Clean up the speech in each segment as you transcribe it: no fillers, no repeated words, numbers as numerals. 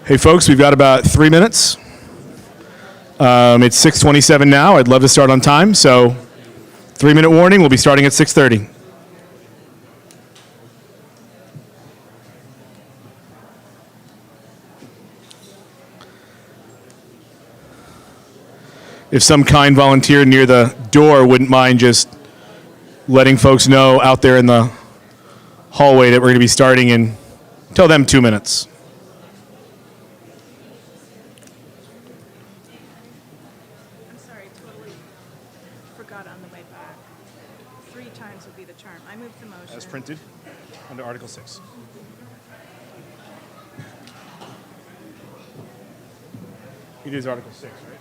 Hey, folks, we've got about 3 minutes. It's 6:27 now. I'd love to start on time, so 3-minute warning. We'll be starting at 6:30. If some kind volunteer near the door wouldn't mind just letting folks know out there in the hallway that we're going to be starting in, tell them 2 minutes. I'm sorry, totally forgot on the way back. 3 times would be the charm. I moved the motion. As printed under Article 6. It is Article 6, right?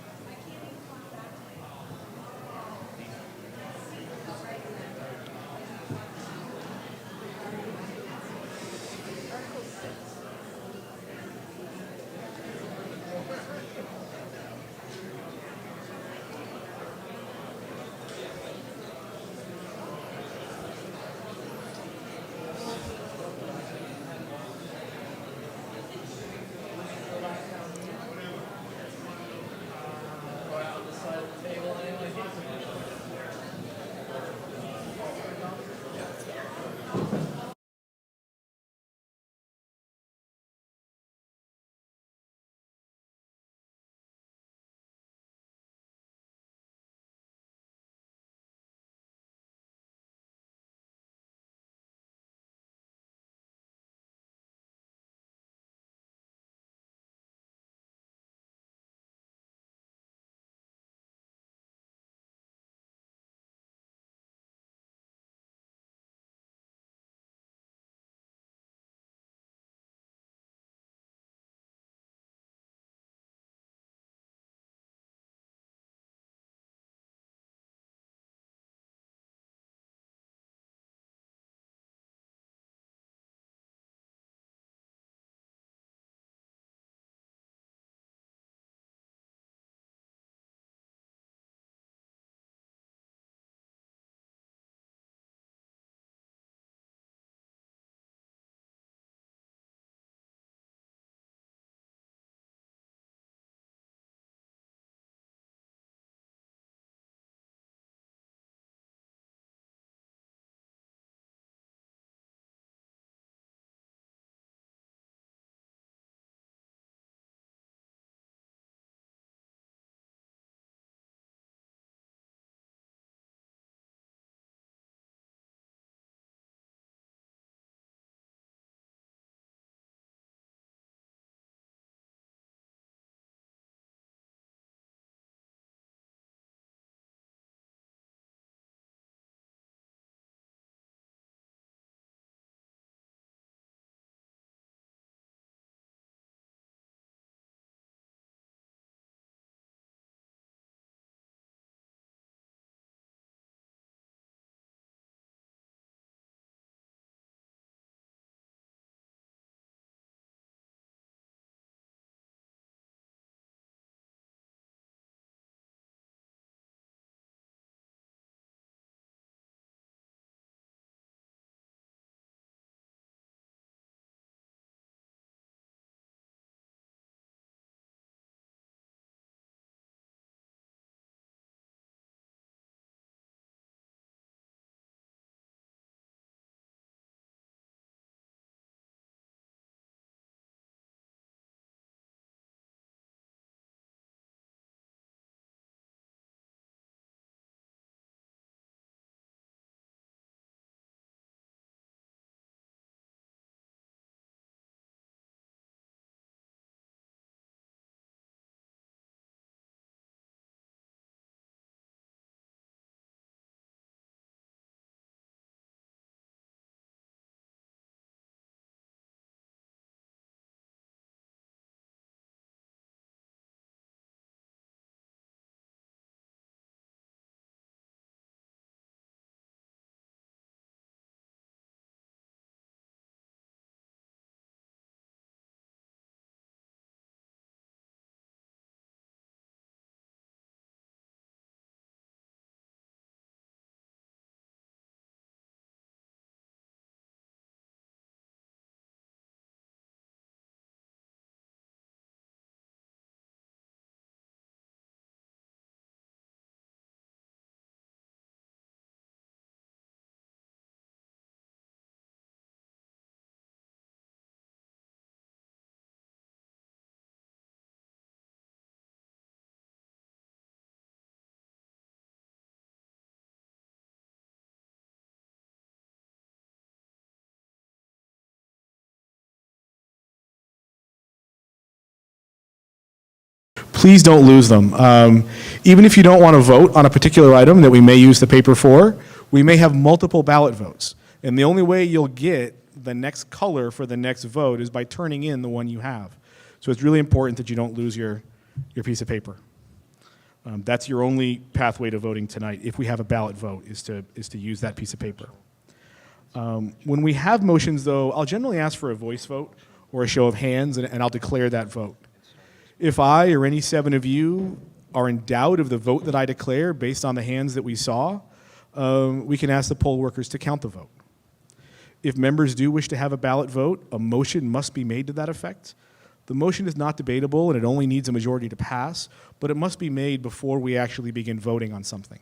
please don't lose them. Even if you don't want to vote on a particular item that we may use the paper for, we may have multiple ballot votes. And the only way you'll get the next color for the next vote is by turning in the one you have. So it's really important that you don't lose your piece of paper. That's your only pathway to voting tonight, if we have a ballot vote, is to use that piece of paper. When we have motions, though, I'll generally ask for a voice vote or a show of hands, and I'll declare that vote. If I or any 7 of you are in doubt of the vote that I declare based on the hands that we saw, we can ask the poll workers to count the vote. If members do wish to have a ballot vote, a motion must be made to that effect. The motion is not debatable, and it only needs a majority to pass, but it must be made before we actually begin voting on something.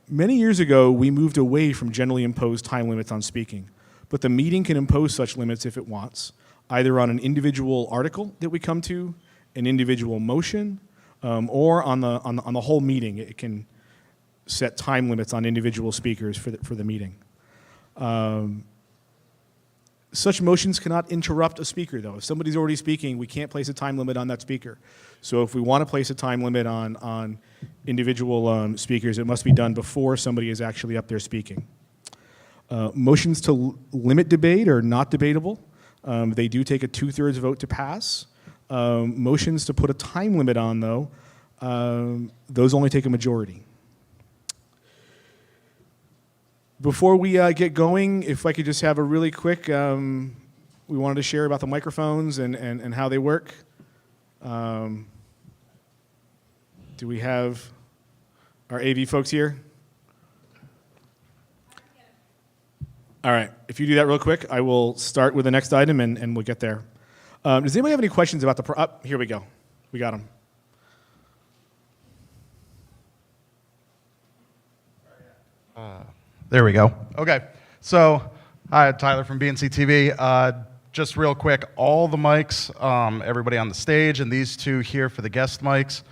Many years ago, we moved away from generally imposed time limits on speaking, but the meeting can impose such limits if it wants, either on an individual article that we come to, an individual motion, or on the whole meeting. It can set time limits on individual speakers for the meeting. Such motions cannot interrupt a speaker, though. If somebody's already speaking, we can't place a time limit on that speaker. So if we want to place a time limit on individual speakers, it must be done before somebody is actually up there speaking. Motions to limit debate are not debatable. They do take a 2/3 vote to pass. Motions to put a time limit on, though, those only take a majority. Before we get going, if I could just have a really quick, we wanted to share about the microphones and how they work. Do we have our AV folks here? All right, if you do that real quick, I will start with the next item and we'll get there. Does anybody have any questions about the, here we go. We got them. There we go. Okay. So, hi, Tyler from BNC TV. Just real quick, all the mics, everybody on the stage, and these 2 here for the guest mics,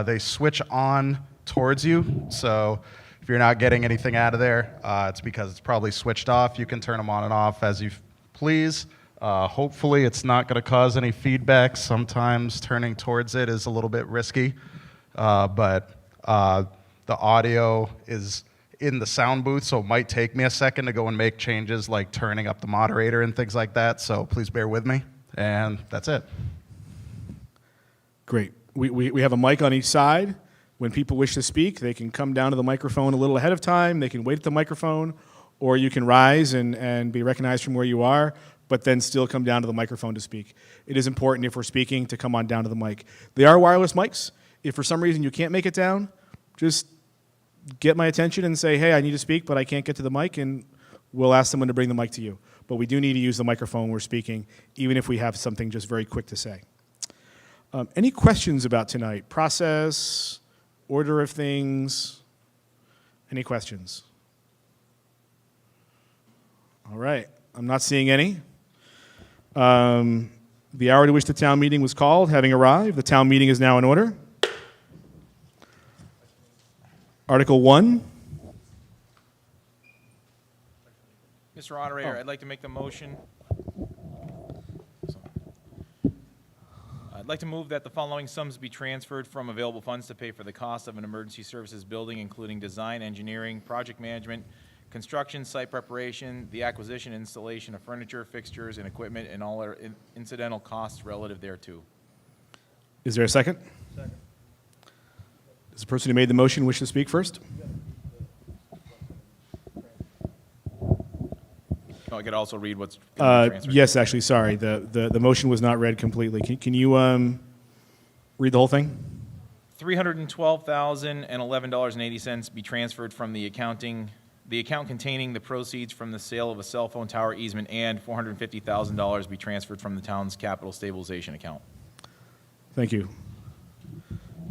they switch on towards you. So, if you're not getting anything out of there, it's because it's probably switched off. You can turn them on and off as you please. Hopefully, it's not going to cause any feedback. Sometimes turning towards it is a little bit risky, but the audio is in the sound booth, so it might take me a second to go and make changes like turning up the moderator and things like that, so please bear with me, and that's it. Great. We have a mic on each side. When people wish to speak, they can come down to the microphone a little ahead of time, they can wait at the microphone, or you can rise and be recognized from where you are, but then still come down to the microphone to speak. It is important, if we're speaking, to come on down to the mic. They are wireless mics. If for some reason you can't make it down, just get my attention and say, hey, I need to speak, but I can't get to the mic, and we'll ask someone to bring the mic to you. But we do need to use the microphone when we're speaking, even if we have something just very quick to say. Any questions about tonight? Process, order of things? Any questions? All right, I'm not seeing any. The hour to which the town meeting was called, having arrived, the town meeting is now in order. Article 1. Mr. Moderator, I'd like to make the motion. I'd like to move that the following sums be transferred from available funds to pay for the cost of an emergency services building, including design, engineering, project management, construction, site preparation, the acquisition and installation of furniture, fixtures, and equipment, and all other incidental costs relative thereto. Is there a second? Second. Does the person who made the motion wish to speak first? Oh, I could also read what's transferred. Yes, actually, sorry. The motion was not read completely. Can you read the whole thing? $312,011.80 be transferred from the account containing the proceeds from the sale of a cell phone tower easement, and $450,000 be transferred from the town's capital stabilization account. Thank you.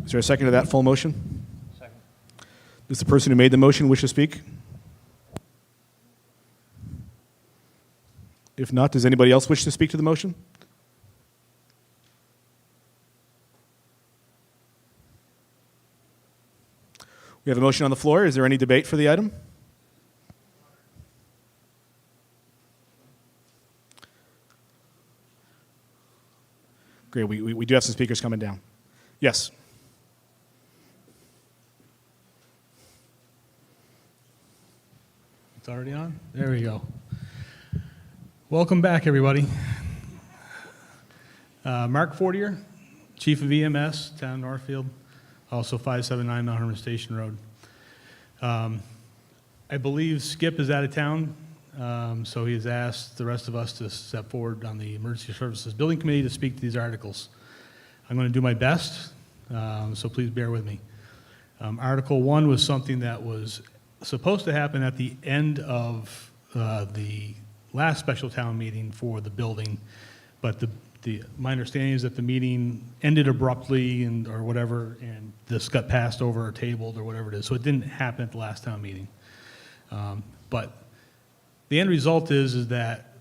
Is there a second to that full motion? Second. Does the person who made the motion wish to speak? If not, does anybody else wish to speak to the motion? We have a motion on the floor. Is there any debate for the item? Great. Great. We do have some speakers coming down. Yes. It's already on? There we go. Welcome back, everybody. Mark Fortier, Chief of EMS, Town of Northfield, also 579 Mount Hermon Station Road. I believe Skip is out of town, so he has asked the rest of us to step forward on the Emergency Services Building Committee to speak to these articles. I'm going to do my best, so please bear with me. Article 1 was something that was supposed to happen at the end of the last special town meeting for the building, but my understanding is that the meeting ended abruptly or whatever, and this got passed over or tabled or whatever it is, so it didn't happen at the last town meeting. But the end result is that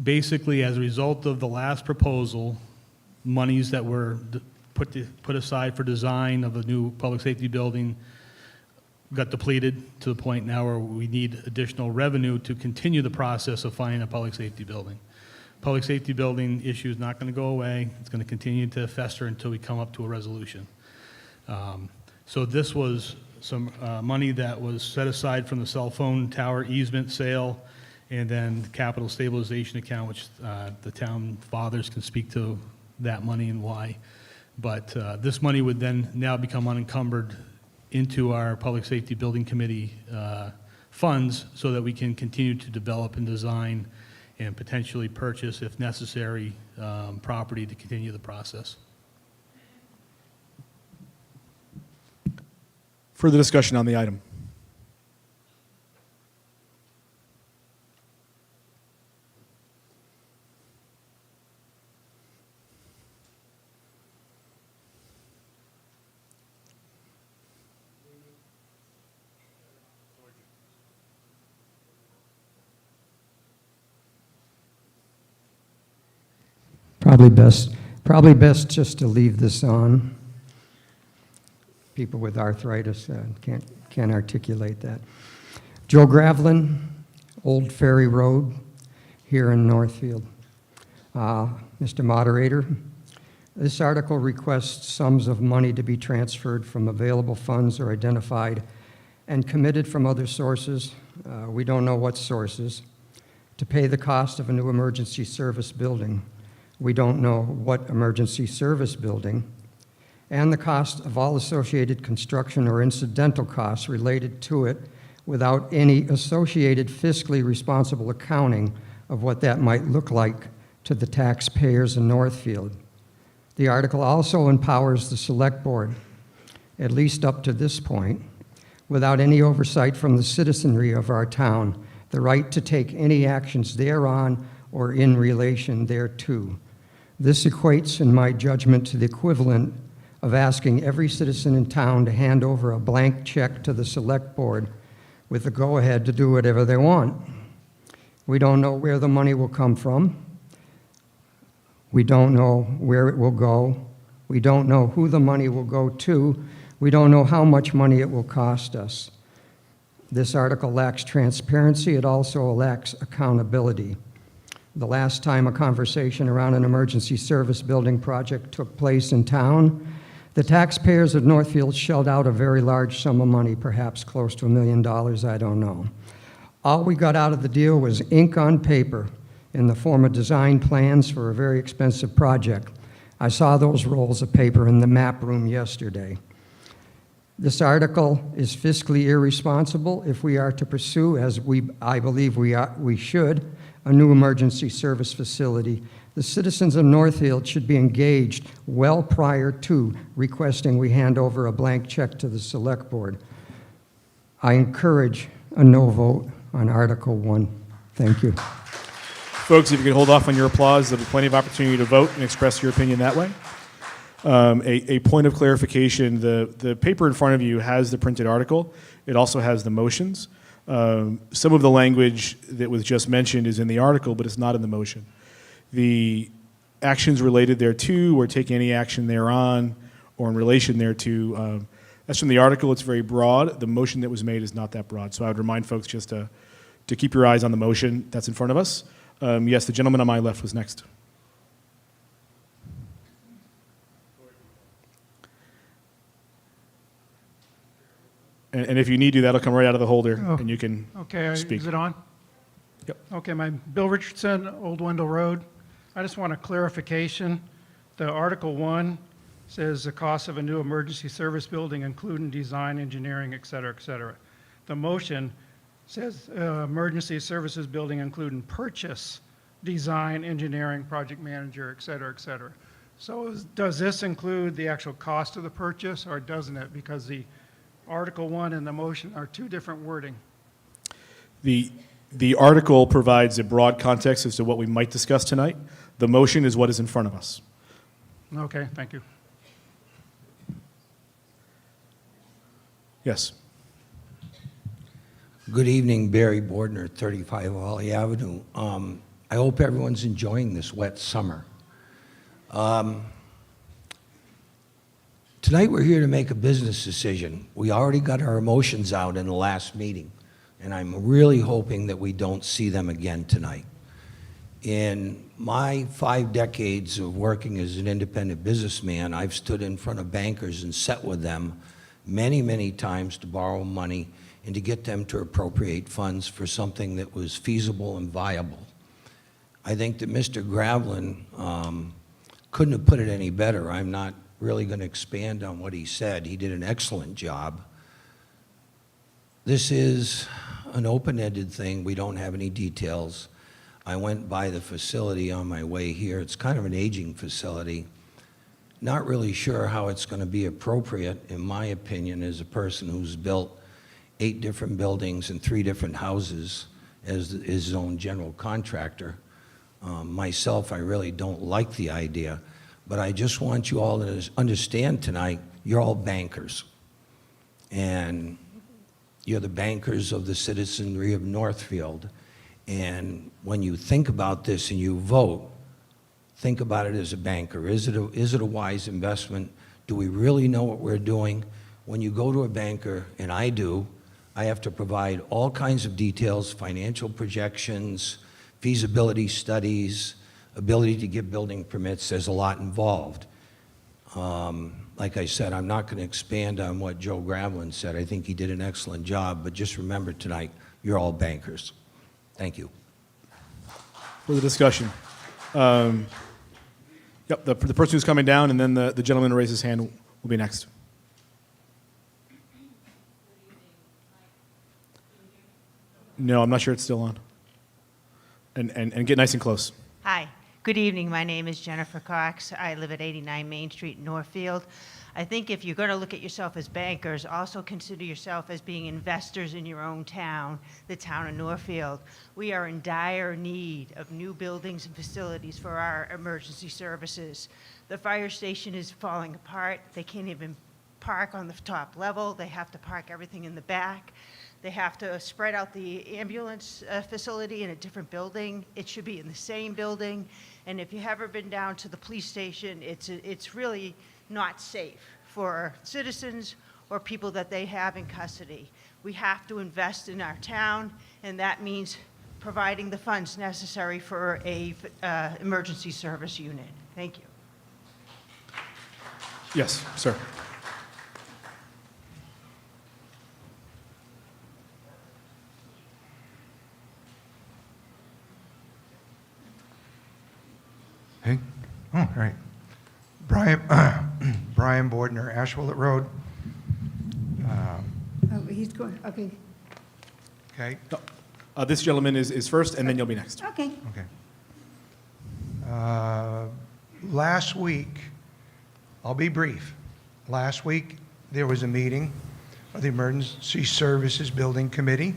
basically as a result of the last proposal, monies that were put aside for design of a new public safety building got depleted to the point now where we need additional revenue to continue the process of finding a public safety building. Public safety building issue is not going to go away. It's going to continue to fester until we come up to a resolution. So this was some money that was set aside from the cell phone tower easement sale and then the capital stabilization account, which the town fathers can speak to that money and why. But this money would then now become unencumbered into our Public Safety Building Committee funds so that we can continue to develop and design and potentially purchase, if necessary, property to continue the process. Further discussion on the item? Probably best just to leave this on. People with arthritis can't articulate that. Joe Gravlin, Old Ferry Road, here in Northfield. Mr. Moderator, this article requests sums of money to be transferred from available funds or identified and committed from other sources. We don't know what sources, to pay the cost of a new emergency service building. We don't know what emergency service building, and the cost of all associated construction or incidental costs related to it without any associated fiscally responsible accounting of what that might look like to the taxpayers in Northfield. The article also empowers the Select Board, at least up to this point, without any oversight from the citizenry of our town, the right to take any actions thereon or in relation thereto. This equates, in my judgment, to the equivalent of asking every citizen in town to hand over a blank check to the Select Board with the go-ahead to do whatever they want. We don't know where the money will come from. We don't know where it will go. We don't know who the money will go to. We don't know how much money it will cost us. This article lacks transparency. It also lacks accountability. The last time a conversation around an emergency service building project took place in town, the taxpayers of Northfield shelled out a very large sum of money, perhaps close to $1 million, I don't know. All we got out of the deal was ink on paper in the form of design plans for a very expensive project. I saw those rolls of paper in the map room yesterday. This article is fiscally irresponsible if we are to pursue, as I believe we should, a new emergency service facility. The citizens of Northfield should be engaged well prior to requesting we hand over a blank check to the Select Board. I encourage a no vote on Article 1. Thank you. Folks, if you could hold off on your applause, there'll be plenty of opportunity to vote and express your opinion that way. A point of clarification, the paper in front of you has the printed article. It also has the motions. Some of the language that was just mentioned is in the article, but it's not in the motion. The actions related thereto, or take any action thereon, or in relation thereto, that's from the article. It's very broad. The motion that was made is not that broad. So I would remind folks just to keep your eyes on the motion that's in front of us. Yes, the gentleman on my left was next. And if you need to, that'll come right out of the holder, Oh, and you can Okay, speak. is it on? Yep. Okay, Bill Richardson, Old Wendell Road. I just want a clarification. The Article 1 says the cost of a new emergency service building, including design, engineering, et cetera, et cetera. The motion says emergency services building, including purchase, design, engineering, project manager, et cetera, et cetera. So does this include the actual cost of the purchase, or doesn't it? Because the Article 1 and the motion are two different wording. The article provides a broad context as to what we might discuss tonight. The motion is what is in front of us. Okay, thank you. Yes. Good evening, Barry Bordner, 35 Holly Avenue. I hope everyone's enjoying this wet summer. Tonight we're here to make a business decision. We already got our emotions out in the last meeting, and I'm really hoping that we don't see them again tonight. In my 5 decades of working as an independent businessman, I've stood in front of bankers and sat with them many, many times to borrow money and to get them to appropriate funds for something that was feasible and viable. I think that Mr. Gravlin couldn't have put it any better. I'm not really going to expand on what he said. He did an excellent job. This is an open-ended thing. We don't have any details. I went by the facility on my way here. It's kind of an aging facility. Not really sure how it's going to be appropriate, in my opinion, as a person who's built 8 different buildings and 3 different houses as his own general contractor. Myself, I really don't like the idea, but I just want you all to understand tonight, you're all bankers. And you're the bankers of the citizenry of Northfield. And when you think about this and you vote, think about it as a banker. Is it a wise investment? Do we really know what we're doing? When you go to a banker, and I do, I have to provide all kinds of details, financial projections, feasibility studies, ability to give building permits. There's a lot involved. Like I said, I'm not going to expand on what Joe Gravlin said. I think he did an excellent job, but just remember tonight, you're all bankers. Thank you. For the discussion. Yep, the person who's coming down, and then the gentleman who raised his hand will be next. No, I'm not sure it's still on. And get nice and close. Hi, good evening. My name is Jennifer Cox. I live at 89 Main Street, Northfield. I think if you're going to look at yourself as bankers, also consider yourself as being investors in your own town, the town of Northfield. We are in dire need of new buildings and facilities for our emergency services. The fire station is falling apart. They can't even park on the top level. They have to park everything in the back. They have to spread out the ambulance facility in a different building. It should be in the same building. And if you've ever been down to the police station, it's really not safe for citizens or people that they have in custody. We have to invest in our town, and that means providing the funds necessary for a emergency service unit. Thank you. Yes, sir. Hey, oh, all right. Brian Bordner, Ashwillet Road. Oh, he's going, okay, Okay, This gentleman is first, and then you'll be next. okay. okay. Last week, I'll be brief. Last week, there was a meeting of the Emergency Services Building Committee,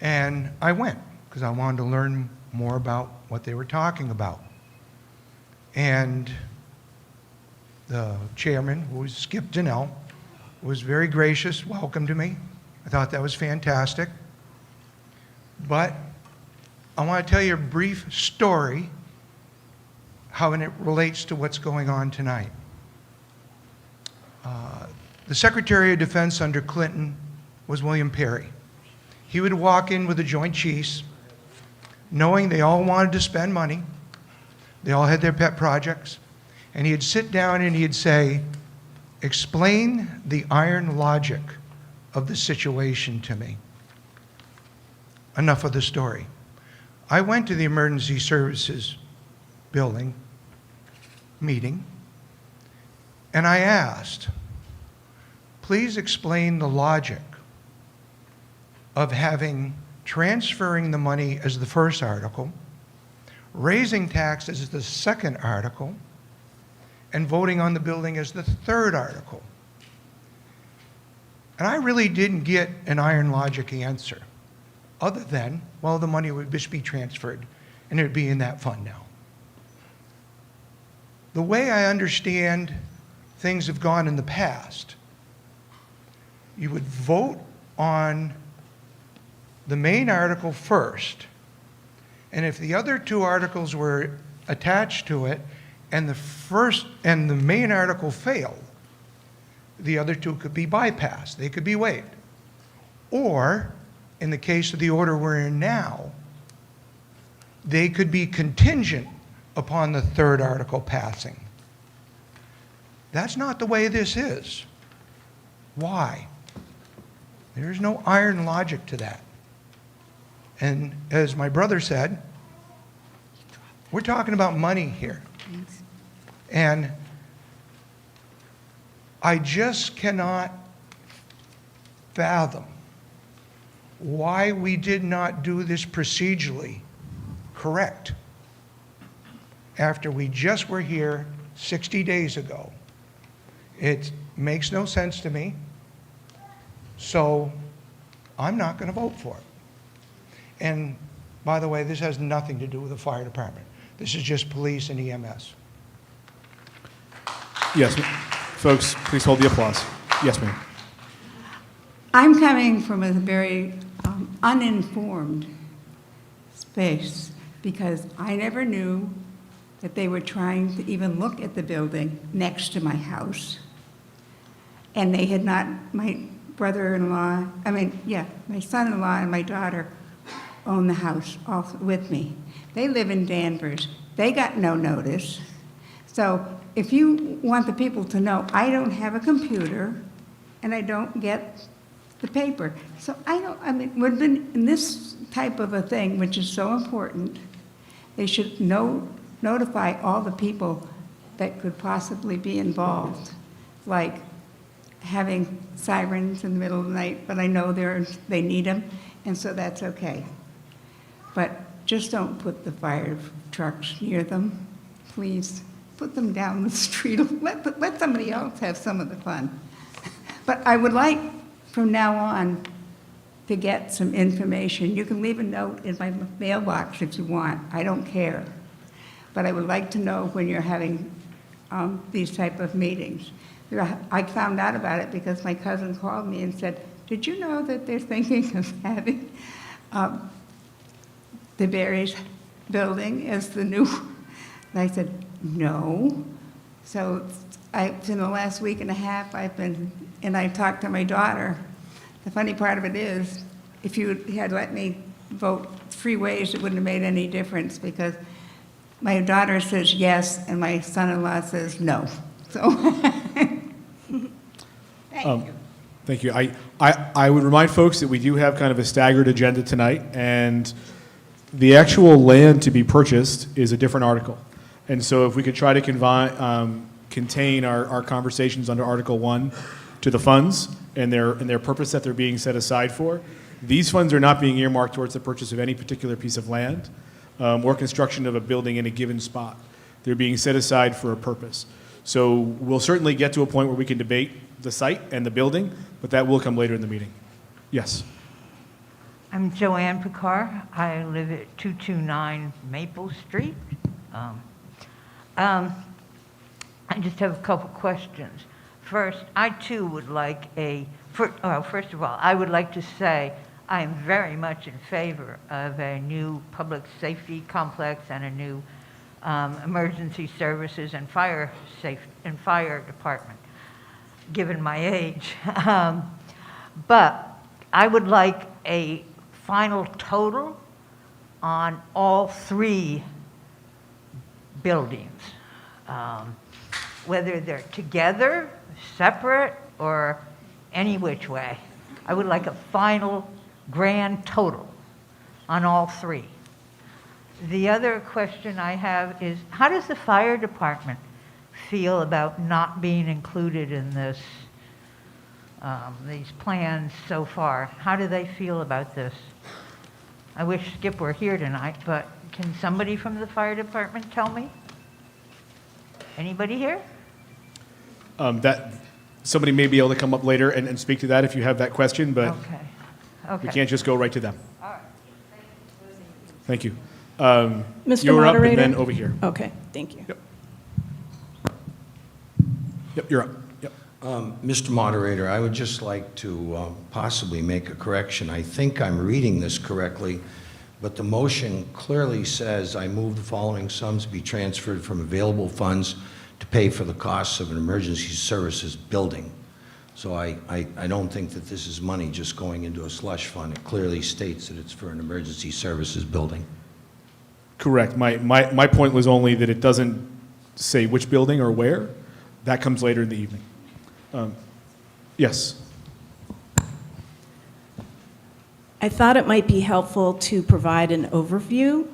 and I went because I wanted to learn more about what they were talking about. And the chairman, who was Skip Donnell, was very gracious, welcomed me. I thought that was fantastic. But I want to tell you a brief story, how it relates to what's going on tonight. The Secretary of Defense under Clinton was William Perry. He would walk in with the Joint Chiefs, knowing they all wanted to spend money. They all had their pet projects. And he'd sit down and he'd say, explain the iron logic of the situation to me. Enough of the story. I went to the emergency services building meeting, and I asked, please explain the logic of transferring the money as the first article, raising taxes as the second article, and voting on the building as the third article. And I really didn't get an iron logic answer, other than, well, the money would just be transferred, and it would be in that fund now. The way I understand things have gone in the past, you would vote on the main article first, and if the other two articles were attached to it, and the main article failed, the other two could be bypassed. They could be waived. Or, in the case of the order we're in now, they could be contingent upon the third article passing. That's not the way this is. Why? There's no iron logic to that. And as my brother said, we're talking about money here. And I just cannot fathom why we did not do this procedurally correct after we just were here 60 days ago. It makes no sense to me, so I'm not going to vote for it. And by the way, this has nothing to do with the fire department. This is just police and EMS. Yes, folks, please hold the applause. Yes, ma'am. I'm coming from a very uninformed space because I never knew that they were trying to even look at the building next to my house. And they had not, my brother-in-law, my son-in-law and my daughter own the house also with me. They live in Danvers. They got no notice. So if you want the people to know, I don't have a computer and I don't get the paper. So we've been in this type of a thing, which is so important, they should notify all the people that could possibly be involved, like having sirens in the middle of the night, but I know they need them, and so that's okay. But just don't put the fire trucks near them, please. Put them down the street. Let somebody else have some of the fun. But I would like, from now on, to get some information. You can leave a note in my mailbox if you want. I don't care. But I would like to know when you're having these type of meetings. I found out about it because my cousin called me and said, did you know that they're thinking of having the Barry's building as the new? And I said, no. So in the last week and a half, I talked to my daughter. The funny part of it is, if you had let me vote 3 ways, it wouldn't have made any difference because my daughter says yes and my son-in-law says no. So, thank you. Thank you. I would remind folks that we do have kind of a staggered agenda tonight, and the actual land to be purchased is a different article. And so if we could try to contain our conversations under Article 1 to the funds and their purpose that they're being set aside for. These funds are not being earmarked towards the purchase of any particular piece of land or construction of a building in a given spot. They're being set aside for a purpose. So we'll certainly get to a point where we can debate the site and the building, but that will come later in the meeting. Yes. I'm Joanne Picard. I live at 229 Maple Street. I just have a couple questions. First, I too would like first of all, I would like to say I am very much in favor of a new public safety complex and a new emergency services and fire department, given my age. But I would like a final total on all 3 buildings, whether they're together, separate, or any which way. I would like a final grand total on all three. The other question I have is, how does the fire department feel about not being included in this, these plans so far? How do they feel about this? I wish Skip were here tonight, but can somebody from the fire department tell me? Anybody here? That, somebody may be able to come up later and speak to that if you have that question, but Okay, we okay. can't just go right to them. Thank you. Mr. You were up and Moderator? then over here. Okay, thank you. Yep. Yep, you're up. Yep. Mr. Moderator, I would just like to possibly make a correction. I think I'm reading this correctly, but the motion clearly says, I move the following sums be transferred from available funds to pay for the costs of an emergency services building. So I don't think that this is money just going into a slush fund. It clearly states that it's for an emergency services building. Correct. My point was only that it doesn't say which building or where. That comes later in the evening. Yes. I thought it might be helpful to provide an overview,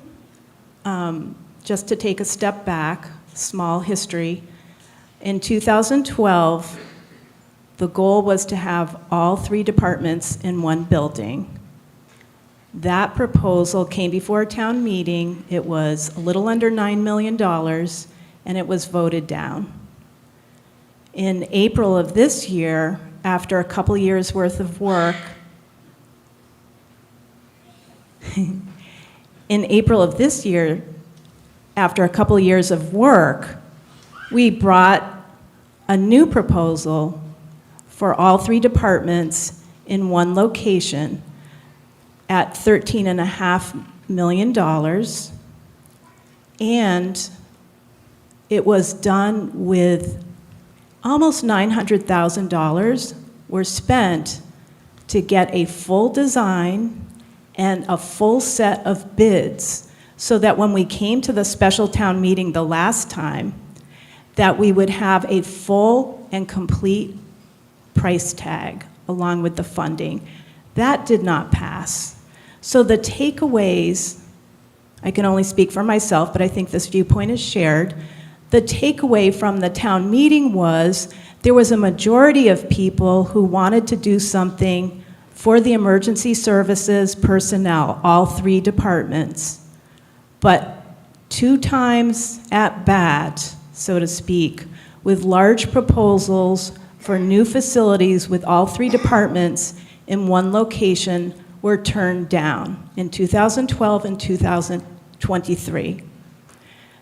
just to take a step back, small history. In 2012, the goal was to have all three departments in one building. That proposal came before a town meeting. It was a little under $9 million, and it was voted down. In April of this year, after a couple years' worth of work, in April of this year, after a couple years of work, we brought a new proposal for all three departments in one location at $13.5 million, and it was done with almost $900,000 were spent to get a full design and a full set of bids, so that when we came to the special town meeting the last time, that we would have a full and complete price tag along with the funding. That did not pass. So the takeaways, I can only speak for myself, but I think this viewpoint is shared. The takeaway from the town meeting was there was a majority of people who wanted to do something for the emergency services personnel, all three departments. But 2 times at bat, so to speak, with large proposals for new facilities with all three departments in one location were turned down in 2012 and 2023.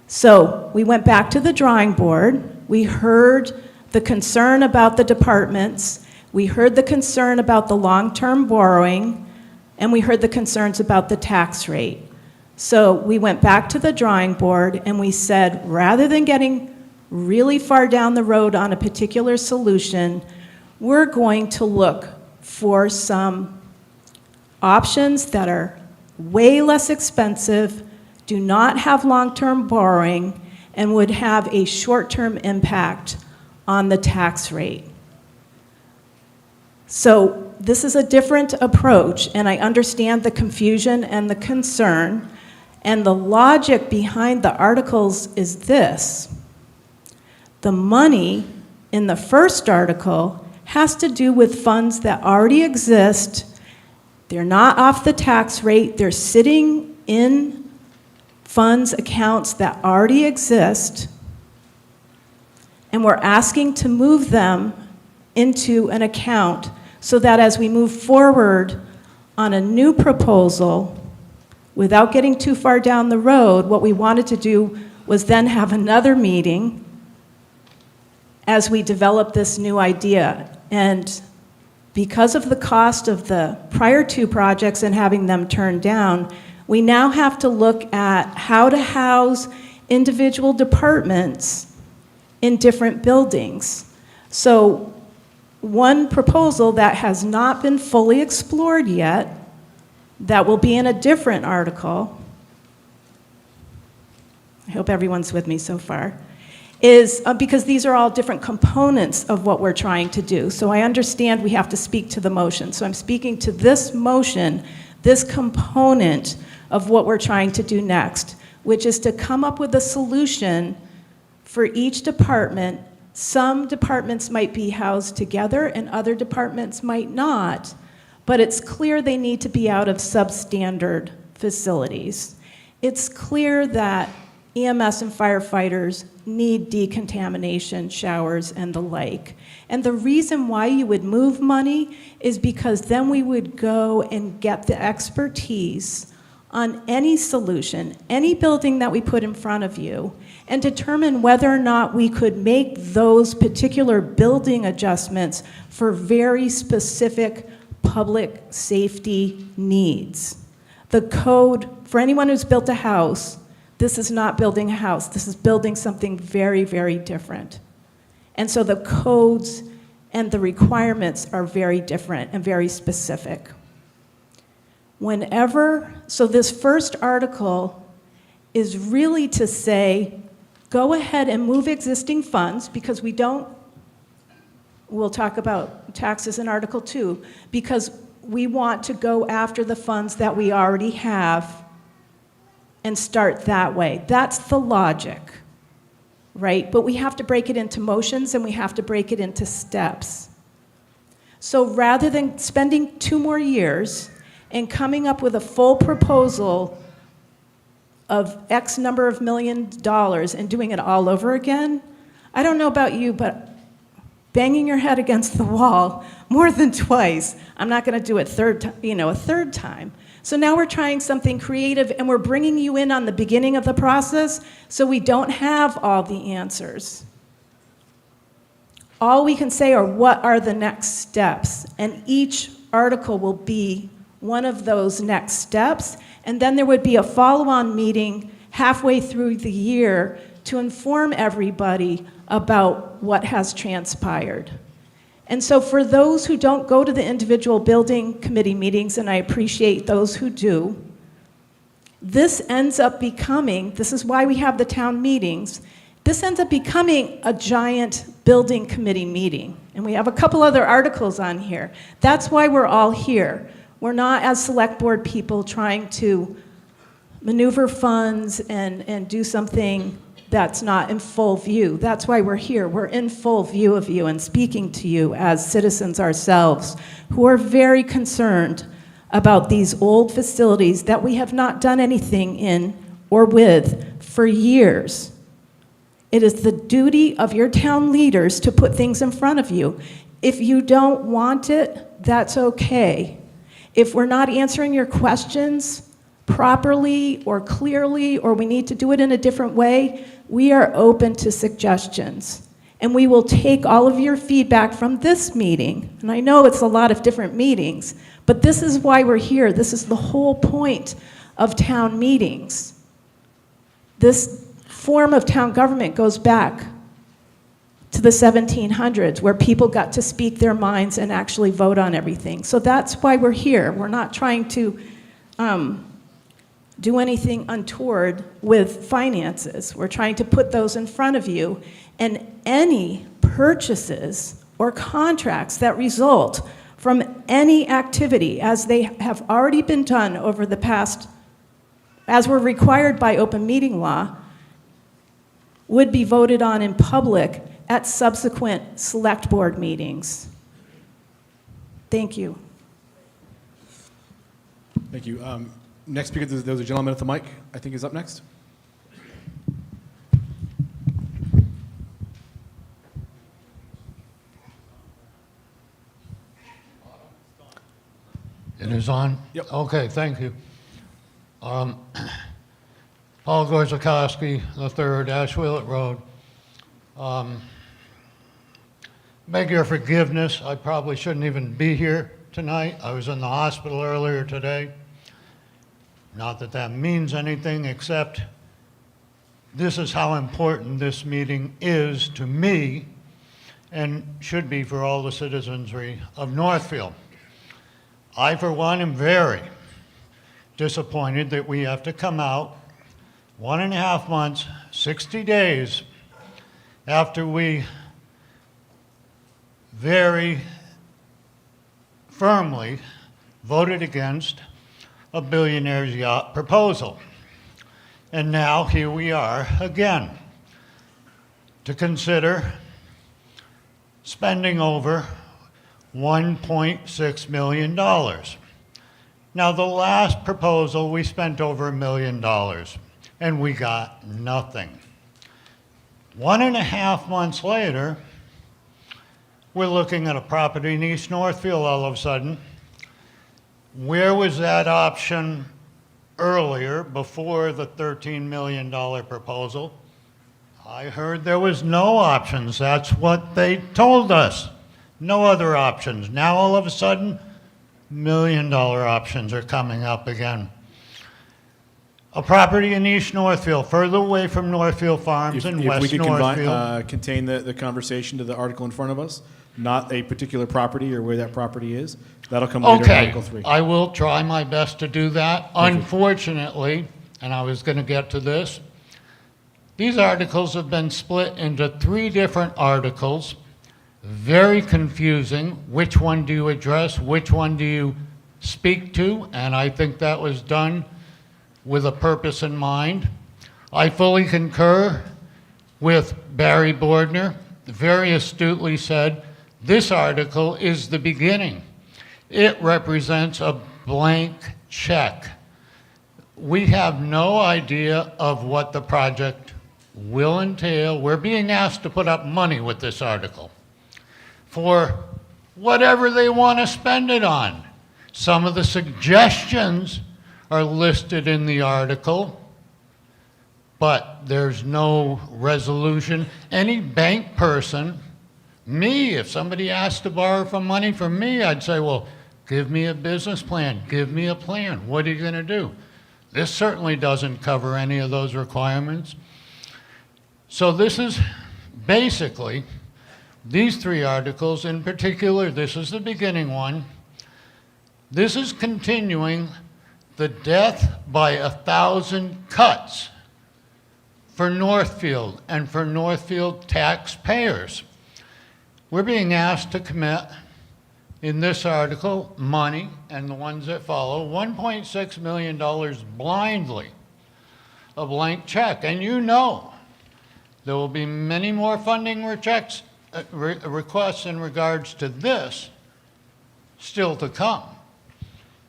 So we went back to the drawing board. We heard the concern about the departments. We heard the concern about the long-term borrowing, and we heard the concerns about the tax rate. So we went back to the drawing board and we said, rather than getting really far down the road on a particular solution, we're going to look for some options that are way less expensive, do not have long-term borrowing, and would have a short-term impact on the tax rate. So this is a different approach, and I understand the confusion and the concern, and the logic behind the articles is this. The money in the first article has to do with funds that already exist. They're not off the tax rate. They're sitting in funds accounts that already exist, and we're asking to move them into an account so that as we move forward on a new proposal, without getting too far down the road, what we wanted to do was then have another meeting as we develop this new idea. And because of the cost of the prior 2 projects and having them turned down, we now have to look at how to house individual departments in different buildings. So one proposal that has not been fully explored yet, that will be in a different article, I hope everyone's with me so far, is because these are all different components of what we're trying to do. So I understand we have to speak to the motion. So I'm speaking to this motion, this component of what we're trying to do next, which is to come up with a solution for each department. Some departments might be housed together and other departments might not, but it's clear they need to be out of substandard facilities. It's clear that EMS and firefighters need decontamination showers and the like. And the reason why you would move money is because then we would go and get the expertise on any solution, any building that we put in front of you, and determine whether or not we could make those particular building adjustments for very specific public safety needs. The code, for anyone who's built a house, this is not building a house. This is building something very, very different. And so the codes and the requirements are very different and very specific. So this first article is really to say, go ahead and move existing funds, because we'll talk about taxes in Article 2, because we want to go after the funds that we already have and start that way. That's the logic, right? But we have to break it into motions and we have to break it into steps. So rather than spending 2 more years and coming up with a full proposal of X number of $1 million and doing it all over again, I don't know about you, but banging your head against the wall more than twice, I'm not going to do it a third time. So now we're trying something creative, and we're bringing you in on the beginning of the process so we don't have all the answers. All we can say are what are the next steps, and each article will be one of those next steps, and then there would be a follow-on meeting halfway through the year to inform everybody about what has transpired. And so for those who don't go to the individual building committee meetings, and I appreciate those who do, this ends up becoming, this is why we have the town meetings, this ends up becoming a giant building committee meeting. And we have a couple other articles on here. That's why we're all here. We're not, as select board people, trying to maneuver funds and do something that's not in full view. That's why we're here. We're in full view of you and speaking to you as citizens ourselves who are very concerned about these old facilities that we have not done anything in or with for years. It is the duty of your town leaders to put things in front of you. If you don't want it, that's okay. If we're not answering your questions properly or clearly, or we need to do it in a different way, we are open to suggestions. And we will take all of your feedback from this meeting. And I know it's a lot of different meetings, but this is why we're here. This is the whole point of town meetings. This form of town government goes back to the 1700s, where people got to speak their minds and actually vote on everything. So that's why we're here. We're not trying to do anything untoward with finances. We're trying to put those in front of you, and any purchases or contracts that result from any activity, as they have already been done over the past, as were required by open meeting law, would be voted on in public at subsequent select board meetings. Thank you. Thank you. Next speaker, there was a gentleman at the mic, I think is up next. It is on? Yep. Okay, thank you. Paul Gorzakowski, III, Ashwillet Road. Beg your forgiveness, I probably shouldn't even be here tonight. I was in the hospital earlier today. Not that that means anything, except this is how important this meeting is to me and should be for all the citizenry of Northfield. I, for one, am very disappointed that we have to come out 1.5 months, 60 days after we very firmly voted against a billionaire's yacht proposal. And now here we are again to consider spending over $1.6 million. Now, the last proposal, we spent over $1 million, and we got nothing. 1.5 months later, we're looking at a property in East Northfield all of a sudden. Where was that option earlier, before the $13 million proposal? I heard there was no options. That's what they told us. No other options. Now all of a sudden, $1 million options are coming up again. A property in East Northfield, further away from Northfield Farms and If West we could Northfield. contain the conversation to the article in front of us, not a particular property or where that property is, that'll come later in Okay, Article 3. I will try my best to do that. Unfortunately, and I was going to get to this, these articles have been split into 3 different articles. Very confusing. Which one do you address? Which one do you speak to? And I think that was done with a purpose in mind. I fully concur with Barry Bordner. Very astutely said, this article is the beginning. It represents a blank check. We have no idea of what the project will entail. We're being asked to put up money with this article for whatever they want to spend it on. Some of the suggestions are listed in the article, but there's no resolution. Any bank person, me, if somebody asked to borrow some money from me, I'd say, well, give me a business plan, give me a plan. What are you going to do? This certainly doesn't cover any of those requirements. So this is basically, these 3 articles in particular, this is the beginning one. This is continuing the death by 1,000 cuts for Northfield and for Northfield taxpayers. We're being asked to commit, in this article, money, and the ones that follow, $1.6 million blindly, a blank check. And you know there will be many more funding requests in regards to this still to come.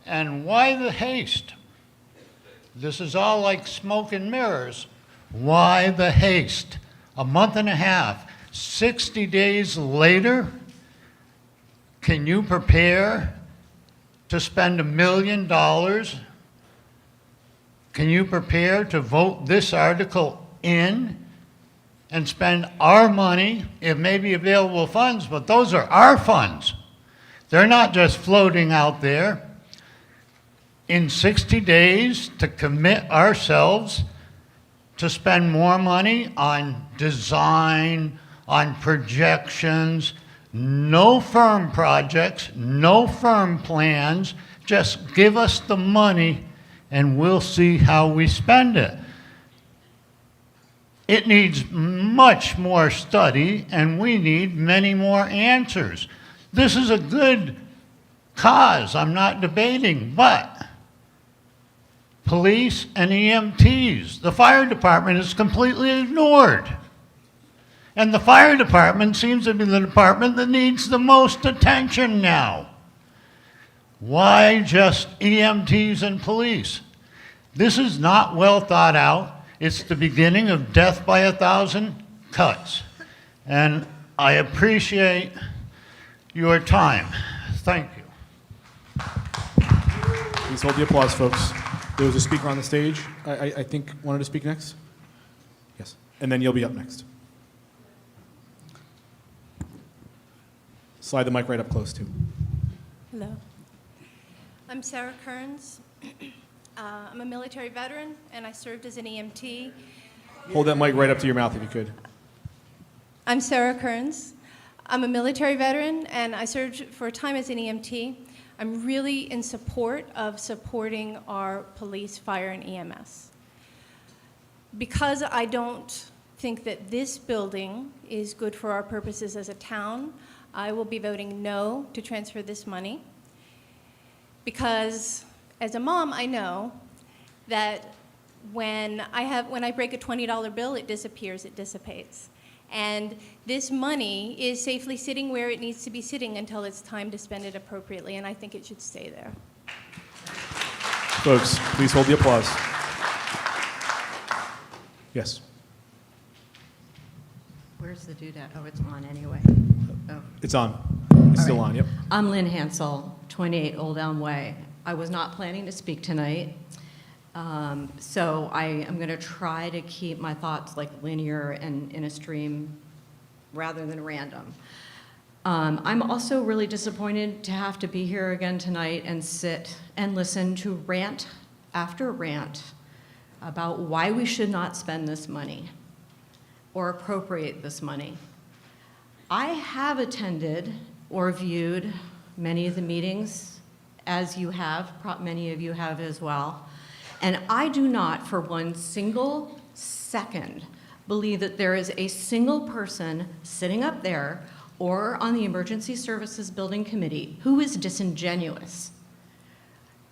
And why the haste? This is all like smoke and mirrors. Why the haste? A month and a half, 60 days later, can you prepare to spend $1 million? Can you prepare to vote this article in and spend our money? It may be available funds, but those are our funds. They're not just floating out there. In 60 days to commit ourselves to spend more money on design, on projections, no firm projects, no firm plans, just give us the money and we'll see how we spend it. It needs much more study and we need many more answers. This is a good cause, I'm not debating, but police and EMTs, the fire department is completely ignored. And the fire department seems to be the department that needs the most attention now. Why just EMTs and police? This is not well thought out. It's the beginning of death by 1,000 cuts. And I appreciate your time. Thank you. Please hold the applause, folks. There was a speaker on the stage, I think, wanted to speak next? Yes. And then you'll be up next. Slide the mic right up close, too. Hello. I'm Sarah Kearns. I'm a military veteran, and I served as an EMT. Hold that mic right up to your mouth if you could. I'm Sarah Kearns. I'm a military veteran, and I served for a time as an EMT. I'm really in support of supporting our police, fire, and EMS. Because I don't think that this building is good for our purposes as a town. I will be voting no to transfer this money because as a mom, I know that when I break a $20 bill, it disappears, it dissipates. And this money is safely sitting where it needs to be sitting until it's time to spend it appropriately, and I think it should stay there. Folks, please hold the applause. Yes. Where's the doodad? Oh, it's on anyway. Oh. It's on. It's still on, yep. I'm Lynn Hansel, 28 Old Elm Way. I was not planning to speak tonight, so I am going to try to keep my thoughts like linear and in a stream rather than random. I'm also really disappointed to have to be here again tonight and sit and listen to rant after rant about why we should not spend this money or appropriate this money. I have attended or viewed many of the meetings, as you have, many of you have as well, and I do not for one single second believe that there is a single person sitting up there or on the Emergency Services Building Committee who is disingenuous.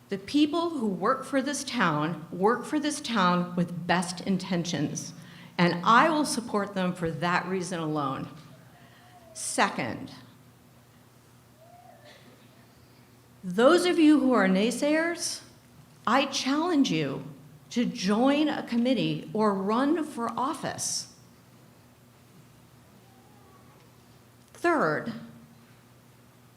The people who work for this town with best intentions, and I will support them for that reason alone. Second, those of you who are naysayers, I challenge you to join a committee or run for office. Third,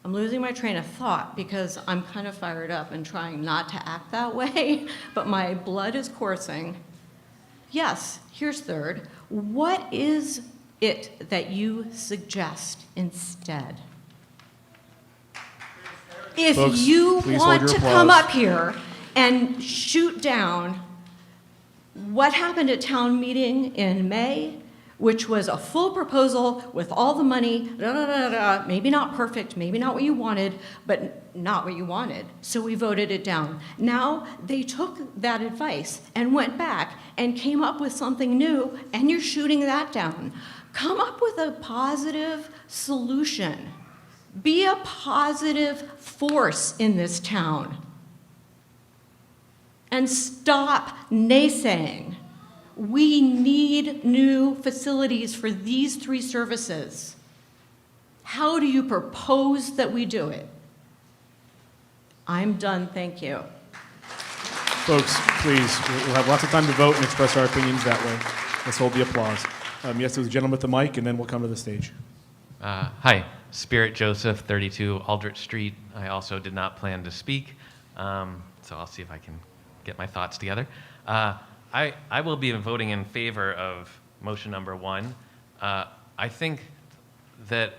I'm losing my train of thought because I'm kind of fired up and trying not to act that way, but my blood is coursing. Yes, here's third. What is it that you suggest instead? If Folks, you please hold want your to applause. come up here and shoot down what happened at town meeting in May, which was a full proposal with all the money, maybe not perfect, maybe not what you wanted, but not what you wanted. So we voted it down. Now they took that advice and went back and came up with something new, and you're shooting that down. Come up with a positive solution. Be a positive force in this town. And stop naysaying. We need new facilities for these three services. How do you propose that we do it? I'm done, thank you. Folks, please, we'll have lots of time to vote and express our opinions that way. Let's hold the applause. Yes, there's a gentleman with the mic, and then we'll come to the stage. Hi, Spirit Joseph, 32 Aldrich Street. I also did not plan to speak, so I'll see if I can get my thoughts together. I will be voting in favor of motion number 1. I think that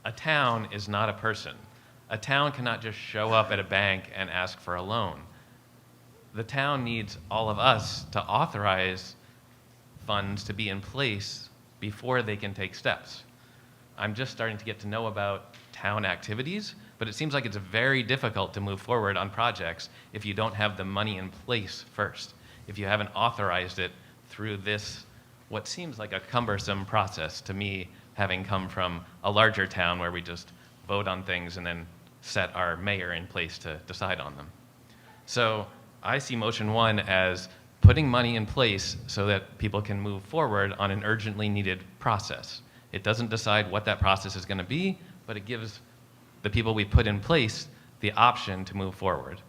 a town is not a person. A town cannot just show up at a bank and ask for a loan. The town needs all of us to authorize funds to be in place before they can take steps. I'm just starting to get to know about town activities, but it seems like it's very difficult to move forward on projects if you don't have the money in place first, if you haven't authorized it through this, what seems like a cumbersome process to me, having come from a larger town where we just vote on things and then set our mayor in place to decide on them. So I see motion 1 as putting money in place so that people can move forward on an urgently needed process. It doesn't decide what that process is going to be, but it gives the people we put in place the option to move forward.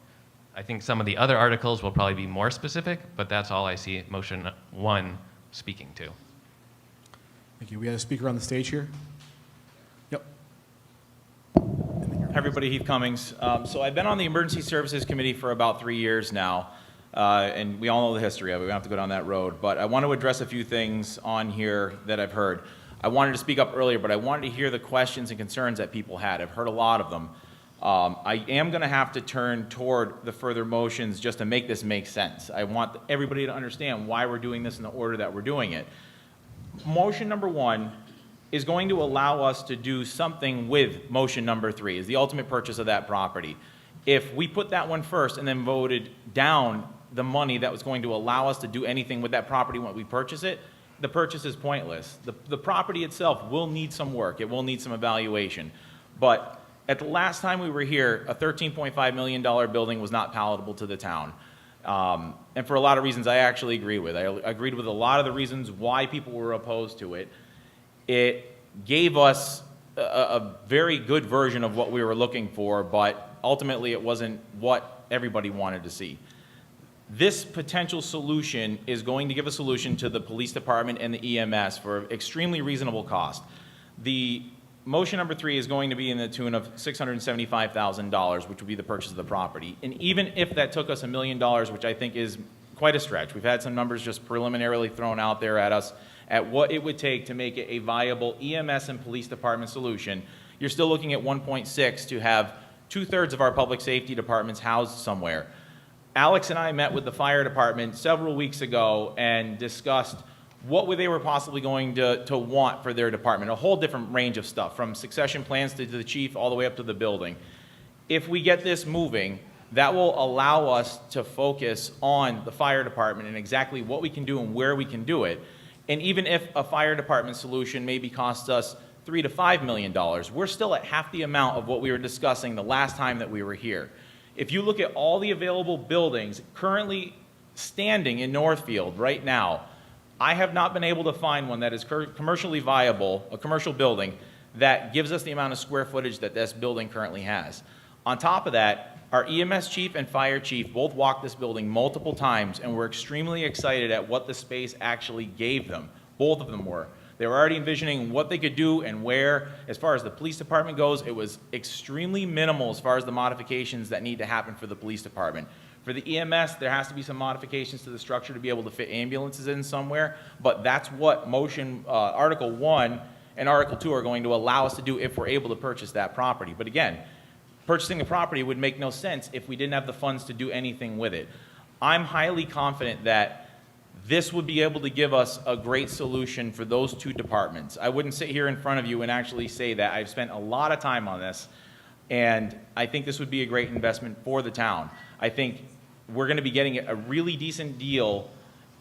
I think some of the other articles will probably be more specific, but that's all I see motion 1 speaking to. Thank you. We have a speaker on the stage here. Yep. Everybody, Heath Cummings. So I've been on the Emergency Services Committee for about 3 years now, and we all know the history of it. We don't have to go down that road. But I want to address a few things on here that I've heard. I wanted to speak up earlier, but I wanted to hear the questions and concerns that people had. I've heard a lot of them. I am going to have to turn toward the further motions just to make this make sense. I want everybody to understand why we're doing this in the order that we're doing it. Motion number 1 is going to allow us to do something with motion number 3, is the ultimate purchase of that property. If we put that one first and then voted down the money that was going to allow us to do anything with that property when we purchase it, the purchase is pointless. The property itself will need some work. It will need some evaluation. But at the last time we were here, a $13.5 million building was not palatable to the town. And for a lot of reasons I actually agree with. I agreed with a lot of the reasons why people were opposed to it. It gave us a very good version of what we were looking for, but ultimately it wasn't what everybody wanted to see. This potential solution is going to give a solution to the police department and the EMS for extremely reasonable cost. The motion number 3 is going to be in the tune of $675,000, which would be the purchase of the property. And even if that took us $1 million, which I think is quite a stretch, we've had some numbers just preliminarily thrown out there at us at what it would take to make it a viable EMS and police department solution, you're still looking at 1.6 to have 2/3 of our public safety departments housed somewhere. Alex and I met with the fire department several weeks ago and discussed what they were possibly going to want for their department, a whole different range of stuff, from succession plans to the chief all the way up to the building. If we get this moving, that will allow us to focus on the fire department and exactly what we can do and where we can do it. And even if a fire department solution maybe costs us $3 to $5 million, we're still at half the amount of what we were discussing the last time that we were here. If you look at all the available buildings currently standing in Northfield right now, I have not been able to find one that is commercially viable, a commercial building, that gives us the amount of square footage that this building currently has. On top of that, our EMS chief and fire chief both walked this building multiple times and were extremely excited at what the space actually gave them. Both of them were. They were already envisioning what they could do and where. As far as the police department goes, it was extremely minimal as far as the modifications that need to happen for the police department. For the EMS, there has to be some modifications to the structure to be able to fit ambulances in somewhere, but that's what motion Article 1 and Article 2 are going to allow us to do if we're able to purchase that property. But again, purchasing the property would make no sense if we didn't have the funds to do anything with it. I'm highly confident that this would be able to give us a great solution for those two departments. I wouldn't sit here in front of you and actually say that. I've spent a lot of time on this, and I think this would be a great investment for the town. I think we're going to be getting a really decent deal,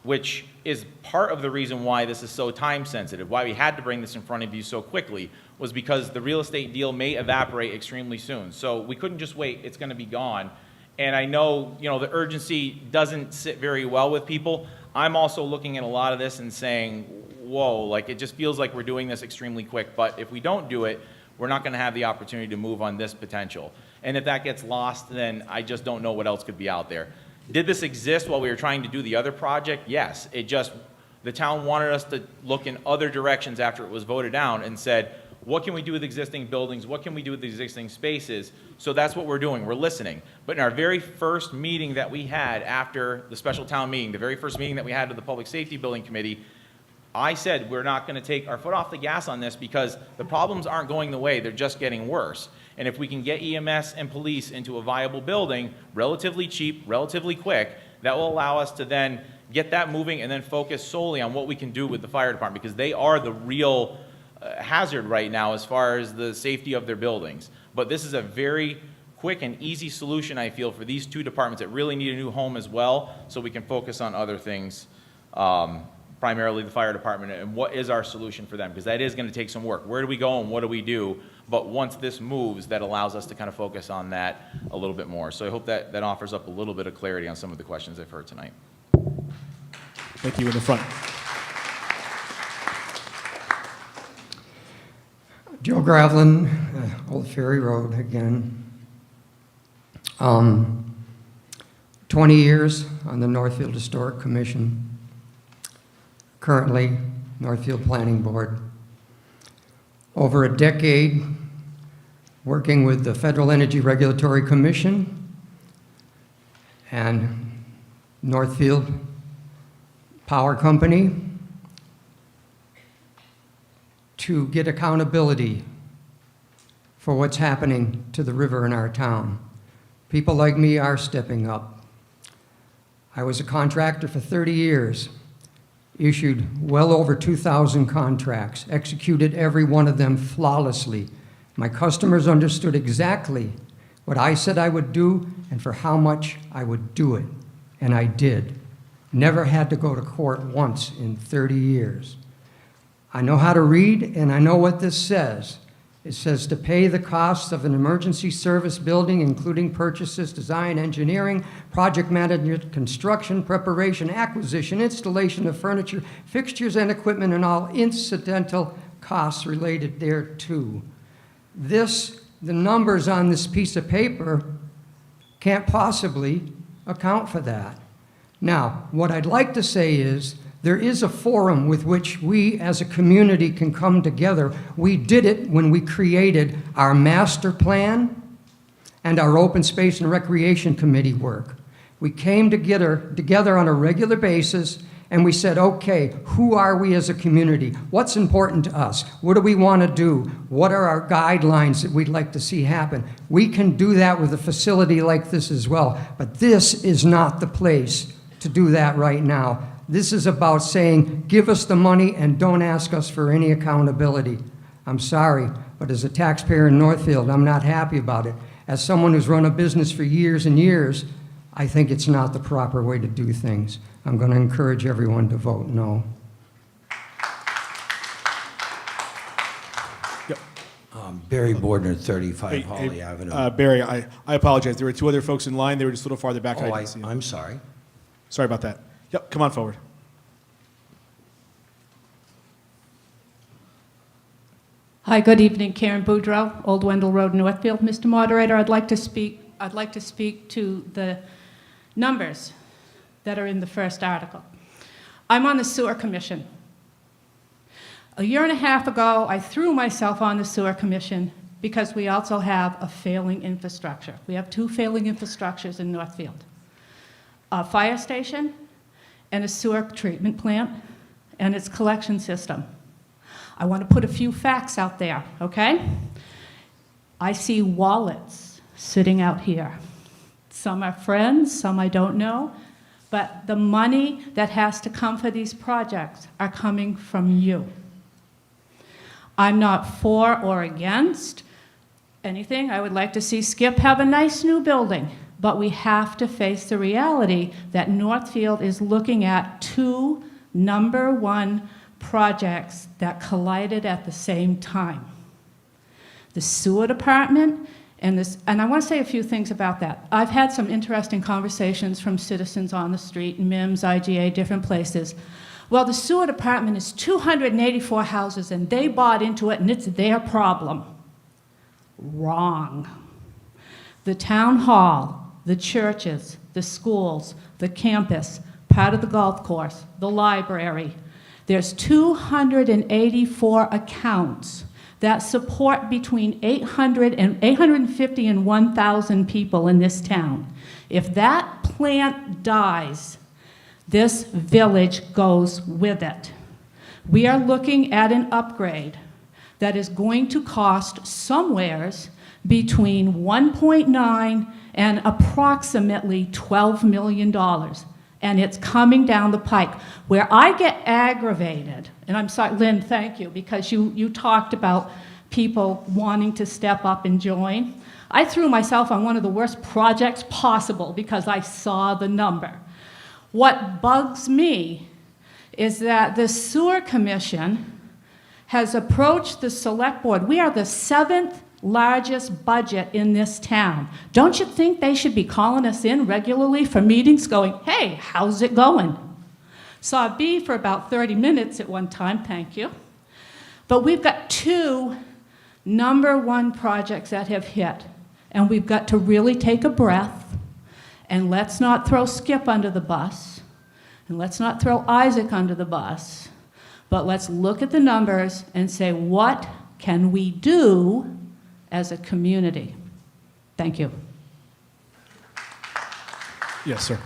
which is part of the reason why this is so time sensitive, why we had to bring this in front of you so quickly, was because the real estate deal may evaporate extremely soon. So we couldn't just wait. It's going to be gone. And I know, the urgency doesn't sit very well with people. I'm also looking at a lot of this and saying, whoa, like it just feels like we're doing this extremely quick. But if we don't do it, we're not going to have the opportunity to move on this potential. And if that gets lost, then I just don't know what else could be out there. Did this exist while we were trying to do the other project? Yes. The town wanted us to look in other directions after it was voted down and said, what can we do with existing buildings? What can we do with existing spaces? So that's what we're doing. We're listening. But in our very first meeting that we had after the special town meeting, the very first meeting that we had with the Public Safety Building Committee, I said we're not going to take our foot off the gas on this because the problems aren't going the way. They're just getting worse. And if we can get EMS and police into a viable building, relatively cheap, relatively quick, that will allow us to then get that moving and then focus solely on what we can do with the fire department, because they are the real hazard right now as far as the safety of their buildings. But this is a very quick and easy solution, I feel, for these two departments that really need a new home as well, so we can focus on other things, primarily the fire department, and what is our solution for them, because that is going to take some work. Where do we go and what do we do? But once this moves, that allows us to kind of focus on that a little bit more. So I hope that offers up a little bit of clarity on some of the questions I've heard tonight. Thank you in the front. Joe Gravlin, Old Ferry Road again. 20 years on the Northfield Historic Commission. Currently, Northfield Planning Board. Over a decade working with the Federal Energy Regulatory Commission and Northfield Power Company to get accountability for what's happening to the river in our town. People like me are stepping up. I was a contractor for 30 years, issued well over 2,000 contracts, executed every one of them flawlessly. My customers understood exactly what I said I would do and for how much I would do it, and I did. Never had to go to court once in 30 years. I know how to read, and I know what this says. It says to pay the costs of an emergency service building, including purchases, design, engineering, project management, construction, preparation, acquisition, installation of furniture, fixtures and equipment, and all incidental costs related thereto. The numbers on this piece of paper can't possibly account for that. Now, what I'd like to say is, there is a forum with which we as a community can come together. We did it when we created our master plan and our open space and recreation committee work. We came together on a regular basis and we said, okay, who are we as a community? What's important to us? What do we want to do? What are our guidelines that we'd like to see happen? We can do that with a facility like this as well, but this is not the place to do that right now. This is about saying, give us the money and don't ask us for any accountability. I'm sorry, but as a taxpayer in Northfield, I'm not happy about it. As someone who's run a business for years and years, I think it's not the proper way to do things. I'm going to encourage everyone to vote no. Barry Bordner, 35 Holly Avenue. Barry, I apologize. There were two other folks in line. They were just a little farther back. And I didn't see them. I'm sorry. Sorry about that. Yep, come on forward. Hi, good evening. Karen Boudreau, Old Wendell Road, Northfield. Mr. Moderator, I'd like to speak to the numbers that are in the first article. I'm on the Sewer Commission. A year and a half ago, I threw myself on the Sewer Commission because we also have a failing infrastructure. We have two failing infrastructures in Northfield. A fire station and a sewer treatment plant and its collection system. I want to put a few facts out there, okay? I see wallets sitting out here. Some are friends, some I don't know, but the money that has to come for these projects are coming from you. I'm not for or against anything. I would like to see Skip have a nice new building. But we have to face the reality that Northfield is looking at two #1 projects that collided at the same time. The sewer department and I want to say a few things about that. I've had some interesting conversations from citizens on the street, MIMS, IGA, different places. Well, the sewer department is 284 houses and they bought into it and it's their problem. Wrong. The town hall, the churches, the schools, the campus, part of the golf course, the library. There's 284 accounts that support between 850 and 1,000 people in this town. If that plant dies, this village goes with it. We are looking at an upgrade that is going to cost somewheres between 1.9 and approximately $12 million. And it's coming down the pike. Where I get aggravated, and I'm sorry, Lynn, thank you, because you talked about people wanting to step up and join. I threw myself on one of the worst projects possible because I saw the number. What bugs me is that the Sewer Commission has approached the Select Board. We are the 7th largest budget in this town. Don't you think they should be calling us in regularly for meetings going, hey, how's it going? Saw B for about 30 minutes at one time, thank you. But we've got two #1 projects that have hit, and we've got to really take a breath, and let's not throw Skip under the bus, and let's not throw Isaac under the bus, but let's look at the numbers and say, what can we do as a community? Thank you. Yes, sir.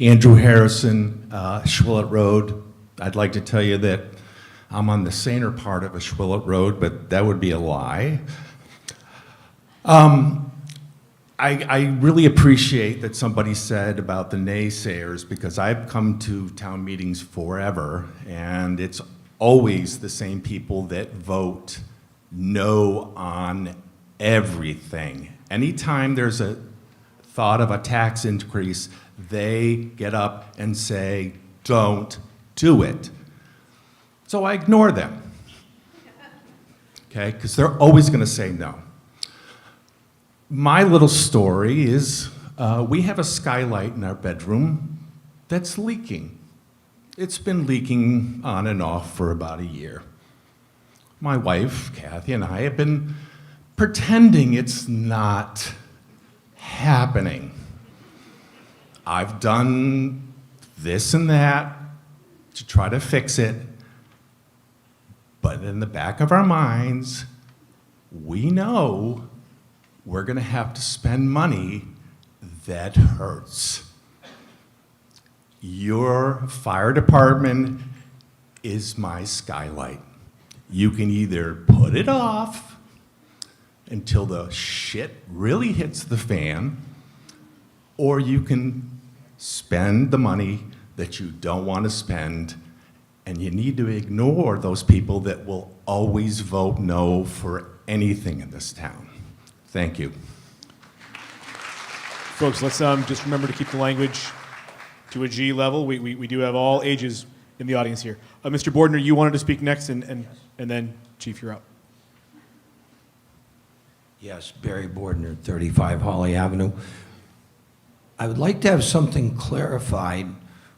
Andrew Harrison, Schwillett Road. I'd like to tell you that I'm on the saner part of a Schwillett Road, but that would be a lie. I really appreciate that somebody said about the naysayers, because I've come to town meetings forever, and it's always the same people that vote no on everything. Anytime there's a thought of a tax increase, they get up and say, don't do it. So I ignore them, okay? Because they're always going to say no. My little story is we have a skylight in our bedroom that's leaking. It's been leaking on and off for about a year. My wife, Kathy, and I have been pretending it's not happening. I've done this and that to try to fix it, but in the back of our minds, we know we're going to have to spend money that hurts. Your fire department is my skylight. You can either put it off until the shit really hits the fan, or you can spend the money that you don't want to spend, and you need to ignore those people that will always vote no for anything in this town. Thank you. Folks, let's just remember to keep the language to a G level. We do have all ages in the audience here. Mr. Bordner, you wanted to speak next, and then Chief, you're up. Yes, Barry Bordner, 35 Holly Avenue. I would like to have something clarified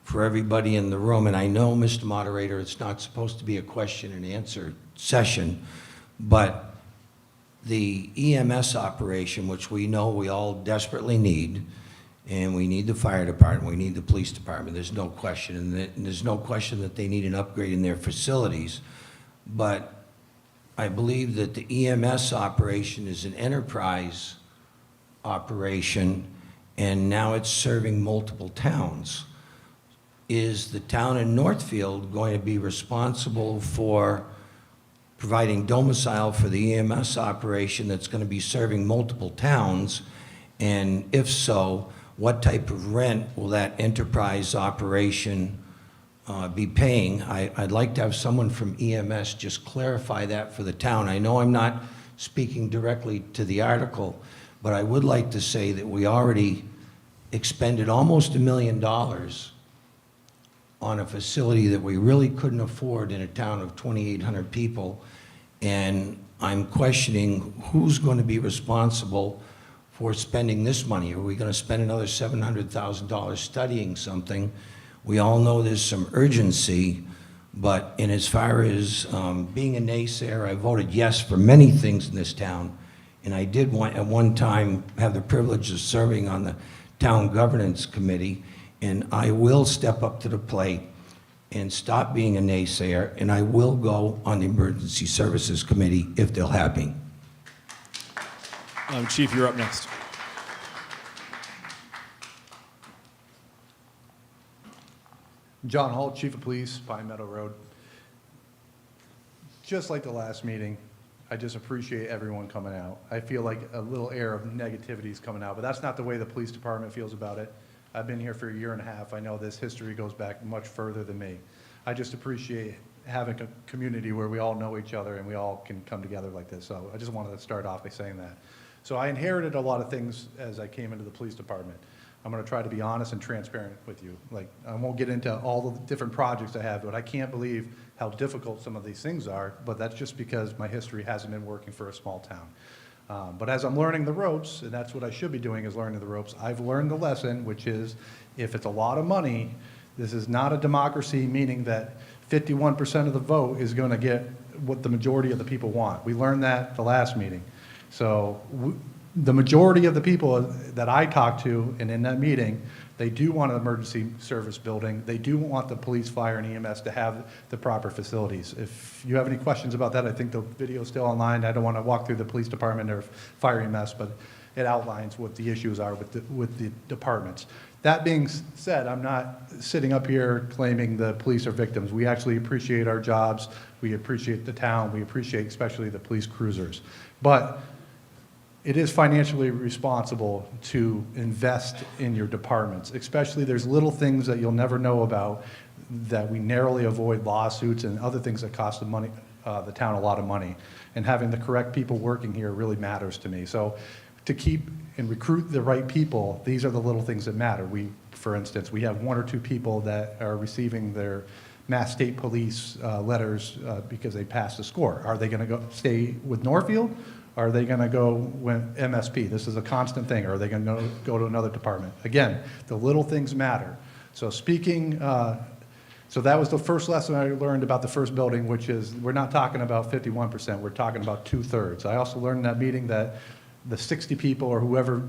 for everybody in the room, and I know, Mr. Moderator, it's not supposed to be a question and answer session, but the EMS operation, which we know we all desperately need, and we need the fire department, we need the police department, there's no question, and there's no question that they need an upgrade in their facilities, but I believe that the EMS operation is an enterprise operation, and now it's serving multiple towns. Is the town in Northfield going to be responsible for providing domicile for the EMS operation that's going to be serving multiple towns? And if so, what type of rent will that enterprise operation be paying? I'd like to have someone from EMS just clarify that for the town. I know I'm not speaking directly to the article, but I would like to say that we already expended almost $1 million on a facility that we really couldn't afford in a town of 2,800 people. And I'm questioning who's going to be responsible for spending this money. Are we going to spend another $700,000 studying something? We all know there's some urgency, but in as far as being a naysayer, I voted yes for many things in this town. And I did at one time have the privilege of serving on the town governance committee, and I will step up to the plate and stop being a naysayer, and I will go on the emergency services committee if they'll have me. Chief, you're up next. John Hall, Chief of Police, Pine Meadow Road. Just like the last meeting, I just appreciate everyone coming out. I feel like a little air of negativity is coming out, but that's not the way the police department feels about it. I've been here for a year and a half. I know this history goes back much further than me. I just appreciate having a community where we all know each other and we all can come together like this. So I just wanted to start off by saying that. So I inherited a lot of things as I came into the police department. I'm going to try to be honest and transparent with you. Like, I won't get into all the different projects I have, but I can't believe how difficult some of these things are, but that's just because my history hasn't been working for a small town. But as I'm learning the ropes, and that's what I should be doing is learning the ropes, I've learned the lesson, which is if it's a lot of money, this is not a democracy, meaning that 51% of the vote is going to get what the majority of the people want. We learned that at the last meeting. So the majority of the people that I talked to and in that meeting, they do want an emergency service building. They do want the police, fire, and EMS to have the proper facilities. If you have any questions about that, I think the video is still online. I don't want to walk through the police department or fire EMS, but it outlines what the issues are with the departments. That being said, I'm not sitting up here claiming the police are victims. We actually appreciate our jobs. We appreciate the town. We appreciate especially the police cruisers. But it is financially responsible to invest in your departments, especially there's little things that you'll never know about that we narrowly avoid lawsuits and other things that cost the town a lot of money. And having the correct people working here really matters to me. So to keep and recruit the right people, these are the little things that matter. For instance, we have 1 or 2 people that are receiving their Mass State Police letters because they passed the score. Are they going to stay with Northfield? Are they going to go with MSP? This is a constant thing. Or are they going to go to another department? Again, the little things matter. So so that was the first lesson I learned about the first building, which is we're not talking about 51%, we're talking about 2/3. I also learned in that meeting that the 60 people or whoever,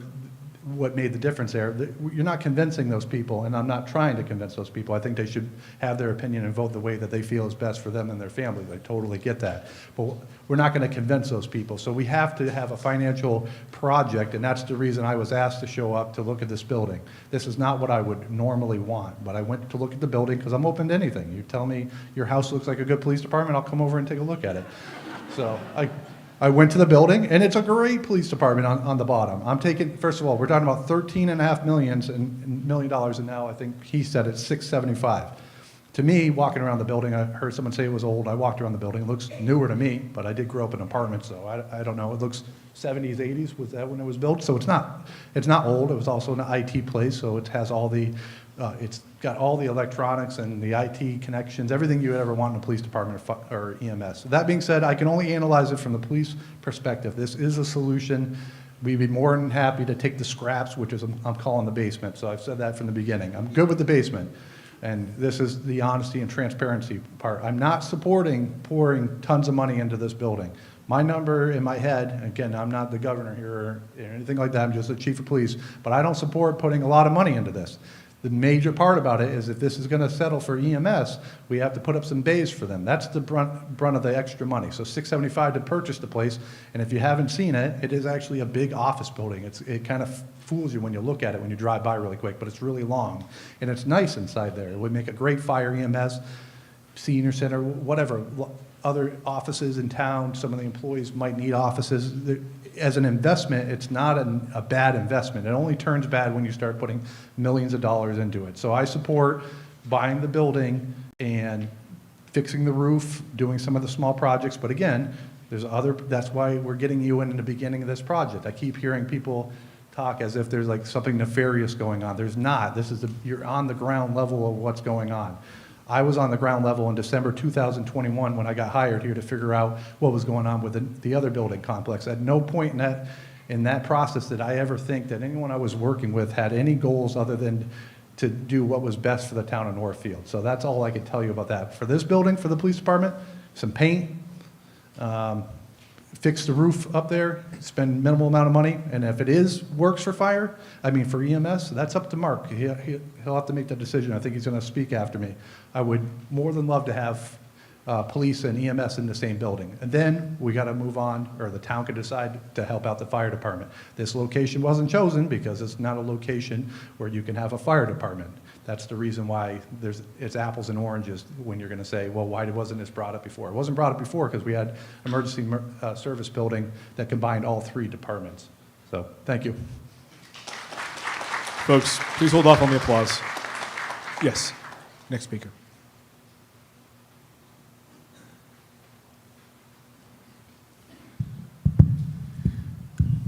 what made the difference there, you're not convincing those people, and I'm not trying to convince those people. I think they should have their opinion and vote the way that they feel is best for them and their family. I totally get that. But we're not going to convince those people. So we have to have a financial project, and that's the reason I was asked to show up to look at this building. This is not what I would normally want, but I went to look at the building because I'm open to anything. You tell me your house looks like a good police department, I'll come over and take a look at it. So I went to the building, and it's a great police department on the bottom. I'm taking, first of all, we're talking about $13.5 million, and now I think he said it's $675. To me, walking around the building, I heard someone say it was old. I walked around the building. It looks newer to me, but I did grow up in apartments, so I don't know. It looks 70s, 80s. Was that when it was built? So it's not old. It was also an IT place, so it has all the, it's got all the electronics and the IT connections, everything you would ever want in a police department or EMS. That being said, I can only analyze it from the police perspective. This is a solution. We'd be more than happy to take the scraps, which is I'm calling the basement. So I've said that from the beginning. I'm good with the basement. And this is the honesty and transparency part. I'm not supporting pouring tons of money into this building. My number in my head, again, I'm not the governor here or anything like that, I'm just the chief of police, but I don't support putting a lot of money into this. The major part about it is if this is going to settle for EMS, we have to put up some bays for them. That's the brunt of the extra money. So $675 to purchase the place, and if you haven't seen it, it is actually a big office building. It kind of fools you when you look at it when you drive by really quick, but it's really long, and it's nice inside there. It would make a great fire EMS, senior center, whatever, other offices in town. Some of the employees might need offices. As an investment, it's not a bad investment. It only turns bad when you start putting millions of dollars into it. So I support buying the building and fixing the roof, doing some of the small projects. But again, that's why we're getting you in the beginning of this project. I keep hearing people talk as if there's like something nefarious going on. There's not. You're on the ground level of what's going on. I was on the ground level in December 2021 when I got hired here to figure out what was going on with the other building complex. At no point in that process did I ever think that anyone I was working with had any goals other than to do what was best for the town of Northfield. So that's all I can tell you about that. For this building, for the police department, some paint, fix the roof up there, spend minimal amount of money, and if it works for for EMS, that's up to Mark. He'll have to make that decision. I think he's going to speak after me. I would more than love to have police and EMS in the same building. And then we got to move on, or the town could decide to help out the fire department. This location wasn't chosen because it's not a location where you can have a fire department. That's the reason why it's apples and oranges when you're going to say, well, why wasn't this brought up before? It wasn't brought up before because we had emergency service building that combined all 3 departments. So thank you. Folks, please hold off on the applause. Yes, next speaker.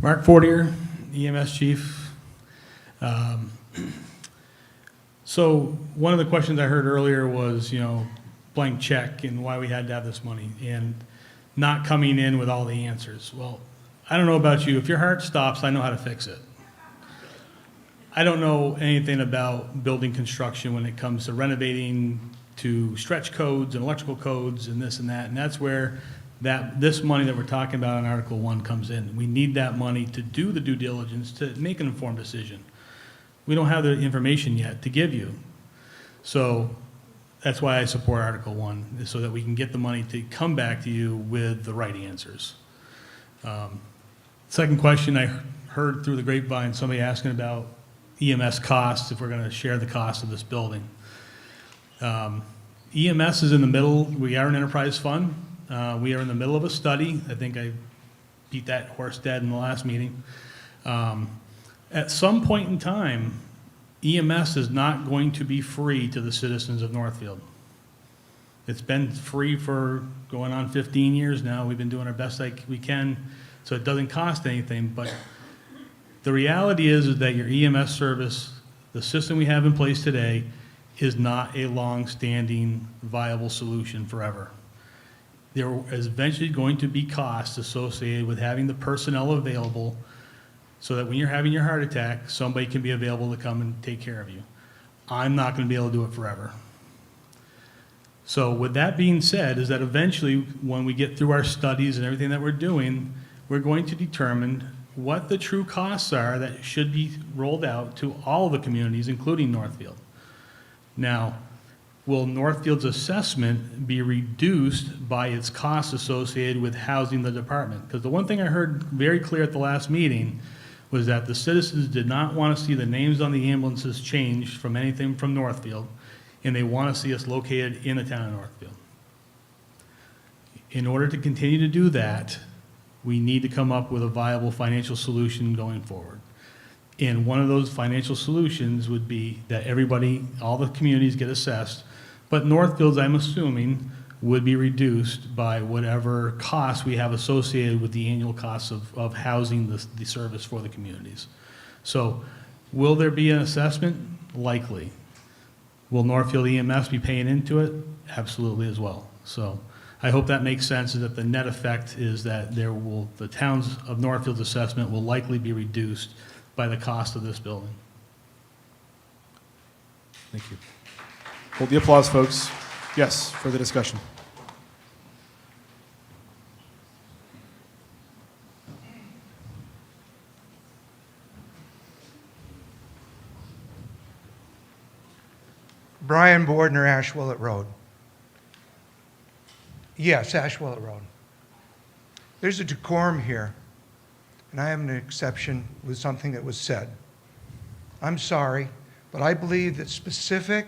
Mark Fortier, EMS chief. So one of the questions I heard earlier was, blank check and why we had to have this money and not coming in with all the answers. Well, I don't know about you. If your heart stops, I know how to fix it. I don't know anything about building construction when it comes to renovating, to stretch codes and electrical codes and this and that. And that's where this money that we're talking about in Article 1 comes in. We need that money to do the due diligence, to make an informed decision. We don't have the information yet to give you. So that's why I support Article 1, so that we can get the money to come back to you with the right answers. Second question, I heard through the grapevine somebody asking about EMS costs, if we're going to share the cost of this building. EMS is in the middle. We are an enterprise fund. We are in the middle of a study. I think I beat that horse dead in the last meeting. At some point in time, EMS is not going to be free to the citizens of Northfield. It's been free for going on 15 years now. We've been doing our best like we can, so it doesn't cost anything. But The reality is that your EMS service, the system we have in place today, is not a long-standing viable solution forever. There is eventually going to be costs associated with having the personnel available so that when you're having your heart attack, somebody can be available to come and take care of you. I'm not going to be able to do it forever. So with that being said, is that eventually when we get through our studies and everything that we're doing, we're going to determine what the true costs are that should be rolled out to all the communities, including Northfield. Now, will Northfield's assessment be reduced by its costs associated with housing the department? Because the one thing I heard very clear at the last meeting was that the citizens did not want to see the names on the ambulances changed from anything from Northfield, and they want to see us located in the town of Northfield. In order to continue to do that, we need to come up with a viable financial solution going forward. And one of those financial solutions would be that everybody, all the communities get assessed, but Northfield's, I'm assuming, would be reduced by whatever costs we have associated with the annual costs of housing the service for the communities. So will there be an assessment? Likely. Will Northfield EMS be paying into it? Absolutely as well. So I hope that makes sense, is that the net effect is that the towns of Northfield's assessment will likely be reduced by the cost of this building. Thank you. Hold the applause, folks. Yes, further discussion. Brian Bordner, Ashwillet Road. Yes, Ashwillet Road. There's a decorum here, and I have an exception with something that was said. I'm sorry, but I believe that specific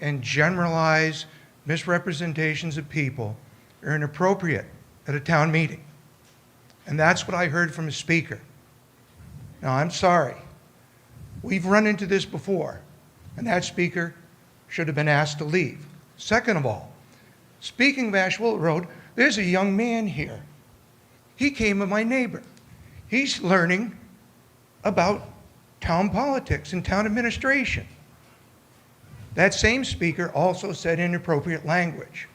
and generalized misrepresentations of people are inappropriate at a town meeting. And that's what I heard from a speaker. Now, I'm sorry. We've run into this before, and that speaker should have been asked to leave. Second of all, speaking of Ashwillet Road, there's a young man here. He came with my neighbor. He's learning about town politics and town administration. That same speaker also said inappropriate language.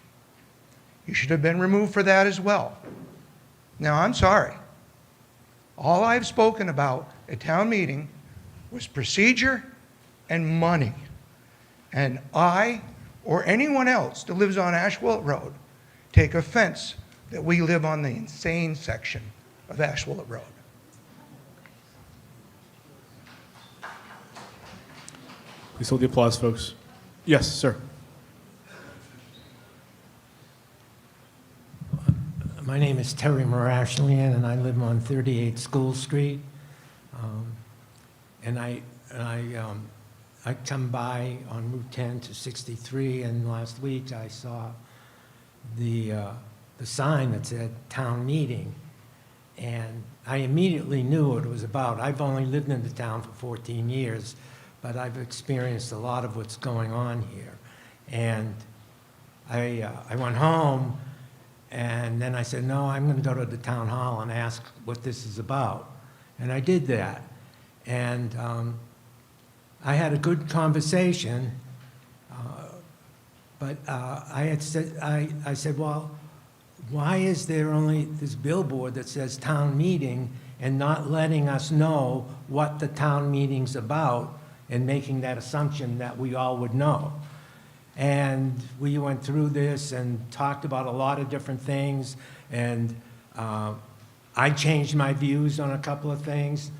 He should have been removed for that as well. Now, I'm sorry. All I've spoken about at town meeting was procedure and money. And I, or anyone else that lives on Ashwillet Road, take offense that we live on the insane section of Ashwillet Road. Please hold the applause, folks. Yes, sir. My name is Terry Marashlian, and I live on 38 School Street. I come by on Route 10 to 63, and last week I saw the sign that said town meeting, and I immediately knew what it was about. I've only lived in the town for 14 years, but I've experienced a lot of what's going on here. And I went home, and then I said, no, I'm going to go to the town hall and ask what this is about. And I did that. And I had a good conversation, but I said, well, why is there only this billboard that says town meeting and not letting us know what the town meeting's about and making that assumption that we all would know? And we went through this and talked about a lot of different things, and I changed my views on a couple of things.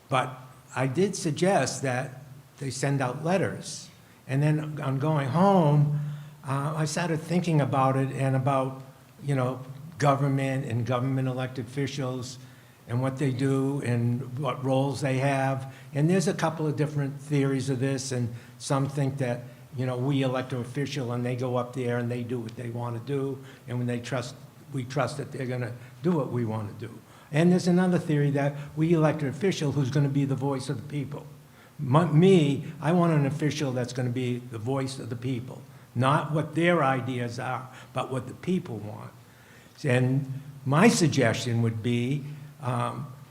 But I did suggest that they send out letters. And then on going home, I started thinking about it and about, government and government elected officials and what they do and what roles they have. And there's a couple of different theories of this, and some think that, we elect an official and they go up there and they do what they want to do, and when we trust that they're going to do what we want to do. And there's another theory that we elect an official who's going to be the voice of the people. Me, I want an official that's going to be the voice of the people, not what their ideas are, but what the people want. And my suggestion would be,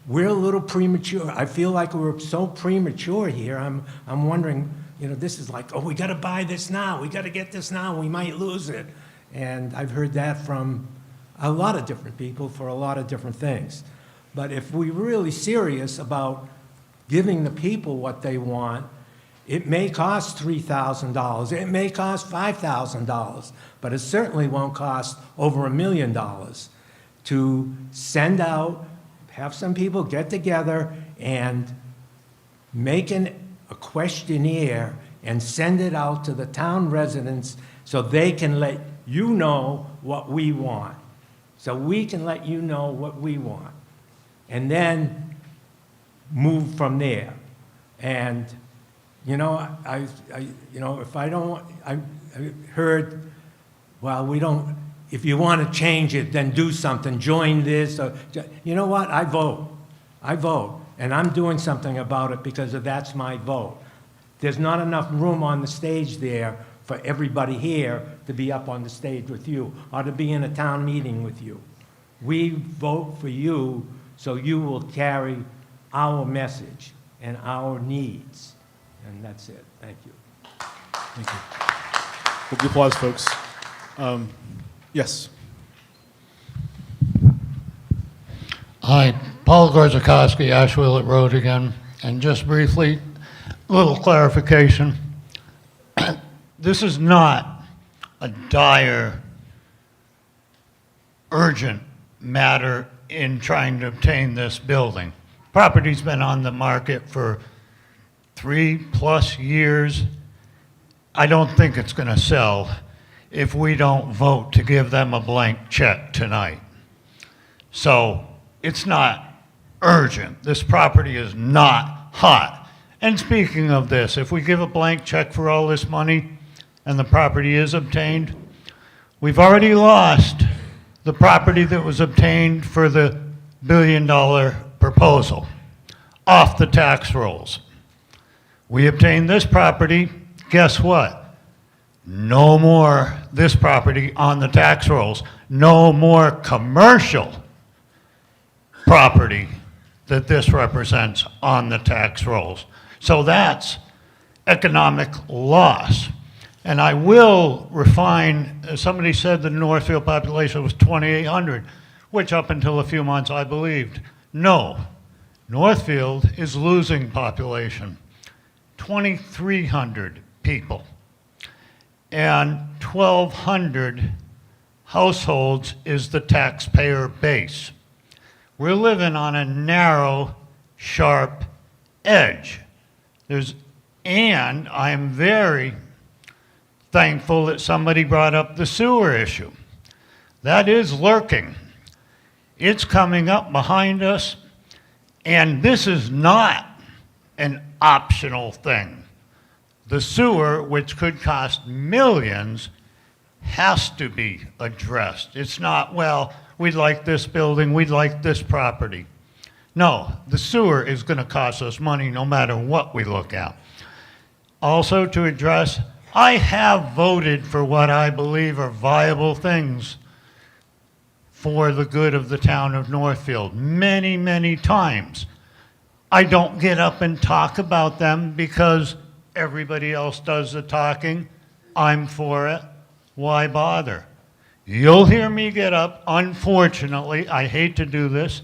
we're a little premature. I feel like we're so premature here. I'm wondering, this is like, oh, we got to buy this now. We got to get this now. We might lose it. And I've heard that from a lot of different people for a lot of different things. But if we're really serious about giving the people what they want, it may cost $3,000. It may cost $5,000, but it certainly won't cost over $1 million to send out, have some people get together and make a questionnaire and send it out to the town residents so they can let you know what we want. So we can let you know what we want. And then move from there. And, if I don't, I heard, well, we don't, if you want to change it, then do something, join this. Or, you know what? I vote. And I'm doing something about it because that's my vote. There's not enough room on the stage there for everybody here to be up on the stage with you or to be in a town meeting with you. We vote for you so you will carry our message and our needs. And that's it. Thank you. Thank you. Hold the applause, folks. Yes. Hi, Paul Gorzakowski, Ashwillet Road again. And just briefly, a little clarification. This is not a dire, urgent matter in trying to obtain this building. Property's been on the market for 3+ years. I don't think it's going to sell if we don't vote to give them a blank check tonight. So it's not urgent. This property is not hot. And speaking of this, if we give a blank check for all this money and the property is obtained, we've already lost the property that was obtained for the $1 billion proposal off the tax rolls. We obtained this property, guess what? No more this property on the tax rolls. No more commercial property that this represents on the tax rolls. So that's economic loss. And I will refine, somebody said the Northfield population was 2,800, which up until a few months I believed. No, Northfield is losing population, 2,300 people. And 1,200 households is the taxpayer base. We're living on a narrow, sharp edge. And I'm very thankful that somebody brought up the sewer issue. That is lurking. It's coming up behind us, and this is not an optional thing. The sewer, which could cost millions, has to be addressed. It's not, well, we'd like this building, we'd like this property. No, the sewer is going to cost us money no matter what we look at. Also to address, I have voted for what I believe are viable things for the good of the town of Northfield many, many times. I don't get up and talk about them because everybody else does the talking. I'm for it. Why bother? You'll hear me get up, unfortunately, I hate to do this,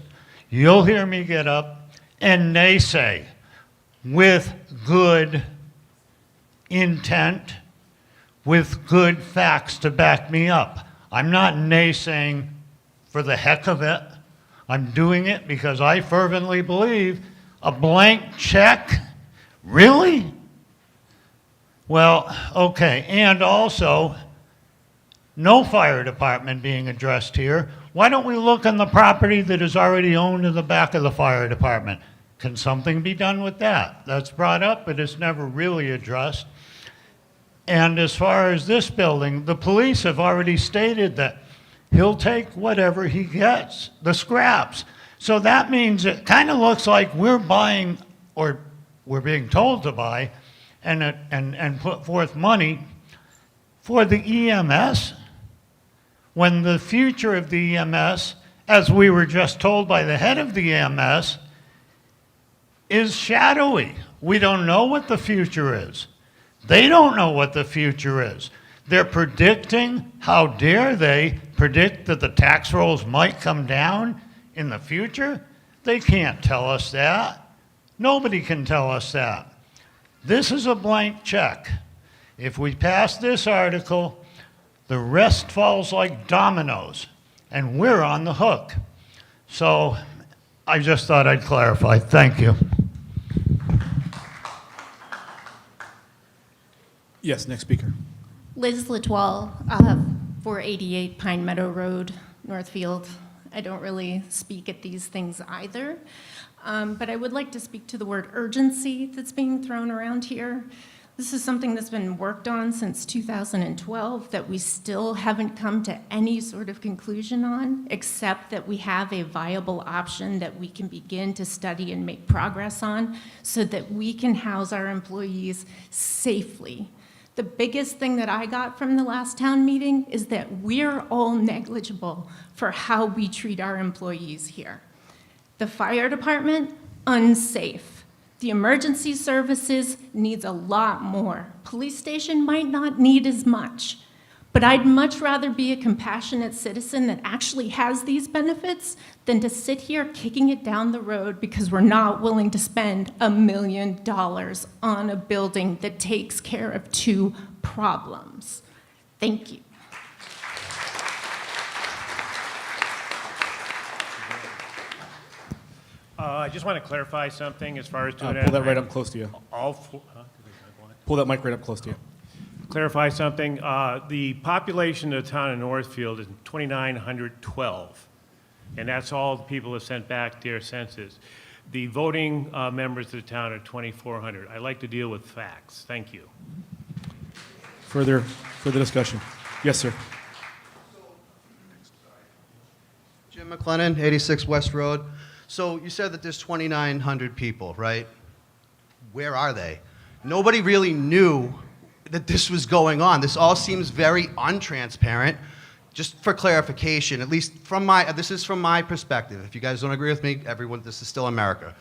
you'll hear me get up and naysay with good intent, with good facts to back me up. I'm not naysaying for the heck of it. I'm doing it because I fervently believe a blank check? Really? Well, okay, and also, no fire department being addressed here. Why don't we look on the property that is already owned in the back of the fire department? Can something be done with that? That's brought up, but it's never really addressed. And as far as this building, the police have already stated that he'll take whatever he gets, the scraps. So that means it kind of looks like we're buying, or we're being told to buy, and put forth money for the EMS, when the future of the EMS, as we were just told by the head of the EMS, is shadowy. We don't know what the future is. They don't know what the future is. They're predicting, how dare they predict that the tax rolls might come down in the future? They can't tell us that. Nobody can tell us that. This is a blank check. If we pass this article, the rest falls like dominoes, and we're on the hook. So I just thought I'd clarify. Thank you. Yes, next speaker. Liz Latoile, 488 Pine Meadow Road, Northfield. I don't really speak at these things either, but I would like to speak to the word urgency that's being thrown around here. This is something that's been worked on since 2012 that we still haven't come to any sort of conclusion on, except that we have a viable option that we can begin to study and make progress on so that we can house our employees safely. The biggest thing that I got from the last town meeting is that we're all negligible for how we treat our employees here. The fire department, unsafe. The emergency services needs a lot more. Police station might not need as much. But I'd much rather be a compassionate citizen that actually has these benefits than to sit here kicking it down the road because we're not willing to spend $1 million on a building that takes care of two problems. Thank you. I just want to clarify something as far as doing Pull that right up close to you. Pull that mic right up close to you. Clarify something. The population of the town of Northfield is 2,912, and that's all the people have sent back their census. The voting members of the town are 2,400. I like to deal with facts. Thank you. Further discussion. Yes, sir. Jim McLennan, 86 West Road. So you said that there's 2,900 people, right? Where are they? Nobody really knew that this was going on. This all seems very untransparent. Just for clarification, at least this is from my perspective. If you guys don't agree with me, everyone, this is still America.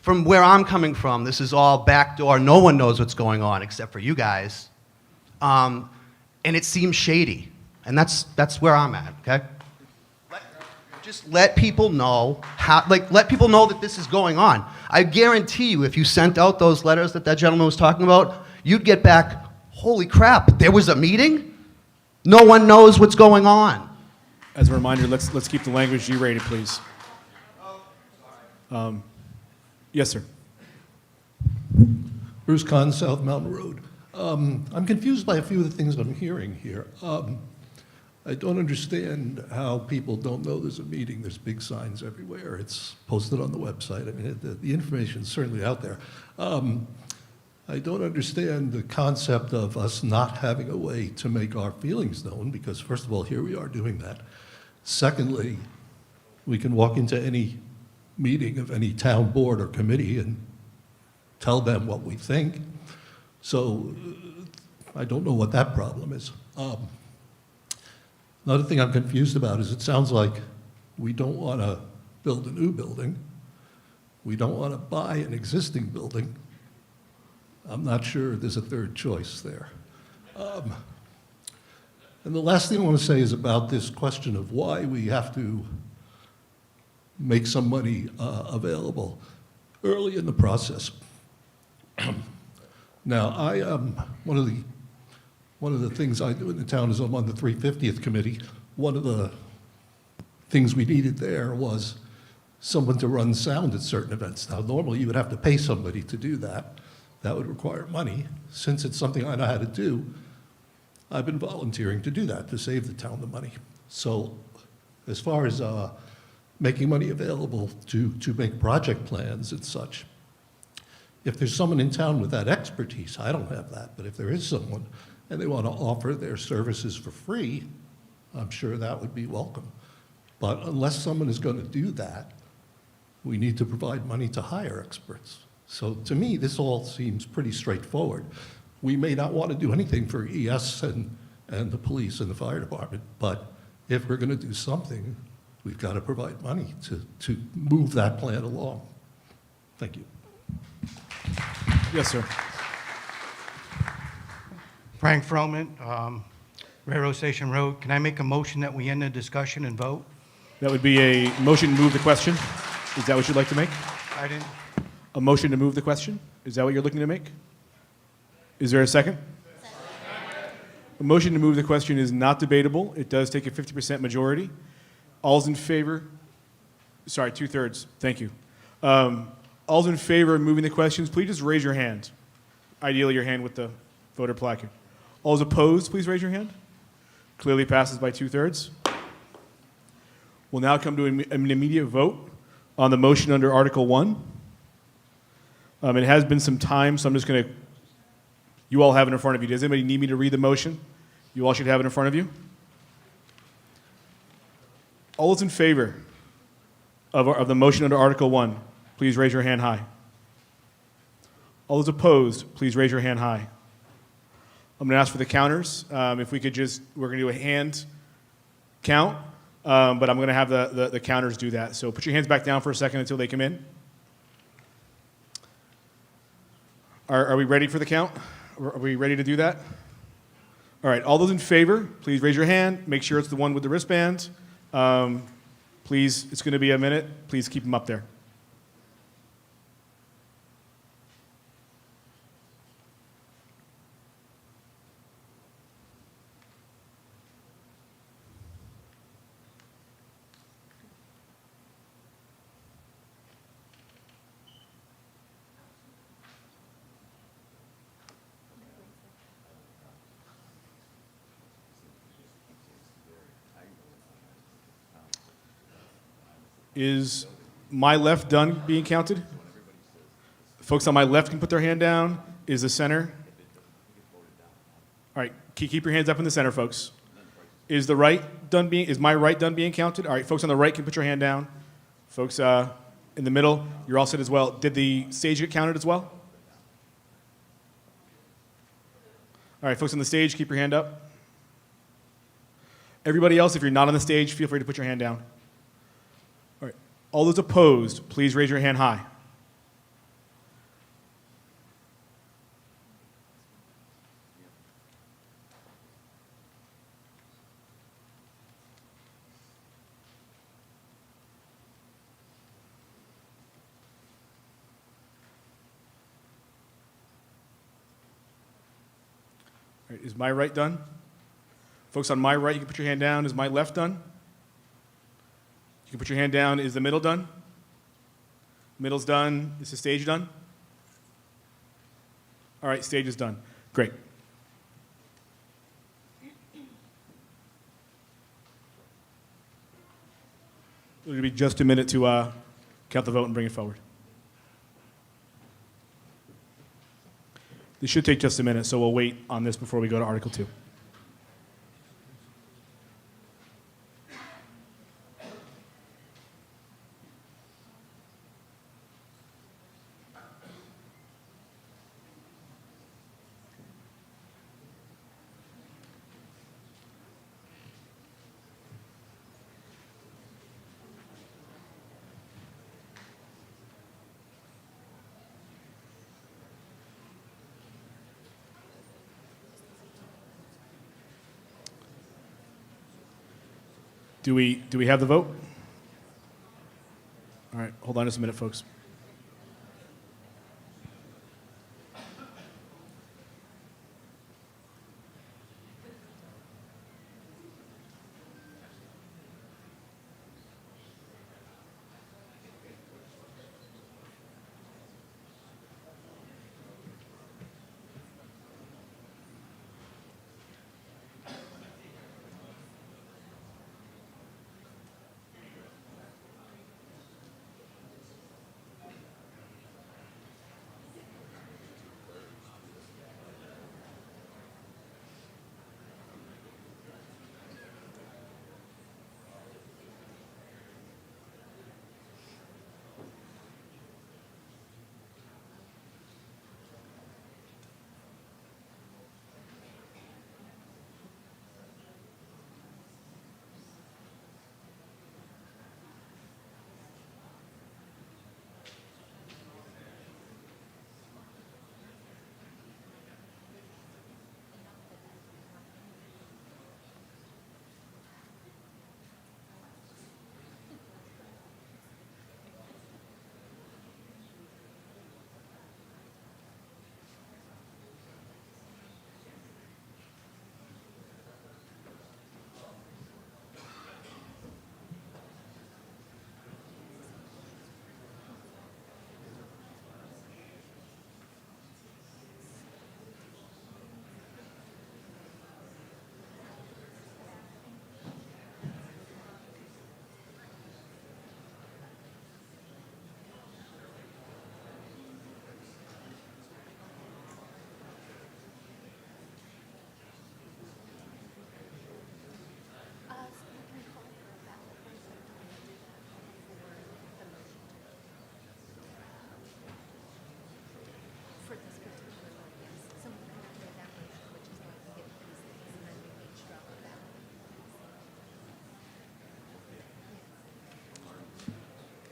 From where I'm coming from, this is all backdoor. No one knows what's going on except for you guys. And it seems shady. And that's where I'm at, okay? Just let people know let people know that this is going on. I guarantee you, if you sent out those letters that gentleman was talking about, you'd get back, holy crap, there was a meeting? No one knows what's going on. As a reminder, let's keep the language G-rated, please. Yes, sir. Bruce Kahn, South Mountain Road. I'm confused by a few of the things I'm hearing here. I don't understand how people don't know there's a meeting. There's big signs everywhere. It's posted on the website. I mean, the information is certainly out there. I don't understand the concept of us not having a way to make our feelings known, because first of all, here we are doing that. Secondly, we can walk into any meeting of any town board or committee and tell them what we think. So I don't know what that problem is. Another thing I'm confused about is it sounds like we don't want to build a new building. We don't want to buy an existing building. I'm not sure there's a third choice there. And the last thing I want to say is about this question of why we have to make some money available early in the process. Now, one of the things I do in the town is I'm on the 350th committee. One of the things we needed there was someone to run sound at certain events. Now, normally you would have to pay somebody to do that. That would require money. Since it's something I know how to do, I've been volunteering to do that, to save the town the money. So as far as making money available to make project plans and such, if there's someone in town with that expertise, I don't have that, but if there is someone and they want to offer their services for free, I'm sure that would be welcome. But unless someone is going to do that, we need to provide money to hire experts. So to me, this all seems pretty straightforward. We may not want to do anything for ES and the police and the fire department, but if we're going to do something, we've got to provide money to move that plan along. Thank you. Yes, sir. Frank Froman, Railroad Station Road. Can I make a motion that we end the discussion and vote? That would be a motion to move the question. Is that what you'd like to make? I didn't. A motion to move the question? Is that what you're looking to make? Is there a second? A motion to move the question is not debatable. It does take a 50% majority. All's in favor? Sorry, 2/3. Thank you. All's in favor of moving the questions, please just raise your hand. Ideally, your hand with the voter placard. All's opposed, please raise your hand. Clearly passes by 2/3. We'll now come to an immediate vote on the motion under Article 1. It has been some time, so I'm just going to, you all have it in front of you. Does anybody need me to read the motion? You all should have it in front of you. All those in favor of the motion under Article 1, please raise your hand high. All those opposed, please raise your hand high. I'm going to ask for the counters. If we could just, we're going to do a hand count, but I'm going to have the counters do that. So put your hands back down for a second until they come in. Are we ready for the count? Are we ready to do that? All right, all those in favor, please raise your hand. Make sure it's the one with the wristband. Please, it's going to be a minute. Please keep them up there. Is my left done being counted? Folks on my left can put their hand down. Is the center? All right, keep your hands up in the center, folks. Is the right done being, is my right done being counted? All right, folks on the right can put your hand down. Folks in the middle, you're all set as well. Did the stage get counted as well? All right, folks on the stage, keep your hand up. Everybody else, if you're not on the stage, feel free to put your hand down. All right, all those opposed, please raise your hand high. All right, is my right done? Folks on my right, you can put your hand down. Is my left done? You can put your hand down. Is the middle done? Middle's done. Is the stage done? All right, stage is done. Great. It'll be just a minute to count the vote and bring it forward. This should take just a minute, so we'll wait on this before we go to Article 2. Do we have the vote? All right, hold on just a minute, folks.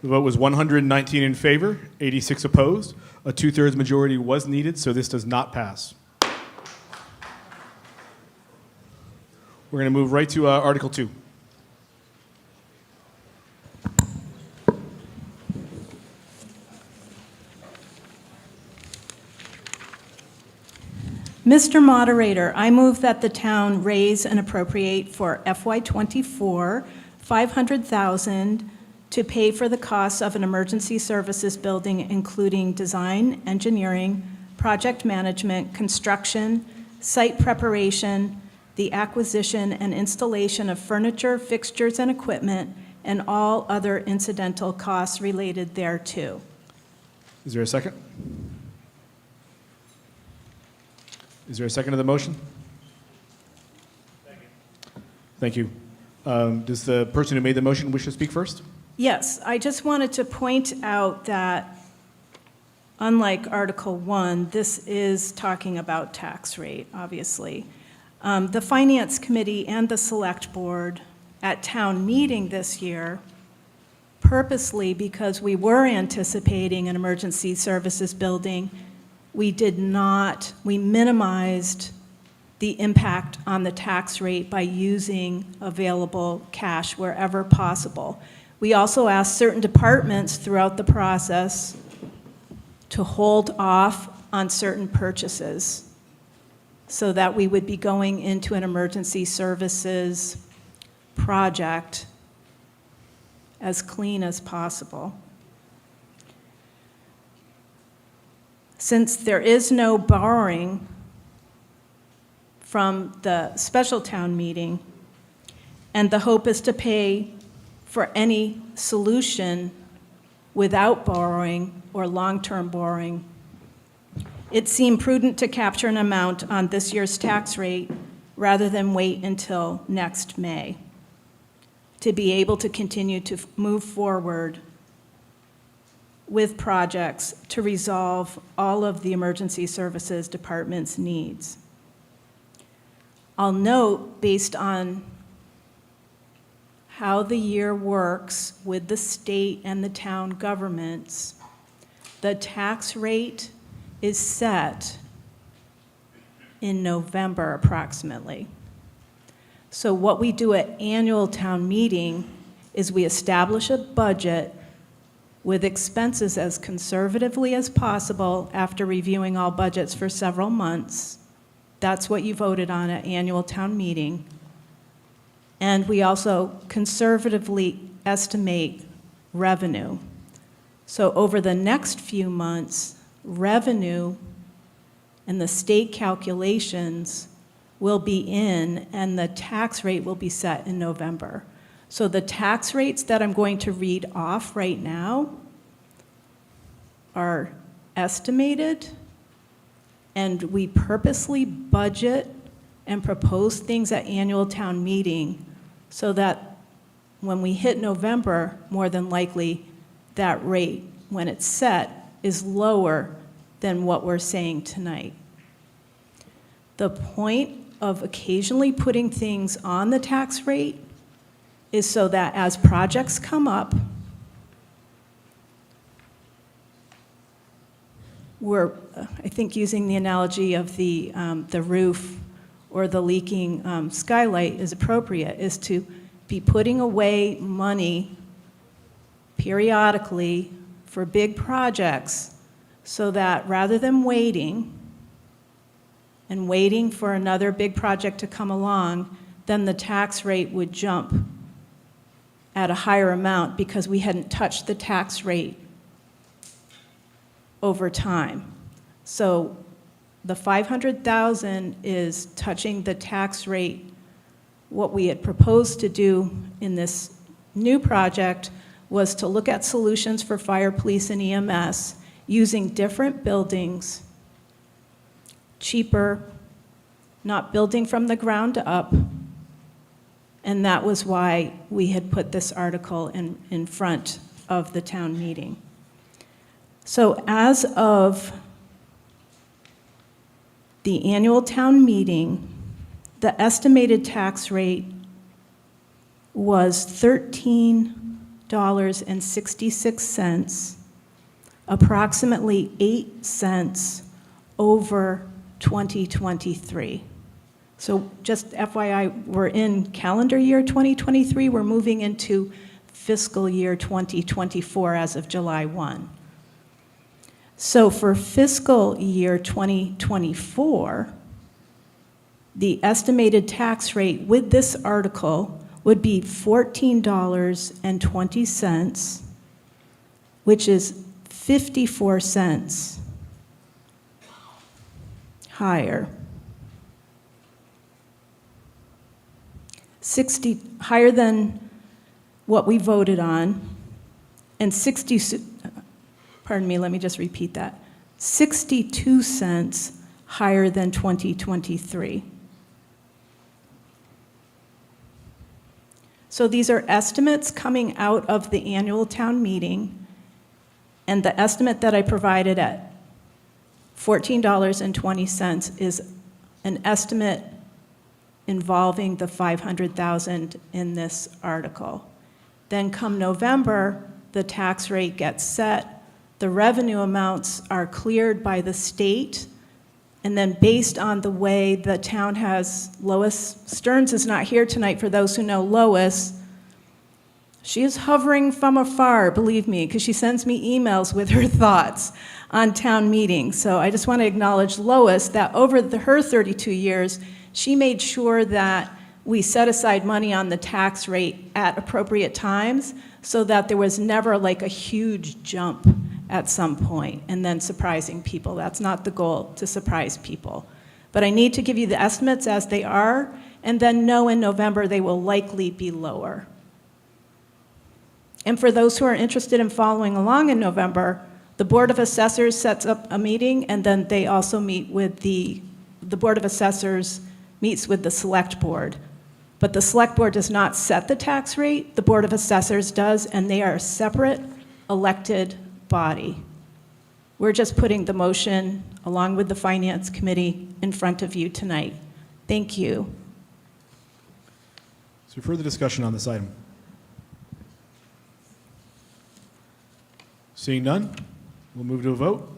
The vote was 119 in favor, 86 opposed. A 2/3 majority was needed, so this does not pass. We're going to move right to Article 2. Mr. Moderator, I move that the town raise and appropriate for FY24 $500,000 to pay for the costs of an emergency services building, including design, engineering, project management, construction, site preparation, the acquisition and installation of furniture, fixtures, and equipment, and all other incidental costs related thereto. Is there a second? Is there a second to the motion? Second. Thank you. Does the person who made the motion wish to speak first? Yes, I just wanted to point out that unlike Article 1, this is talking about tax rate, obviously. The Finance Committee and the Select Board at town meeting this year, purposely because we were anticipating an emergency services building, we minimized the impact on the tax rate by using available cash wherever possible. We also asked certain departments throughout the process to hold off on certain purchases so that we would be going into an emergency services project as clean as possible. Since there is no borrowing from the special town meeting, and the hope is to pay for any solution without borrowing or long-term borrowing, it seemed prudent to capture an amount on this year's tax rate rather than wait until next May to be able to continue to move forward with projects to resolve all of the emergency services department's needs. I'll note, based on how the year works with the state and the town governments, the tax rate is set in November approximately. So what we do at annual town meeting is we establish a budget with expenses as conservatively as possible after reviewing all budgets for several months. That's what you voted on at annual town meeting. And we also conservatively estimate revenue. So over the next few months, revenue and the state calculations will be in, and the tax rate will be set in November. So the tax rates that I'm going to read off right now are estimated, and we purposely budget and propose things at annual town meeting so that when we hit November, more than likely, that rate, when it's set, is lower than what we're saying tonight. The point of occasionally putting things on the tax rate is so that as projects come up, we're, I think, using the analogy of the roof or the leaking skylight is appropriate, is to be putting away money periodically for big projects so that rather than waiting for another big project to come along, then the tax rate would jump at a higher amount because we hadn't touched the tax rate over time. So the $500,000 is touching the tax rate. What we had proposed to do in this new project was to look at solutions for fire, police, and EMS using different buildings, cheaper, not building from the ground up. And that was why we had put this article in front of the town meeting. So as of the annual town meeting, the estimated tax rate was $14.66, approximately 8 cents over 2023. So just FYI, we're in calendar year 2023, we're moving into fiscal year 2024 as of July 1. So for fiscal year 2024, the estimated tax rate with this article would be $14.20, which is 54 cents higher. Higher than what we voted on, and pardon me, let me just repeat that. 62 cents higher than 2023. So these are estimates coming out of the annual town meeting, and the estimate that I provided at $14.20 is an estimate involving the $500,000 in this article. Then come November, the tax rate gets set, the revenue amounts are cleared by the state, and then based on the way the town has, Lois Stearns is not here tonight, for those who know Lois, she is hovering from afar, believe me, because she sends me emails with her thoughts on town meetings. So I just want to acknowledge Lois that over her 32 years, she made sure that we set aside money on the tax rate at appropriate times so that there was never like a huge jump at some point and then surprising people. That's not the goal, to surprise people. But I need to give you the estimates as they are, and then know in November they will likely be lower. And for those who are interested in following along in November, the Board of Assessors sets up a meeting, and then they also meet with the Board of Assessors meets with the Select Board. But the Select Board does not set the tax rate, the Board of Assessors does, and they are a separate elected body. We're just putting the motion, along with the Finance Committee, in front of you tonight. Thank you. So further discussion on this item? Seeing none, we'll move to a vote.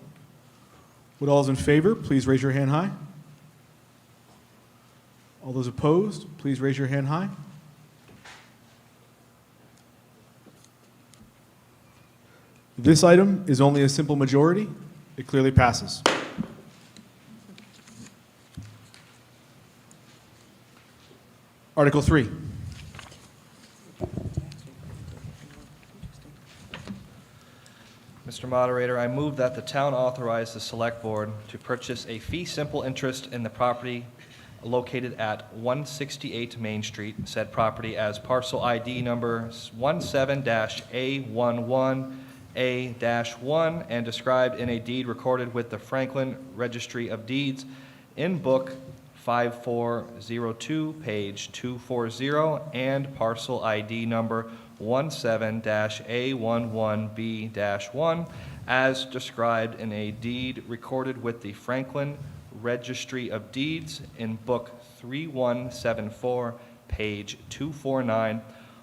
Would all those in favor, please raise your hand high. All those opposed, please raise your hand high. This item is only a simple majority. It clearly passes. Article 3. Mr. Moderator, I move that the town authorize the Select Board to purchase a fee simple interest in the property located at 168 Main Street, said property as parcel ID number 17-A11A-1 and described in a deed recorded with the Franklin Registry of Deeds in Book 5402, page 240, and parcel ID number 17-A11B-1 as described in a deed recorded with the Franklin Registry of Deeds in Book 3174, page 249,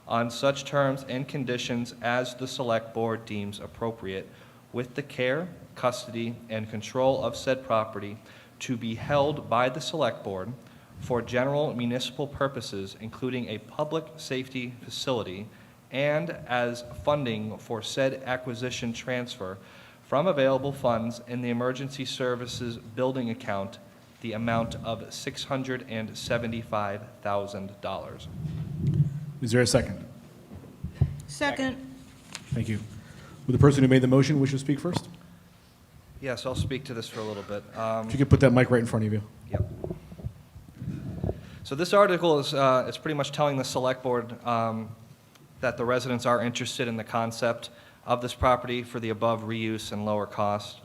on such terms and conditions as the Select Board deems appropriate, with the care, custody, and control of said property to be held by the Select Board for general municipal purposes, including a public safety facility, and as funding for said acquisition transfer from available funds in the Emergency Services Building account, the amount of $675,000. Is there a second? Second. Thank you. Would the person who made the motion wish to speak first? Yes, I'll speak to this for a little bit. If you could put that mic right in front of you. Yep. So this article is pretty much telling the Select Board that the residents are interested in the concept of this property for the above reuse and lower cost.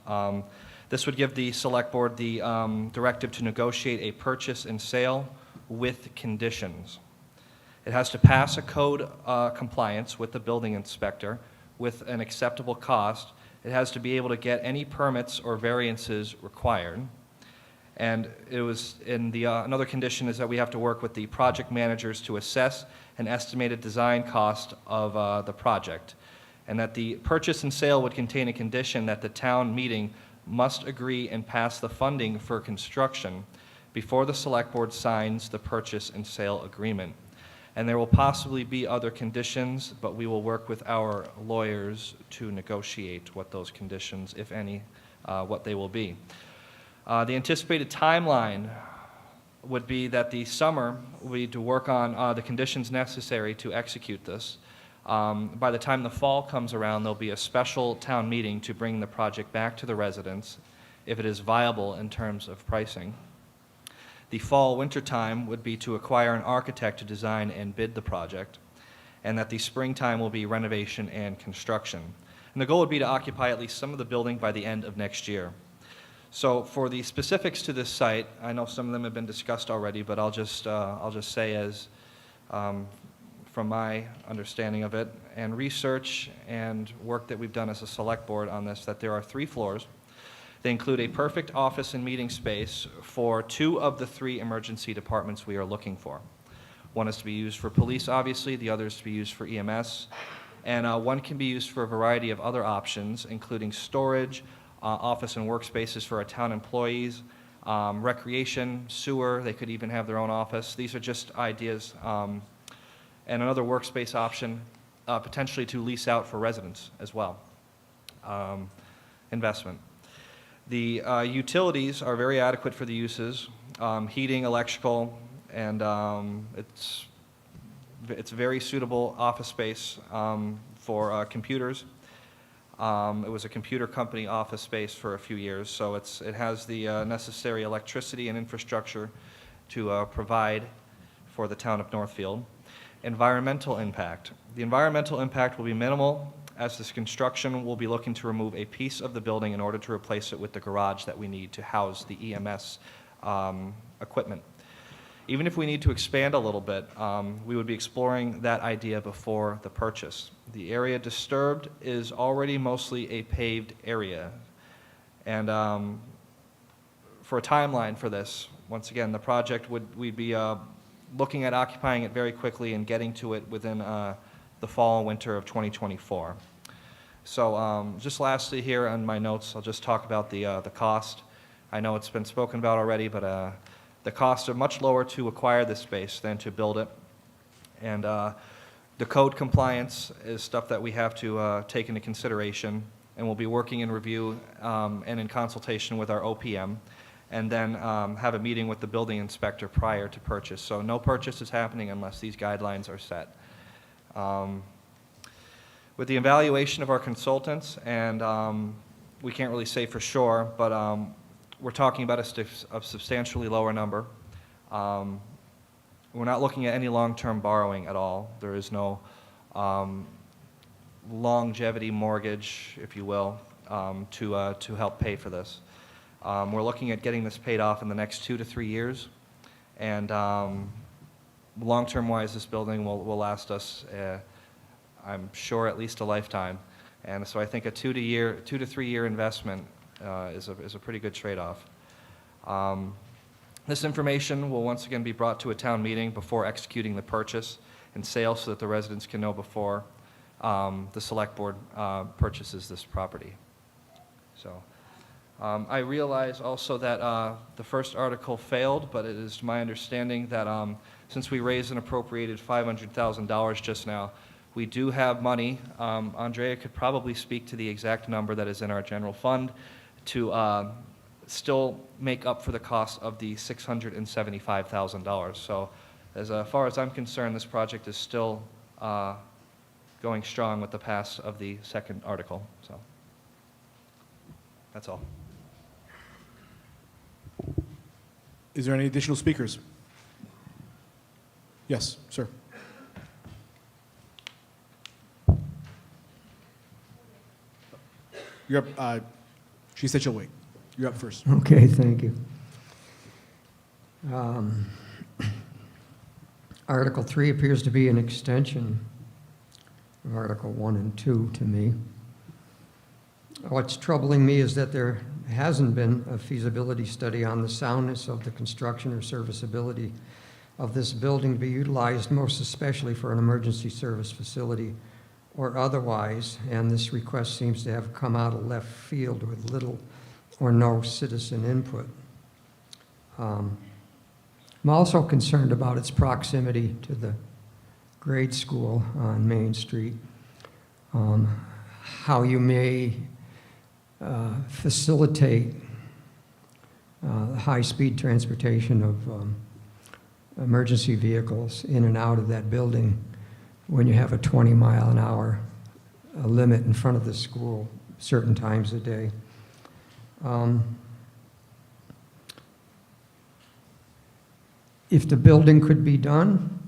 This would give the Select Board the directive to negotiate a purchase and sale with conditions. It has to pass a code compliance with the building inspector with an acceptable cost. It has to be able to get any permits or variances required. And it was in the, another condition is that we have to work with the project managers to assess an estimated design cost of the project, and that the purchase and sale would contain a condition that the town meeting must agree and pass the funding for construction before the select board signs the purchase and sale agreement. And there will possibly be other conditions, but we will work with our lawyers to negotiate what those conditions, if any, what they will be. The anticipated timeline would be that the summer we need to work on the conditions necessary to execute this. By the time the fall comes around, there'll be a special town meeting to bring the project back to the residents if it is viable in terms of pricing. The fall-winter time would be to acquire an architect to design and bid the project, and that the springtime will be renovation and construction. And the goal would be to occupy at least some of the building by the end of next year. So for the specifics to this site, I know some of them have been discussed already, but I'll just say as from my understanding of it and research and work that we've done as a select board on this, that there are 3 floors. They include a perfect office and meeting space for 2 of the 3 emergency departments we are looking for. One is to be used for police, obviously, the other is to be used for EMS, and one can be used for a variety of other options, including storage, office and workspaces for our town employees, recreation, sewer, they could even have their own office. These are just ideas. And another workspace option, potentially to lease out for residents as well. Investment. The utilities are very adequate for the uses, heating, electrical, and it's a very suitable office space for computers. It was a computer company office space for a few years, so it has the necessary electricity and infrastructure to provide for the town of Northfield. Environmental impact. The environmental impact will be minimal, as this construction will be looking to remove a piece of the building in order to replace it with the garage that we need to house the EMS equipment. Even if we need to expand a little bit, we would be exploring that idea before the purchase. The area disturbed is already mostly a paved area. And for a timeline for this, once again, the project we'd be looking at occupying it very quickly and getting to it within the fall and winter of 2024. So just lastly here on my notes, I'll just talk about the cost. I know it's been spoken about already, but the costs are much lower to acquire this space than to build it. And the code compliance is stuff that we have to take into consideration, and we'll be working in review and in consultation with our OPM, and then have a meeting with the building inspector prior to purchase. So no purchase is happening unless these guidelines are set. With the evaluation of our consultants, and we can't really say for sure, but we're talking about a substantially lower number. We're not looking at any long-term borrowing at all. There is no longevity mortgage, if you will, to help pay for this. We're looking at getting this paid off in the next 2 to 3 years, and long-term wise, this building will last us, I'm sure, at least a lifetime. And so I think a 2 to 3 year investment is a pretty good trade-off. This information will once again be brought to a town meeting before executing the purchase and sale, so that the residents can know before the select board purchases this property. So I realize also that the first article failed, but it is my understanding that since we raised and appropriated $500,000 just now, we do have money. Andrea could probably speak to the exact number that is in our general fund to still make up for the cost of the $675,000. So as far as I'm concerned, this project is still going strong with the pass of the second article. So that's all. Is there any additional speakers? Yes, sir. You're up. She said she'll wait. You're up first. Okay, thank you. Article 3 appears to be an extension of Article 1 and 2 to me. What's troubling me is that there hasn't been a feasibility study on the soundness of the construction or serviceability of this building to be utilized, most especially for an emergency service facility or otherwise, and this request seems to have come out of left field with little or no citizen input. I'm also concerned about its proximity to the grade school on Main Street, how you may facilitate high-speed transportation of emergency vehicles in and out of that building when you have a 20-mile-an-hour limit in front of the school certain times a day. If the building could be done,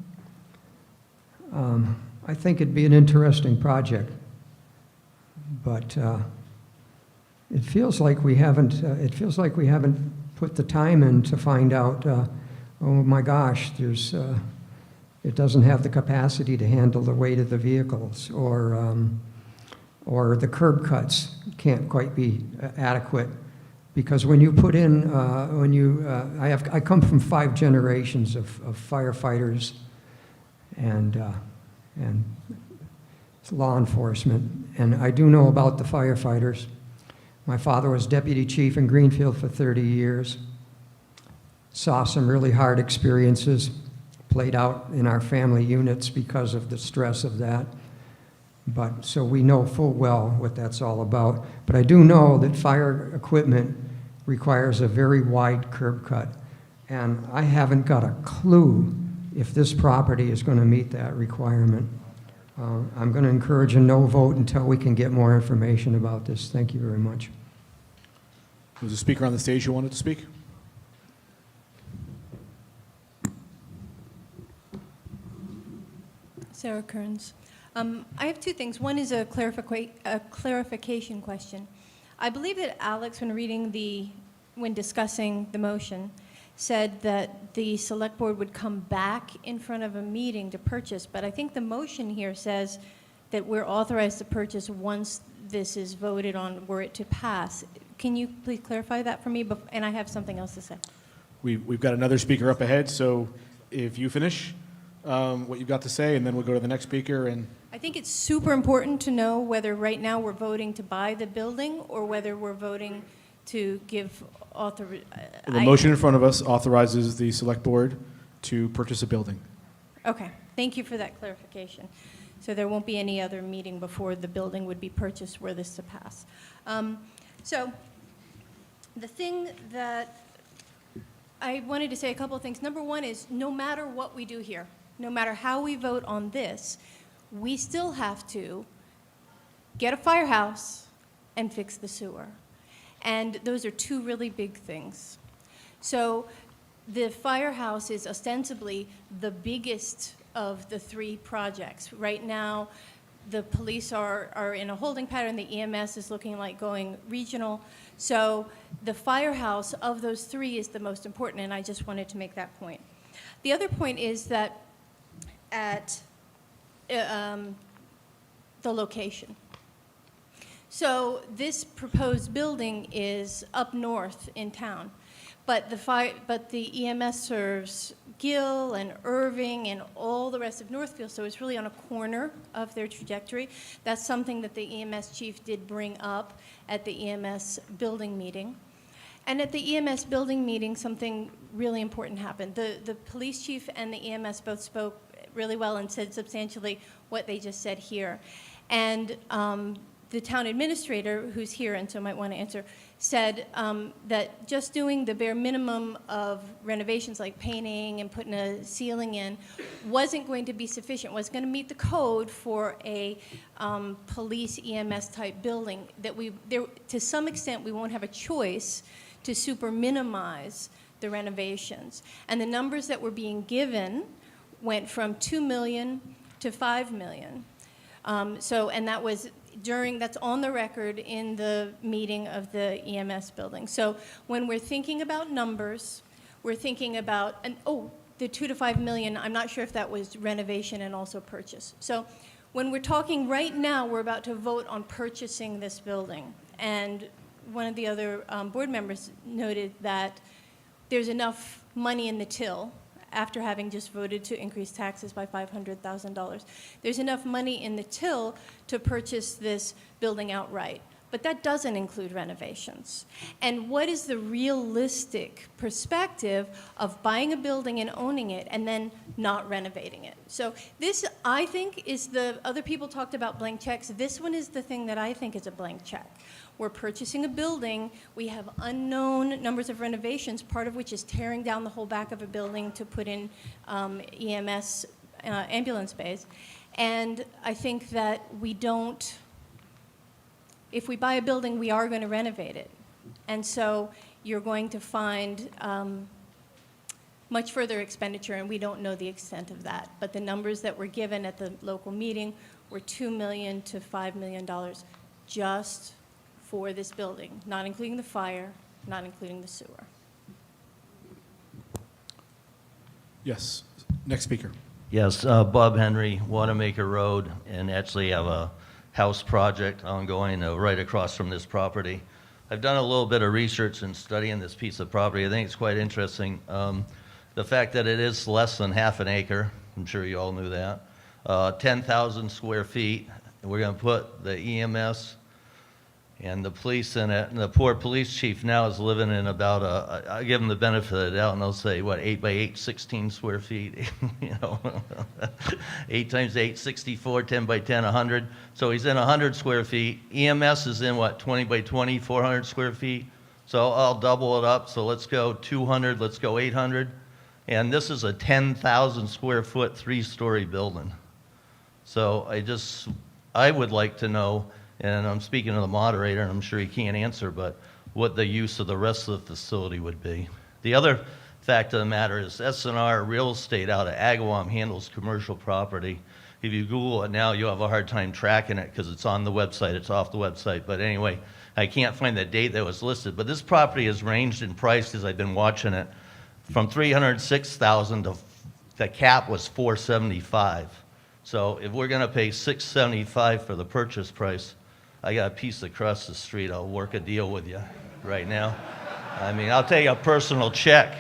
I think it'd be an interesting project. But it feels like we haven't put the time in to find out, oh my gosh, it doesn't have the capacity to handle the weight of the vehicles, or the curb cuts can't quite be adequate. Because when you put in, I come from 5 generations of firefighters and law enforcement, and I do know about the firefighters. My father was deputy chief in Greenfield for 30 years, saw some really hard experiences played out in our family units because of the stress of that. But so we know full well what that's all about. But I do know that fire equipment requires a very wide curb cut, and I haven't got a clue if this property is going to meet that requirement. I'm going to encourage a no vote until we can get more information about this. Thank you very much. There's a speaker on the stage who wanted to speak. Sarah Kearns. I have 2 things. One is a clarification question. I believe that Alex, when discussing the motion, said that the select board would come back in front of a meeting to purchase, but I think the motion here says that we're authorized to purchase once this is voted on, were it to pass. Can you please clarify that for me? And I have something else to say. We've got another speaker up ahead, so if you finish what you've got to say, and then we'll go to the next speaker. And I think it's super important to know whether right now we're voting to buy the building or whether we're voting to give the motion in front of us authorizes the select board to purchase a building. Okay, thank you for that clarification. So there won't be any other meeting before the building would be purchased were this to pass. So the thing that I wanted to say, a couple of things. Number one is, no matter what we do here, no matter how we vote on this, we still have to get a firehouse and fix the sewer. And those are 2 really big things. So the firehouse is ostensibly the biggest of the 3 projects. Right now, the police are in a holding pattern. The EMS is looking like going regional. So the firehouse of those 3 is the most important, and I just wanted to make that point. The other point is that at the location. So this proposed building is up north in town, but the EMS serves Gill and Irving and all the rest of Northfield, so it's really on a corner of their trajectory. That's something that the EMS chief did bring up at the EMS building meeting. And at the EMS building meeting, something really important happened. The police chief and the EMS both spoke really well and said substantially what they just said here. And the town administrator, who's here and so might want to answer, said that just doing the bare minimum of renovations like painting and putting a ceiling in wasn't going to be sufficient, was going to meet the code for a police EMS type building, that to some extent we won't have a choice to super minimize the renovations. And the numbers that were being given went from 2 million to 5 million. And that was that's on the record in the meeting of the EMS building. So when we're thinking about numbers, we're thinking about, the 2 to 5 million, I'm not sure if that was renovation and also purchase. So when we're talking right now, we're about to vote on purchasing this building. And one of the other board members noted that there's enough money in the till, after having just voted to increase taxes by $500,000. There's enough money in the till to purchase this building outright. But that doesn't include renovations. And what is the realistic perspective of buying a building and owning it and then not renovating it? So this, I think, is the, other people talked about blank checks. This one is the thing that I think is a blank check. We're purchasing a building, we have unknown numbers of renovations, part of which is tearing down the whole back of a building to put in EMS ambulance bays. And I think that we don't, if we buy a building, we are going to renovate it. And so you're going to find much further expenditure, and we don't know the extent of that. But the numbers that were given at the local meeting were $2 million to $5 million just for this building, not including the fire, not including the sewer. Yes. Next speaker. Yes, Bob Henry, Wanamaker Road, and actually have a house project ongoing right across from this property. I've done a little bit of research and studying this piece of property. I think it's quite interesting. The fact that it is less than half an acre, I'm sure you all knew that, 10,000 square feet. We're going to put the EMS and the police in it, and the poor police chief now is living in about I give him the benefit of the doubt, and they'll say, what, 8 by 8, 16 square feet, you know, 8 times 8, 64, 10 by 10, 100. So he's in 100 square feet. EMS is in, what, 20 by 20, 400 square feet. So I'll double it up. So let's go 200, let's go 800. And this is a 10,000 square foot, 3-story building. So I would like to know, and I'm speaking to the moderator, and I'm sure he can't answer, but what the use of the rest of the facility would be. The other fact of the matter is S&R Real Estate out of Agawam handles commercial property. If you Google it now, you'll have a hard time tracking it because it's on the website, it's off the website. But anyway, I can't find the date that was listed. But this property has ranged in price, as I've been watching it, from $306,000 to the cap was $475,000. So if we're going to pay $675,000 for the purchase price, I got a piece across the street. I'll work a deal with you right now. I mean, I'll take a personal check.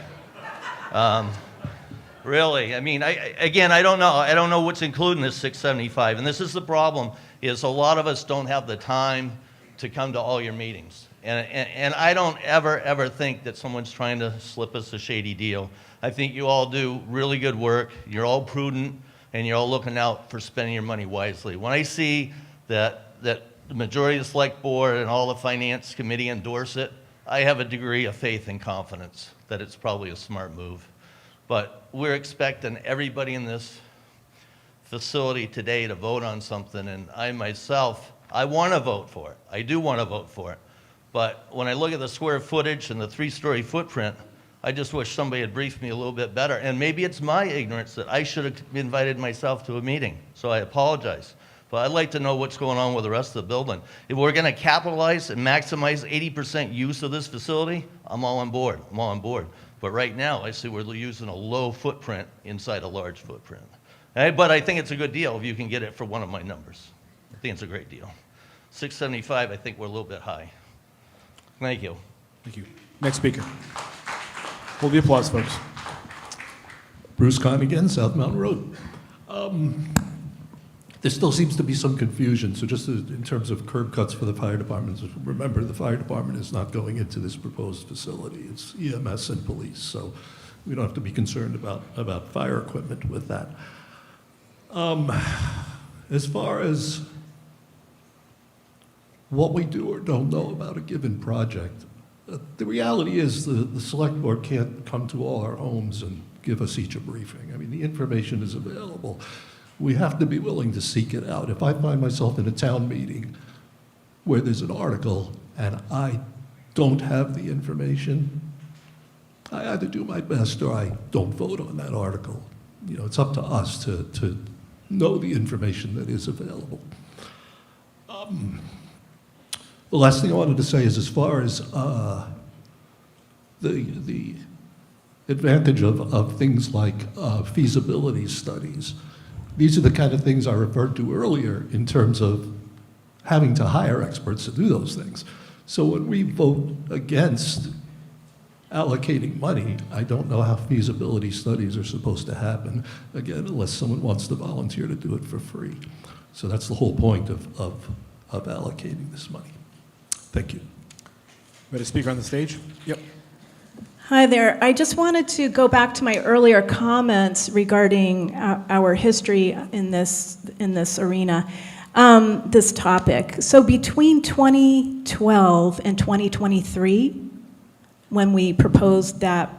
Really, I mean, again, I don't know. I don't know what's included in this $675,000. And this is the problem, is a lot of us don't have the time to come to all your meetings. And I don't ever think that someone's trying to slip us a shady deal. I think you all do really good work. You're all prudent, and you're all looking out for spending your money wisely. When I see that the majority of the select board and all the finance committee endorse it, I have a degree of faith and confidence that it's probably a smart move. But we're expecting everybody in this facility today to vote on something, and I myself, I want to vote for it. I do want to vote for it. But when I look at the square footage and the 3-story footprint, I just wish somebody had briefed me a little bit better. And maybe it's my ignorance that I should have invited myself to a meeting, so I apologize. But I'd like to know what's going on with the rest of the building. If we're going to capitalize and maximize 80% use of this facility, I'm all on board. I'm all on board. But right now, I see we're using a low footprint inside a large footprint. But I think it's a good deal if you can get it for one of my numbers. I think it's a great deal. $675, I think we're a little bit high. Thank you. Thank you. Next speaker. Hold the applause, folks. Bruce Kahn again, South Mountain Road. There still seems to be some confusion, so just in terms of curb cuts for the fire department, remember the fire department is not going into this proposed facility. It's EMS and police, so we don't have to be concerned about fire equipment with that. As far as what we do or don't know about a given project, the reality is the select board can't come to all our homes and give us each a briefing. I mean, the information is available. We have to be willing to seek it out. If I find myself in a town meeting where there's an article and I don't have the information, I either do my best or I don't vote on that article. You know, it's up to us to know the information that is available. The last thing I wanted to say is as far as the advantage of things like feasibility studies, these are the kind of things I referred to earlier in terms of having to hire experts to do those things. So when we vote against allocating money, I don't know how feasibility studies are supposed to happen, again, unless someone wants to volunteer to do it for free. So that's the whole point of allocating this money. Thank you. Ready to speak on the stage? Yep. Hi there. I just wanted to go back to my earlier comments regarding our history in this arena, this topic. So between 2012 and 2023, when we proposed that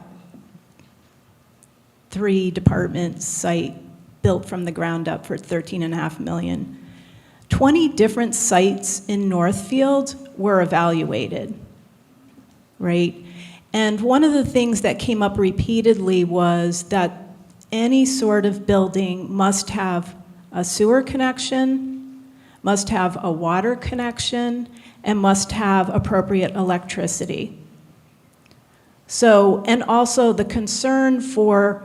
3-department site built from the ground up for $13.5 million, 20 different sites in Northfield were evaluated, right? And one of the things that came up repeatedly was that any sort of building must have a sewer connection, must have a water connection, and must have appropriate electricity. So, and also the concern for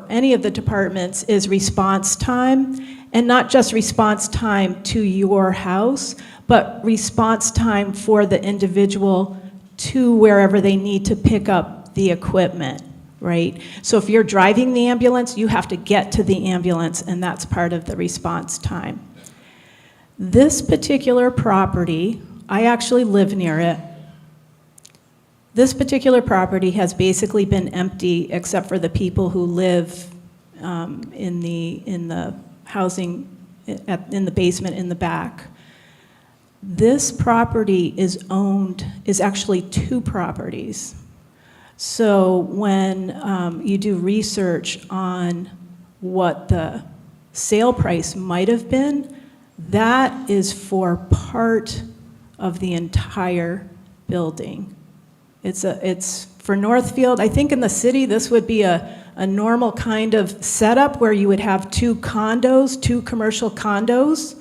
any of the departments is response time, and not just response time to your house, but response time for the individual to wherever they need to pick up the equipment, right? So if you're driving the ambulance, you have to get to the ambulance, and that's part of the response time. This particular property, I actually live near it. This particular property has basically been empty except for the people who live in the housing, in the basement in the back. This property is actually 2 properties. So when you do research on what the sale price might have been, that is for part of the entire building. It's for Northfield. I think in the city, this would be a normal kind of setup where you would have 2 condos, 2 commercial condos.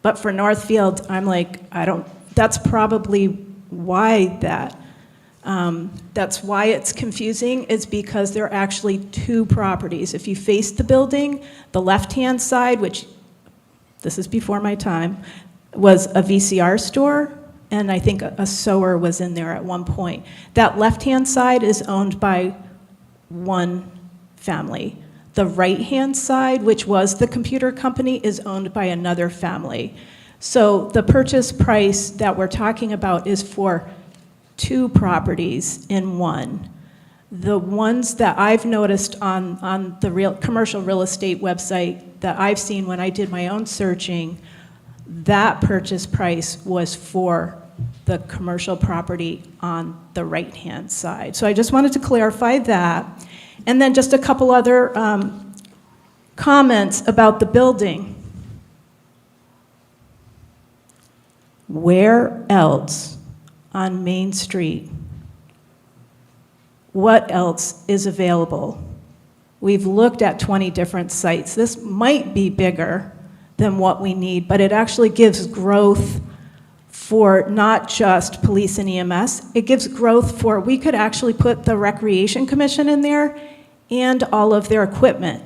But for Northfield, I'm like, that's probably why that's why it's confusing, is because there are actually 2 properties. If you face the building, the left-hand side, which, this is before my time, was a VCR store, and I think a sewer was in there at one point. That left-hand side is owned by one family. The right-hand side, which was the computer company, is owned by another family. So the purchase price that we're talking about is for 2 properties in one. The ones that I've noticed on the commercial real estate website that I've seen when I did my own searching, that purchase price was for the commercial property on the right-hand side. So I just wanted to clarify that. And then just a couple other comments about the building. Where else on Main Street? What else is available? We've looked at 20 different sites. This might be bigger than what we need, but it actually gives growth for not just police and EMS. It gives growth for, we could actually put the Recreation Commission in there and all of their equipment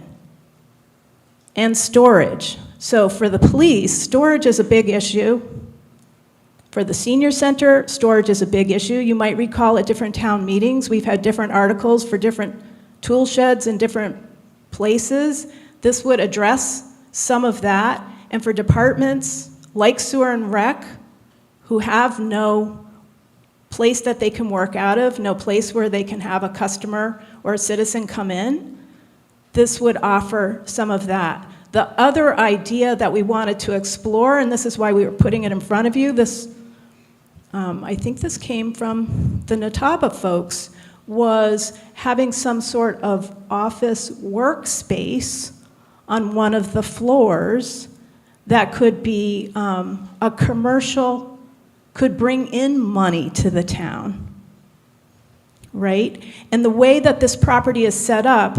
and storage. So for the police, storage is a big issue. For the senior center, storage is a big issue. You might recall at different town meetings, we've had different articles for different tool sheds in different places. This would address some of that. And for departments like sewer and rec, who have no place that they can work out of, no place where they can have a customer or a citizen come in, this would offer some of that. The other idea that we wanted to explore, and this is why we were putting it in front of you, I think this came from the Nataba folks, was having some sort of office workspace on one of the floors that could be a commercial, could bring in money to the town, right? And the way that this property is set up,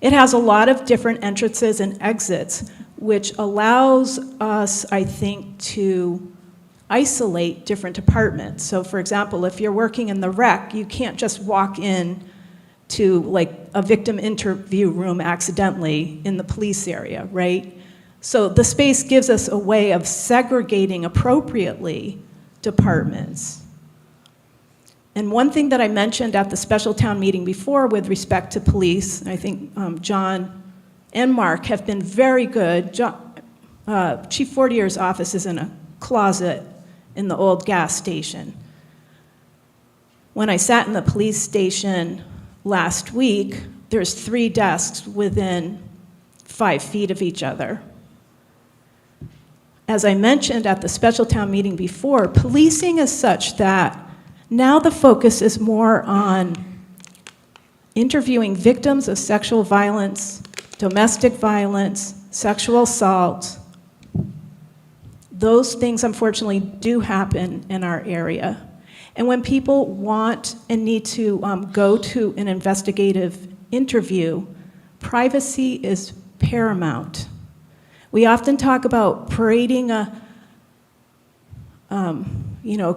it has a lot of different entrances and exits, which allows us, I think, to isolate different departments. So for example, if you're working in the rec, you can't just walk in to like a victim interview room accidentally in the police area, right? So the space gives us a way of segregating appropriately departments. And one thing that I mentioned at the special town meeting before with respect to police, and I think John and Mark have been very good. Chief Fortier's office is in a closet in the old gas station. When I sat in the police station last week, there's 3 desks within 5 feet of each other. As I mentioned at the special town meeting before, policing is such that now the focus is more on interviewing victims of sexual violence, domestic violence, sexual assault. Those things, unfortunately, do happen in our area. And when people want and need to go to an investigative interview, privacy is paramount. We often talk about parading a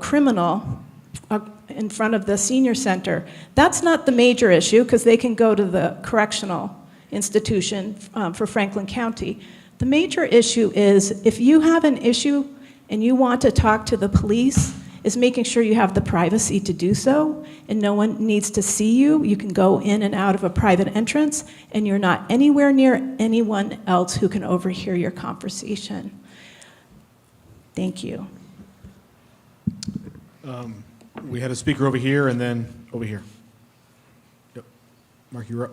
criminal in front of the senior center. That's not the major issue, because they can go to the correctional institution for Franklin County. The major issue is if you have an issue and you want to talk to the police, is making sure you have the privacy to do so, and no one needs to see you. You can go in and out of a private entrance, and you're not anywhere near anyone else who can overhear your conversation. Thank you. We had a speaker over here and then over here. Yep. Mark, you're up.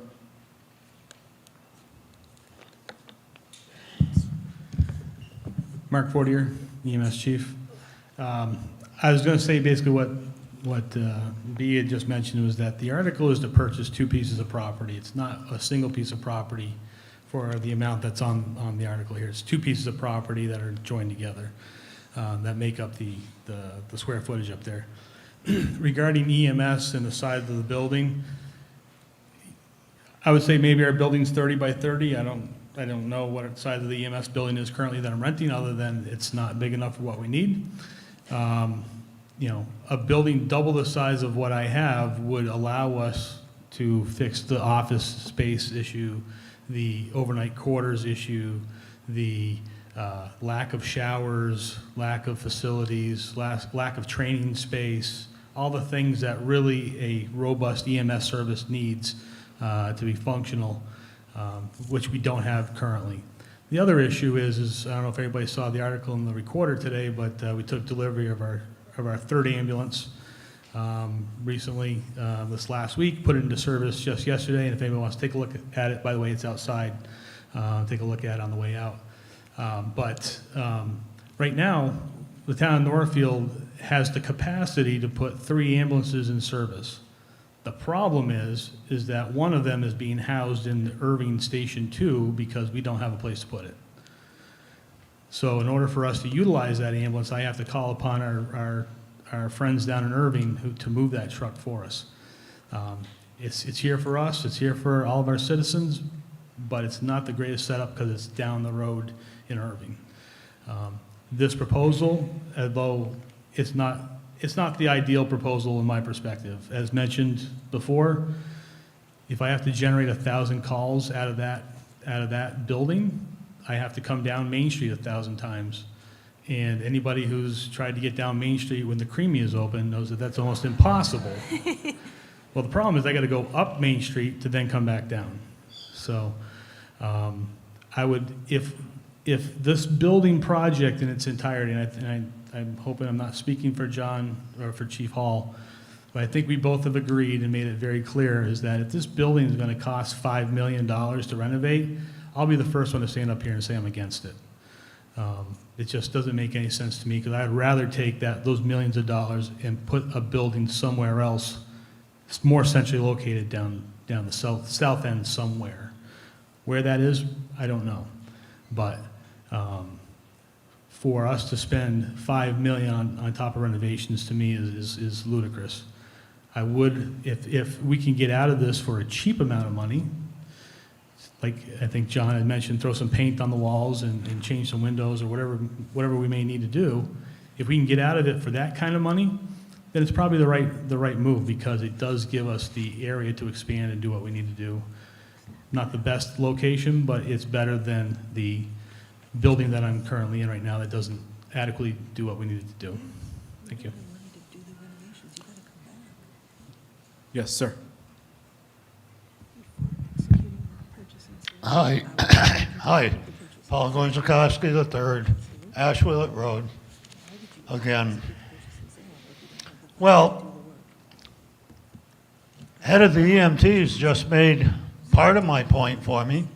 Mark Fortier, EMS Chief. I was going to say basically what B had just mentioned was that the article is to purchase 2 pieces of property. It's not a single piece of property for the amount that's on the article here. It's 2 pieces of property that are joined together that make up the square footage up there. Regarding EMS and the size of the building, I would say maybe our building's 30 by 30. I don't know what size of the EMS building is currently that I'm renting, other than it's not big enough for what we need. A building double the size of what I have would allow us to fix the office space issue, the overnight quarters issue, the lack of showers, lack of facilities, lack of training space, all the things that really a robust EMS service needs to be functional, which we don't have currently. The other issue is I don't know if everybody saw the article in the Recorder today, but we took delivery of our 3rd ambulance recently, this last week, put it into service just yesterday, and if anybody wants to take a look at it, by the way, it's outside, take a look at it on the way out. Right now, the town of Northfield has the capacity to put 3 ambulances in service. The problem is that one of them is being housed in Irving Station 2 because we don't have a place to put it. So in order for us to utilize that ambulance, I have to call upon our friends down in Irving to move that truck for us. It's here for us, it's here for all of our citizens, but it's not the greatest setup because it's down the road in Irving. This proposal, although it's not the ideal proposal in my perspective. As mentioned before, if I have to generate 1,000 calls out of that building, I have to come down Main Street 1,000 times. And anybody who's tried to get down Main Street when the Creamy is open knows that that's almost impossible. Well, the problem is I got to go up Main Street to then come back down. So I would, if this building project in its entirety, and I'm hoping I'm not speaking for John or for Chief Hall, but I think we both have agreed and made it very clear is that if this building is going to cost $5 million to renovate, I'll be the first one to stand up here and say I'm against it. It just doesn't make any sense to me, because I'd rather take those millions of dollars and put a building somewhere else. It's more centrally located down the south end somewhere. Where that is, I don't know. But for us to spend $5 million on top of renovations, to me is ludicrous. I would, if we can get out of this for a cheap amount of money, like I think John had mentioned, throw some paint on the walls and change some windows or whatever we may need to do. If we can get out of it for that kind of money, then it's probably the right move, because it does give us the area to expand and do what we need to do. Not the best location, but it's better than the building that I'm currently in right now that doesn't adequately do what we needed to do. Thank you. Yes, sir. Hi. Hi. Paul Gonzakowski III, Ashwillet Road. Again. Well, head of the EMTs just made part of my point for me.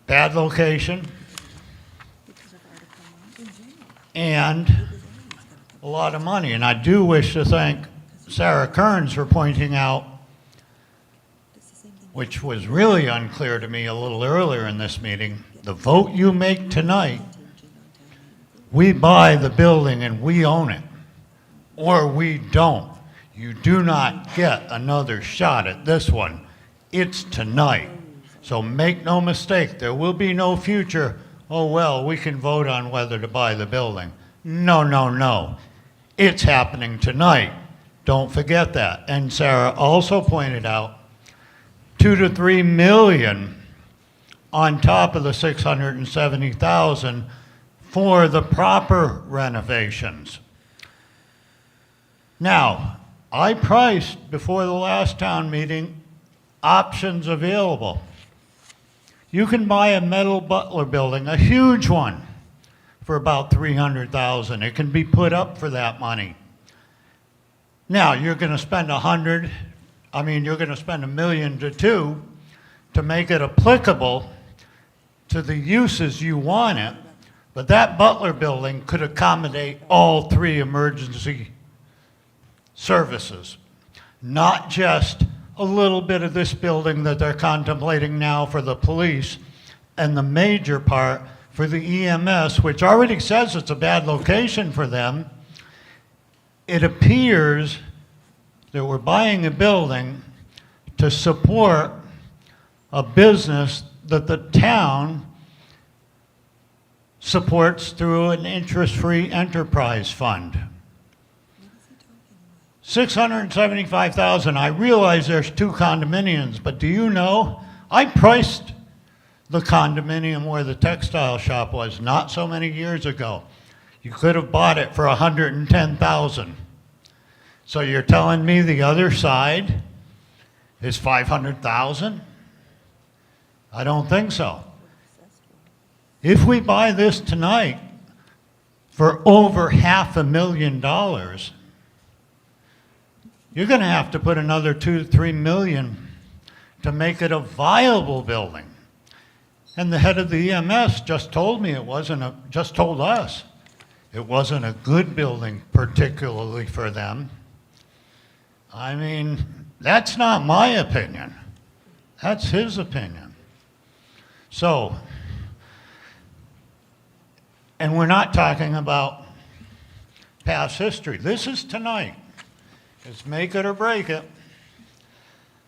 Bad location. And a lot of money. And I do wish to thank Sarah Kearns for pointing out, which was really unclear to me a little earlier in this meeting, the vote you make tonight, we buy the building and we own it, or we don't. You do not get another shot at this one. It's tonight. So make no mistake, there will be no future, oh well, we can vote on whether to buy the building. No, no, no. It's happening tonight. Don't forget that. And Sarah also pointed out 2 to 3 million on top of the 670,000 for the proper renovations. Now, I priced before the last town meeting options available. You can buy a metal Butler building, a huge one, for about $300,000. It can be put up for that money. Now, you're going to spend you're going to spend $1 million to $2 million to make it applicable to the uses you want it, but that Butler building could accommodate all 3 emergency services, not just a little bit of this building that they're contemplating now for the police, and the major part for the EMS, which already says it's a bad location for them. It appears that we're buying a building to support a business that the town supports through an interest-free enterprise fund. $675,000. I realize there's 2 condominiums, but do you know, I priced the condominium where the textile shop was not so many years ago. You could have bought it for $110,000. So you're telling me the other side is $500,000? I don't think so. If we buy this tonight for over $500,000, you're going to have to put another $2 to $3 million to make it a viable building. And the head of the EMS just told me just told us it wasn't a good building, particularly for them. I mean, that's not my opinion. That's his opinion. So, and we're not talking about past history. This is tonight. It's make it or break it.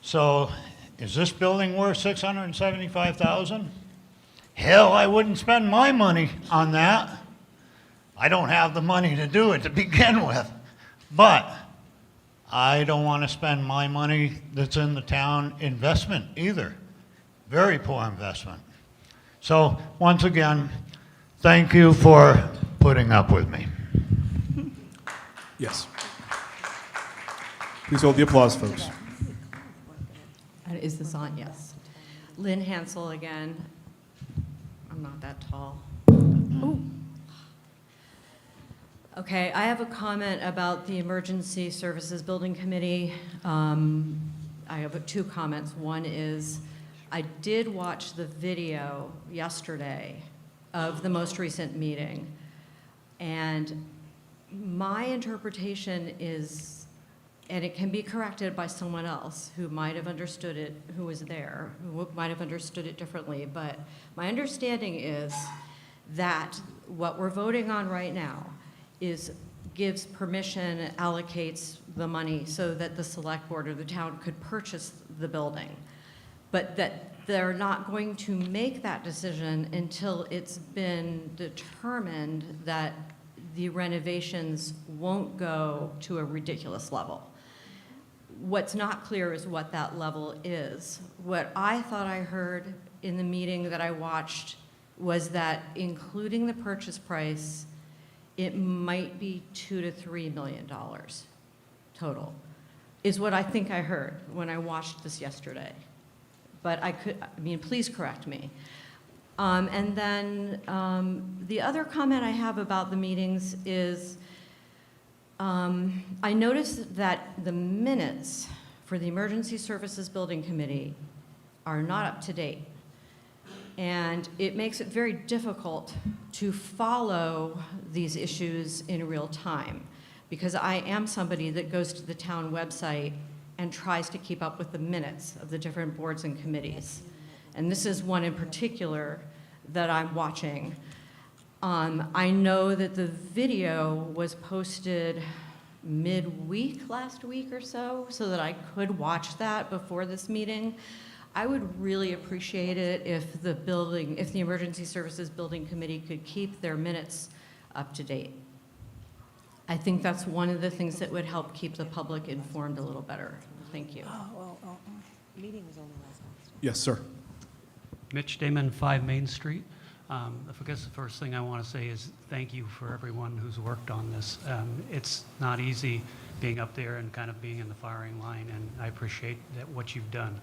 So, is this building worth $675,000? Hell, I wouldn't spend my money on that. I don't have the money to do it to begin with. But I don't want to spend my money that's in the town investment either. Very poor investment. So, once again, thank you for putting up with me. Yes. Please hold the applause, folks. Is this on? Yes. Lynn Hansel again. I'm not that tall. Ooh. Okay, I have a comment about the Emergency Services Building Committee. I have 2 comments. One is, I did watch the video yesterday of the most recent meeting, and my interpretation is, and it can be corrected by someone else who might have understood it, who was there, who might have understood it differently, but my understanding is that what we're voting on right now gives permission, allocates the money so that the select board or the town could purchase the building. But that they're not going to make that decision until it's been determined that the renovations won't go to a ridiculous level. What's not clear is what that level is. What I thought I heard in the meeting that I watched was that including the purchase price, it might be $2 to $3 million total, is what I think I heard when I watched this yesterday. But please correct me. And then the other comment I have about the meetings is I noticed that the minutes for the Emergency Services Building Committee are not up to date. And it makes it very difficult to follow these issues in real time, because I am somebody that goes to the town website and tries to keep up with the minutes of the different boards and committees. And this is one in particular that I'm watching. I know that the video was posted midweek last week or so that I could watch that before this meeting. I would really appreciate it if the Emergency Services Building Committee could keep their minutes up to date. I think that's one of the things that would help keep the public informed a little better. Thank you. Meeting was only last Wednesday. Yes, sir. Mitch Damon, 5 Main Street. I guess the first thing I want to say is thank you for everyone who's worked on this. It's not easy being up there and kind of being in the firing line, and I appreciate what you've done.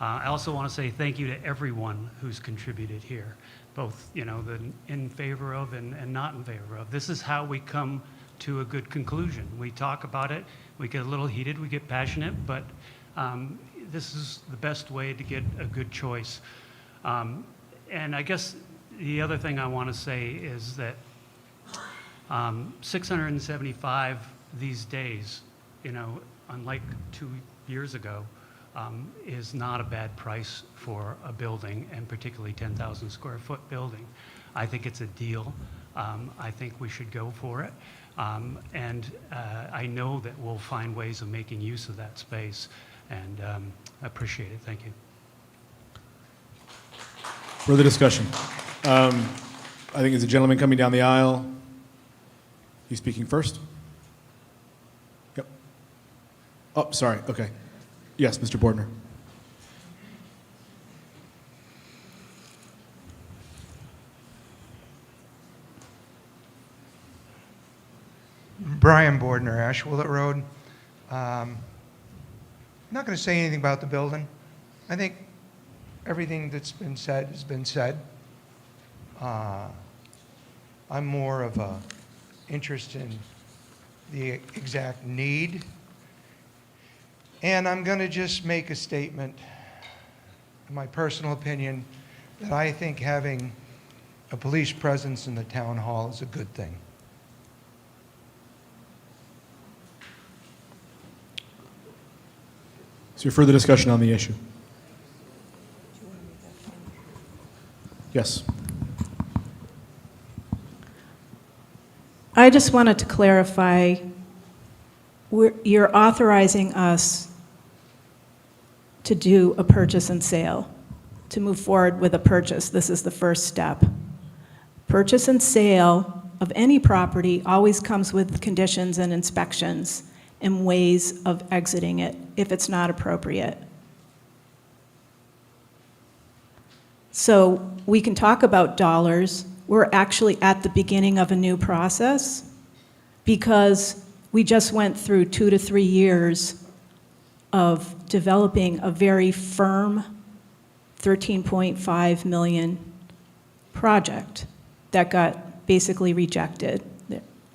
I also want to say thank you to everyone who's contributed here, both the in favor of and not in favor of. This is how we come to a good conclusion. We talk about it, we get a little heated, we get passionate, but this is the best way to get a good choice. And I guess the other thing I want to say is that 675 these days, unlike 2 years ago, is not a bad price for a building, and particularly 10,000 square foot building. I think it's a deal. I think we should go for it. And I know that we'll find ways of making use of that space, and I appreciate it. Thank you. Further discussion? I think it's a gentleman coming down the aisle. You speaking first? Yep. Oh, sorry. Okay. Yes, Mr. Bordner. Brian Bordner, Ashwillet Road. I'm not going to say anything about the building. I think everything that's been said has been said. I'm more of a interest in the exact need. And I'm going to just make a statement, in my personal opinion, that I think having a police presence in the town hall is a good thing. Is there further discussion on the issue? Yes. I just wanted to clarify, you're authorizing us to do a purchase and sale, to move forward with a purchase. This is the first step. Purchase and sale of any property always comes with conditions and inspections and ways of exiting it if it's not appropriate. So we can talk about dollars. We're actually at the beginning of a new process because we just went through 2 to 3 years of developing a very firm $13.5 million project that got basically rejected.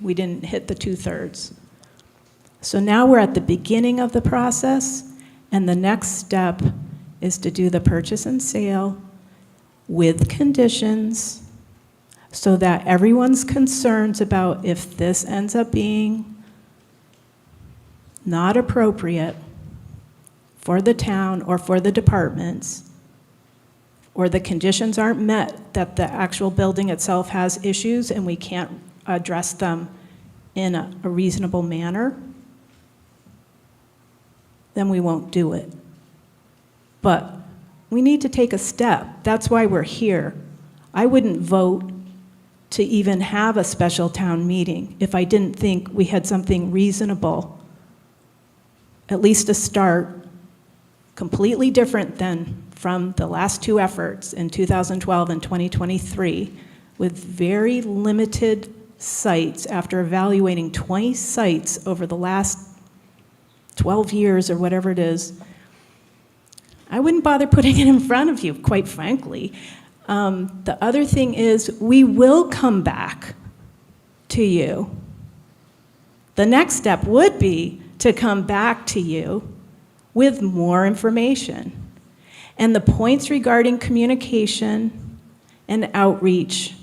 We didn't hit the 2/3. So now we're at the beginning of the process, and the next step is to do the purchase and sale with conditions so that everyone's concerns about if this ends up being not appropriate for the town or for the departments, or the conditions aren't met, that the actual building itself has issues and we can't address them in a reasonable manner, then we won't do it. But we need to take a step. That's why we're here. I wouldn't vote to even have a special town meeting if I didn't think we had something reasonable, at least to start, completely different than from the last two efforts in 2012 and 2023, with very limited sites after evaluating 20 sites over the last 12 years or whatever it is. I wouldn't bother putting it in front of you, quite frankly. The other thing is, we will come back to you. The next step would be to come back to you with more information. And the points regarding communication and outreach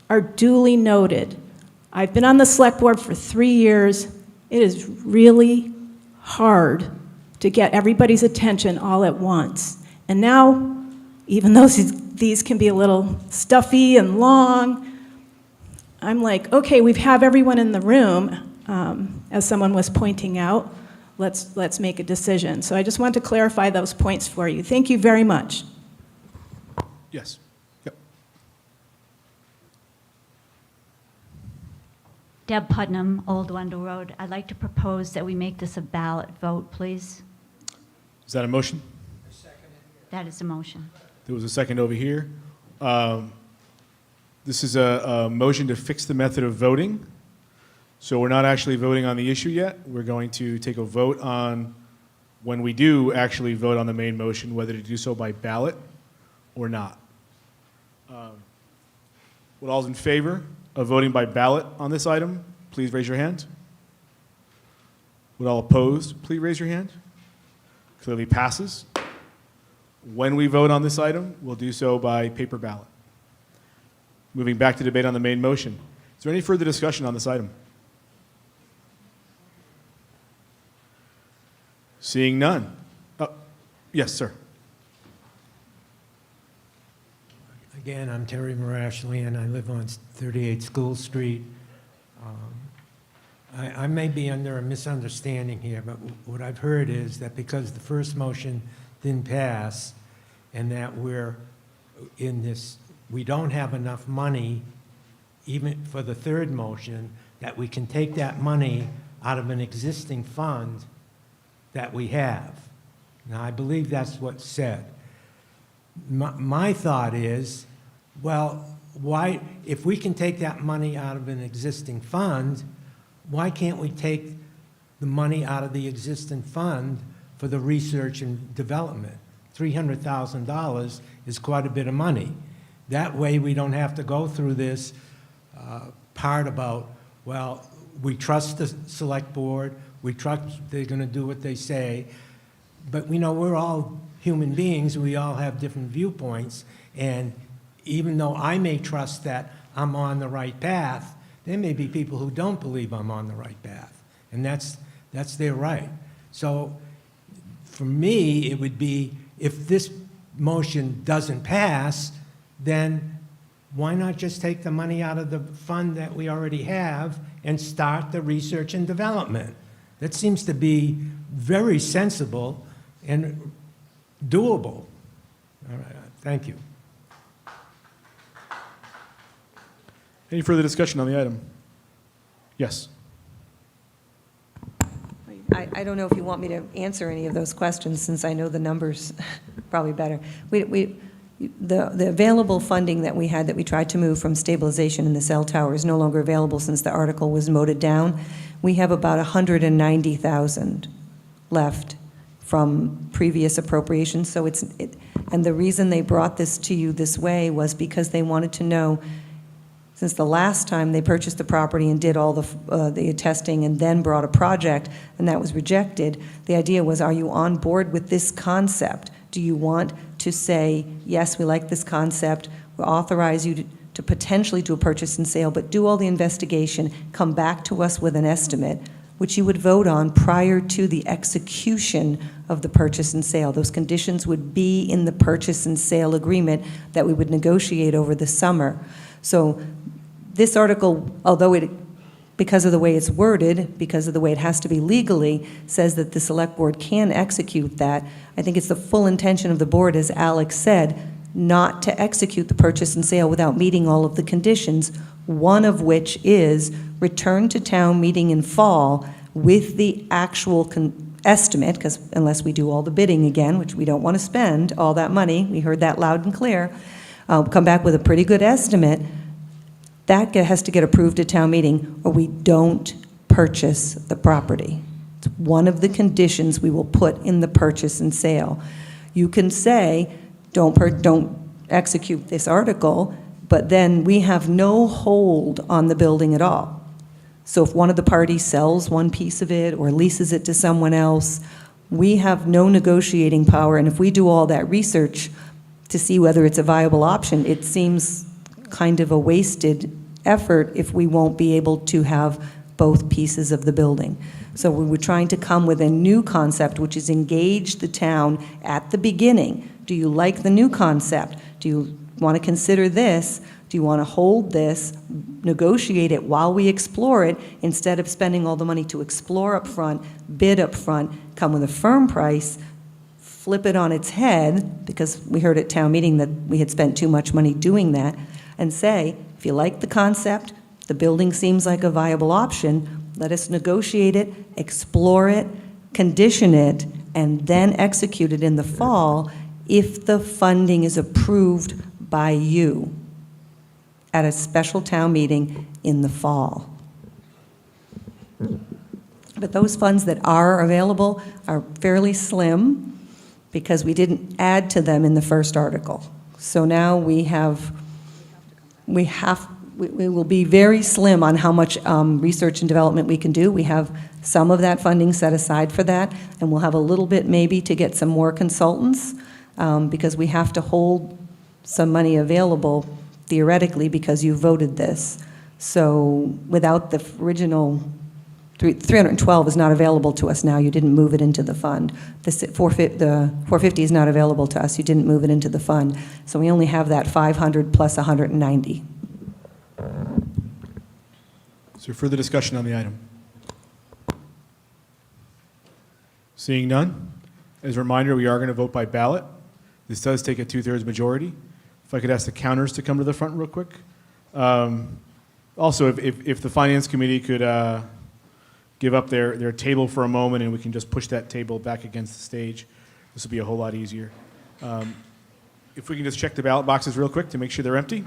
are duly noted. I've been on the select board for 3 years. It is really hard to get everybody's attention all at once. And now, even though these can be a little stuffy and long, I'm like, okay, we have everyone in the room, as someone was pointing out. Let's make a decision. So I just want to clarify those points for you. Thank you very much. Yes. Yep. Deb Putnam, Old Wendell Road. I'd like to propose that we make this a ballot vote, please. Is that a motion? That is a motion. There was a second over here. This is a motion to fix the method of voting. So we're not actually voting on the issue yet. We're going to take a vote on when we do actually vote on the main motion, whether to do so by ballot or not. Would all in favor of voting by ballot on this item, please raise your hand. Would all opposed, please raise your hand. Clearly passes. When we vote on this item, we'll do so by paper ballot. Moving back to debate on the main motion. Is there any further discussion on this item? Seeing none. Yes, sir. Again, I'm Terry Marashli, and I live on 38 School Street. I may be under a misunderstanding here, but what I've heard is that because the first motion didn't pass, and that we're in this, we don't have enough money, even for the third motion, that we can take that money out of an existing fund that we have. Now, I believe that's what's said. My thought is, well, why, if we can take that money out of an existing fund, why can't we take the money out of the existing fund for the research and development? $300,000 is quite a bit of money. That way we don't have to go through this part about, well, we trust the select board, we trust they're going to do what they say, but we know we're all human beings, we all have different viewpoints, and even though I may trust that I'm on the right path, there may be people who don't believe I'm on the right path, and that's their right. So for me, it would be, if this motion doesn't pass, then why not just take the money out of the fund that we already have and start the research and development? That seems to be very sensible and doable. All right, thank you. Any further discussion on the item? Yes. I don't know if you want me to answer any of those questions, since I know the numbers probably better. The available funding that we had, that we tried to move from stabilization in the cell tower, is no longer available since the article was voted down. We have about 190,000 left from previous appropriations. So and the reason they brought this to you this way was because they wanted to know, since the last time they purchased the property and did all the testing and then brought a project, and that was rejected, the idea was, are you on board with this concept? Do you want to say, yes, we like this concept, we'll authorize you to potentially do a purchase and sale, but do all the investigation, come back to us with an estimate, which you would vote on prior to the execution of the purchase and sale. Those conditions would be in the purchase and sale agreement that we would negotiate over the summer. So this article, although because of the way it's worded, because of the way it has to be legally, says that the select board can execute that. I think it's the full intention of the board, as Alex said, not to execute the purchase and sale without meeting all of the conditions, one of which is return to town meeting in fall with the actual estimate, because unless we do all the bidding again, which we don't want to spend all that money, we heard that loud and clear, come back with a pretty good estimate, that has to get approved at town meeting, or we don't purchase the property. It's one of the conditions we will put in the purchase and sale. You can say, don't execute this article, but then we have no hold on the building at all. So if one of the parties sells one piece of it or leases it to someone else, we have no negotiating power, and if we do all that research to see whether it's a viable option, it seems kind of a wasted effort if we won't be able to have both pieces of the building. So we were trying to come with a new concept, which is engage the town at the beginning. Do you like the new concept? Do you want to consider this? Do you want to hold this, negotiate it while we explore it, instead of spending all the money to explore up front, bid up front, come with a firm price, flip it on its head, because we heard at town meeting that we had spent too much money doing that, and say, if you like the concept, the building seems like a viable option, let us negotiate it, explore it, condition it, and then execute it in the fall if the funding is approved by you at a special town meeting in the fall. But those funds that are available are fairly slim because we didn't add to them in the first article. So now we will be very slim on how much research and development we can do. We have some of that funding set aside for that, and we'll have a little bit maybe to get some more consultants because we have to hold some money available theoretically because you voted this. So without the original 312 is not available to us now. You didn't move it into the fund. The 450 is not available to us. You didn't move it into the fund. So we only have that 500 plus 190. Is there further discussion on the item? Seeing none, as a reminder, we are going to vote by ballot. This does take a 2/3 majority. If I could ask the counters to come to the front real quick. Also, if the Finance Committee could give up their table for a moment and we can just push that table back against the stage, this will be a whole lot easier. If we can just check the ballot boxes real quick to make sure they're empty.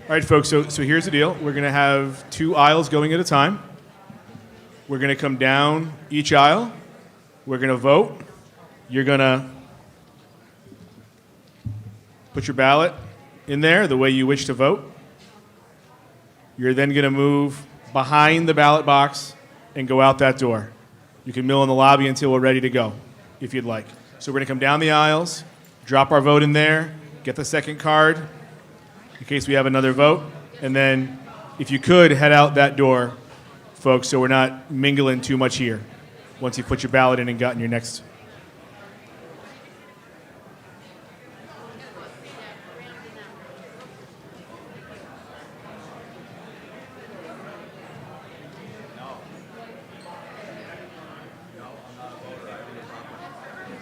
All right, folks, so here's the deal. We're going to have 2 aisles going at a time. We're going to come down each aisle. We're going to vote. You're going to put your ballot in there the way you wish to vote. You're then going to move behind the ballot box and go out that door. You can mill in the lobby until we're ready to go, if you'd like. So we're going to come down the aisles, drop our vote in there, get the second card, in case we have another vote. And then, if you could, head out that door, folks, so we're not mingling too much here once you put your ballot in and gotten your next.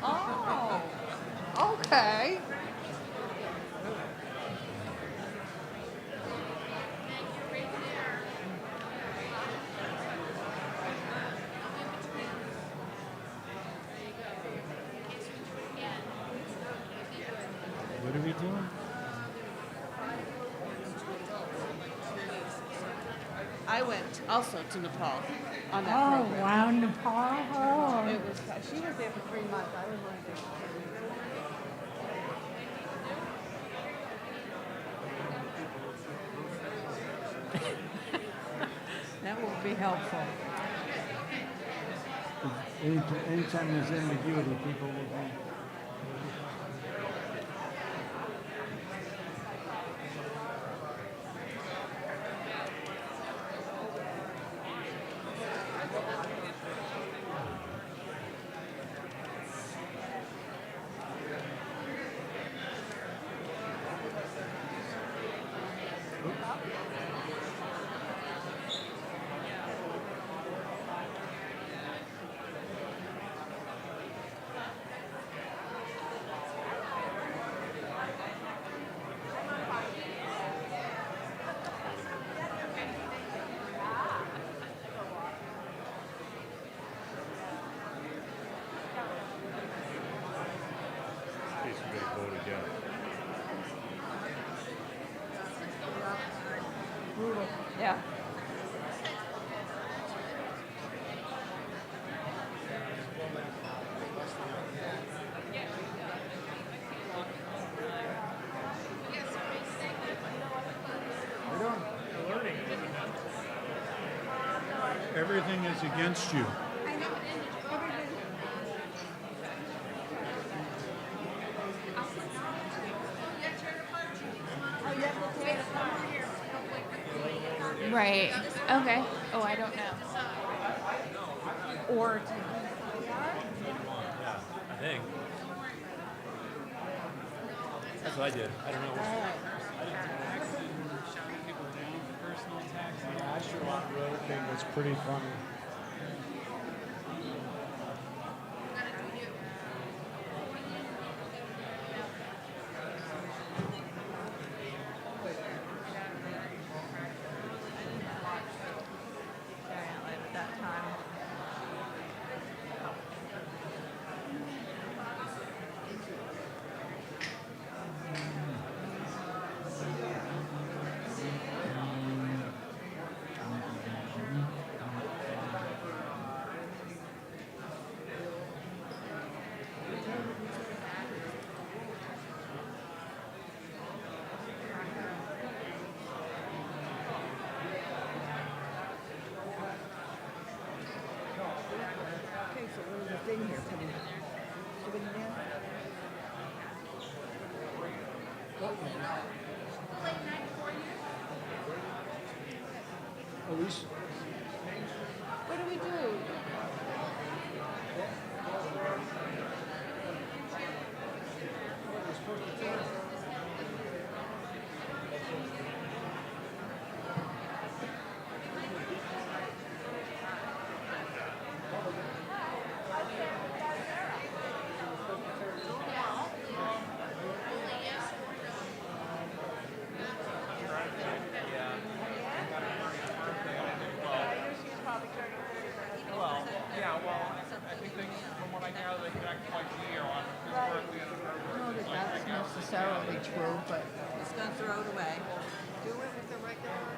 Oh, okay. What are we doing? I went also to Nepal on that Oh, program. wow, Nepal. Oh. It was, she was there for 3 months. I was only there. That will be helpful. Anytime there's ambiguity, people will be. Yeah. Everything is against you. Right. Okay. Oh, I don't know. Or I think. That's what I did. I don't know. The Asherlock Road thing was pretty funny. what do we do? Necessarily true, but he's gonna throw it away. Do it with the regular.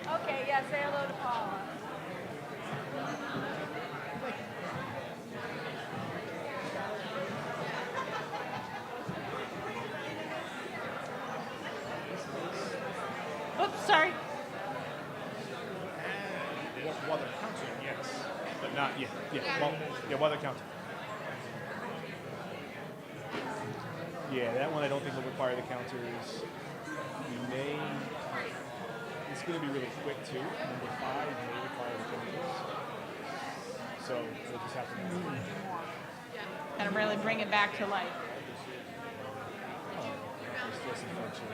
Okay, yeah, say hello to Paula. Oops, sorry. While they're counting, yes, but not yet. While they're counting. Yeah, that one I don't think will require the counters. We may. It's going to be really quick too. Number 5 may require the counters. So we'll just have to. And really bring it back to life. There's still some folks here.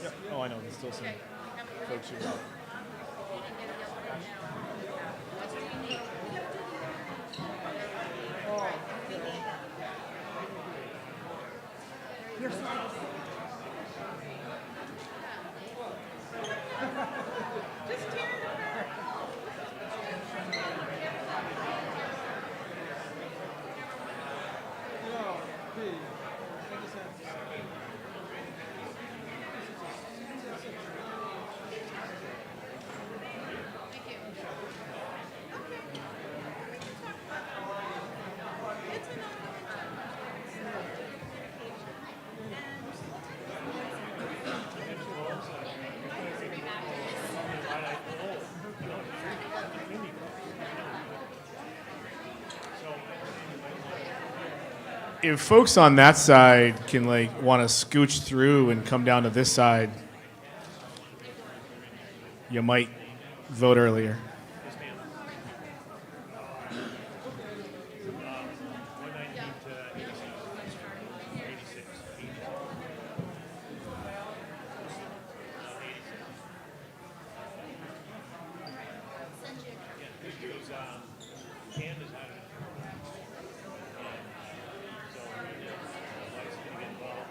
Yep. Oh, I know. There's still some folks here. You're just tear it apart. If folks on that side can want to scooch through and come down to this side, you might vote earlier.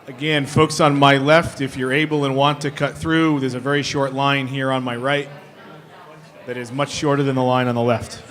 Again, folks on my left, if you're able and want to cut through, there's a very short line here on my right that is much shorter than the line on the left.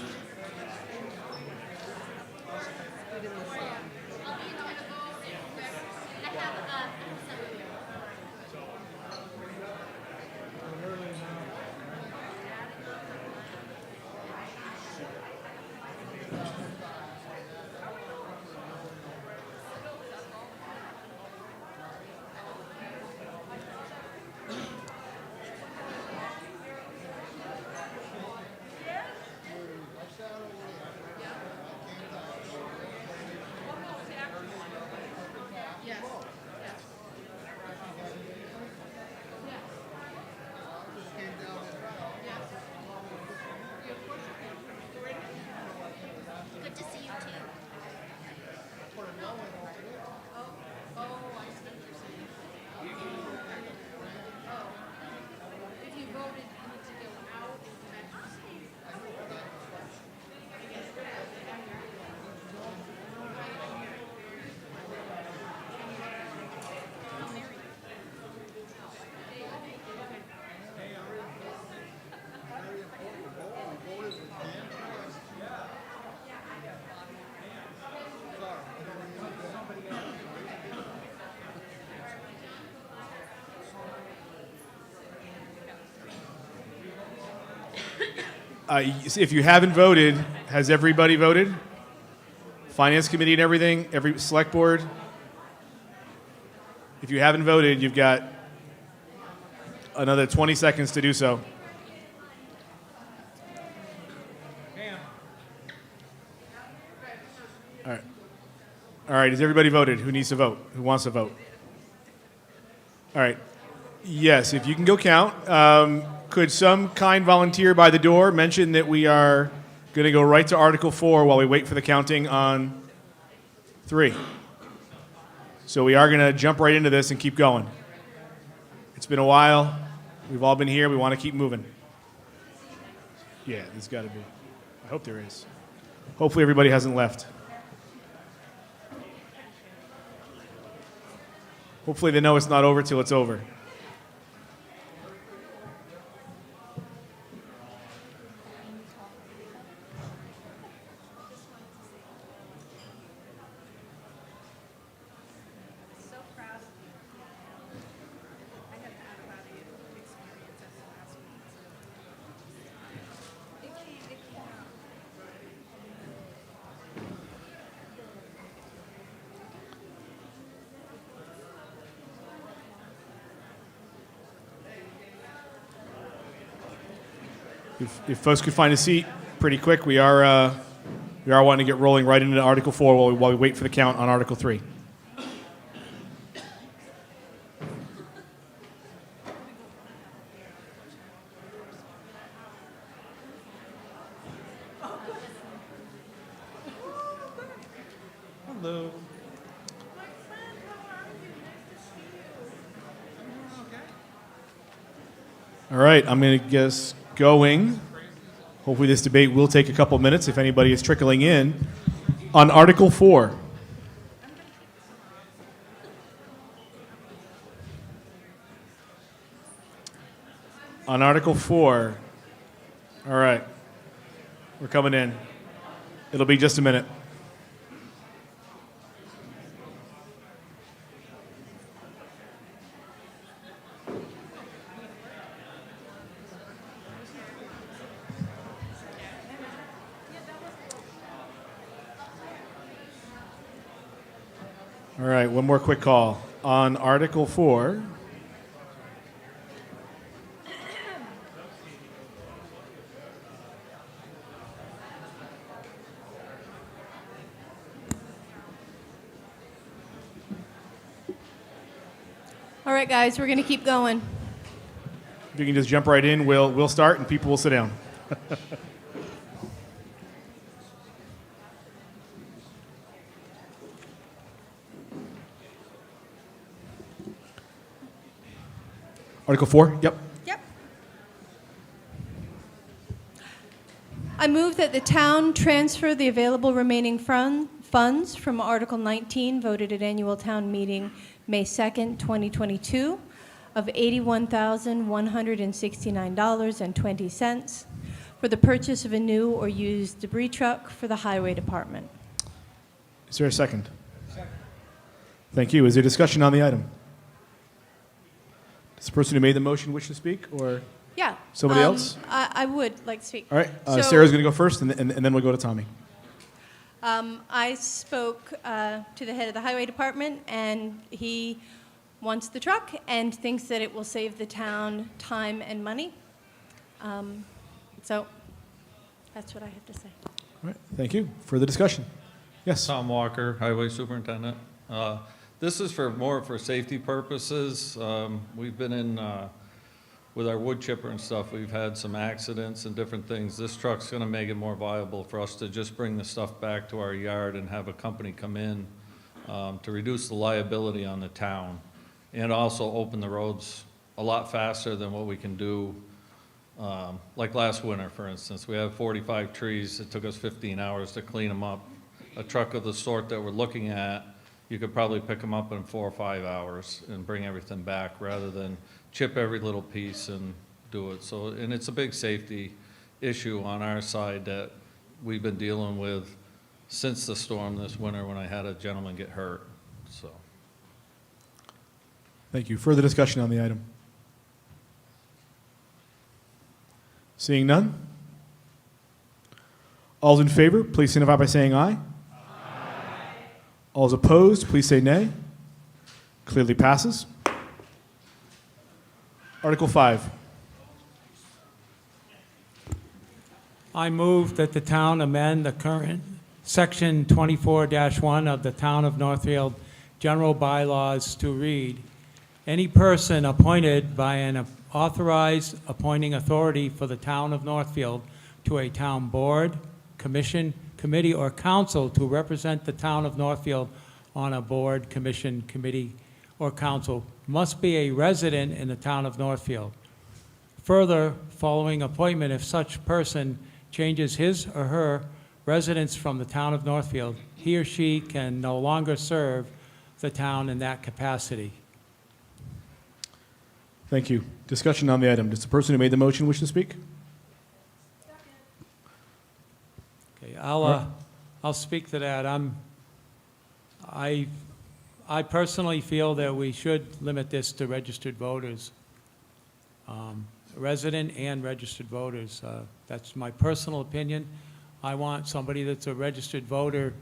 Good to see you too. If you voted, you need to go out. If you haven't voted, has everybody voted? Finance committee and everything, every select board? If you haven't voted, you've got another 20 seconds to do so. All right. All right, has everybody voted? Who needs to vote? Who wants to vote? All right. Yes, if you can go count. Could some kind volunteer by the door mention that we are going to go right to Article 4 while we wait for the counting on 3? So we are going to jump right into this and keep going. It's been a while. We've all been here. We want to keep moving. Yeah, there's got to be. I hope there is. Hopefully everybody hasn't left. Hopefully they know it's not over till it's over. If folks could find a seat pretty quick, we are wanting to get rolling right into Article 4 while we wait for the count on Article 3. Hello. All right, I'm going to guess going. Hopefully this debate will take a couple minutes if anybody is trickling in. On Article 4. On Article 4. All right. We're coming in. It'll be just a minute. All right, one more quick call. On Article 4, All right, guys, we're going to keep going. If you can just jump right in, we'll start and people will sit down. Article 4, yep. Yep. I move that the town transfer the available remaining funds from Article 19, voted at annual town meeting May 2nd, 2022, of $81,169.20 for the purchase of a new or used debris truck for the highway department. Is there a second? Second. Thank you. Is there discussion on the item? Does the person who made the motion wish to speak, or Yeah. somebody else? I would like to speak. All right. So, Sarah's going to go first, and then we'll go to Tommy. I spoke to the head of the highway department, and he wants the truck and thinks that it will save the town time and money. So that's what I have to say. All right. Thank you. Further discussion? Yes. Tom Walker, Highway Superintendent. This is more for safety purposes. We've been in, with our wood chipper and stuff, we've had some accidents and different things. This truck's gonna make it more viable for us to just bring the stuff back to our yard and have a company come in to reduce the liability on the town, and also open the roads a lot faster than what we can do. Like last winter, for instance, we had 45 trees. It took us 15 hours to clean them up. A truck of the sort that we're looking at, you could probably pick them up in 4 or 5 hours and bring everything back rather than chip every little piece and do it. So, and it's a big safety issue on our side that we've been dealing with since the storm this winter when I had a gentleman get hurt, so. Thank you. Further discussion on the item? Seeing none? All's in favor, please signify by saying aye. All's opposed, please say nay. Clearly passes. Article 5. I move that the town amend the current Section 24-1 of the Town of Northfield General Bylaws to read, any person appointed by an authorized appointing authority for the Town of Northfield to a town board, commission, committee, or council to represent the Town of Northfield on a board, commission, committee, or council must be a resident in the Town of Northfield. Further, following appointment, if such person changes his or her residence from the Town of Northfield, he or she can no longer serve the town in that capacity. Thank you. Discussion on the item. Does the person who made the motion wish to speak? Okay, I'll speak to that. I personally feel that we should limit this to registered voters, resident and registered voters. That's my personal opinion. I want somebody that's a registered voter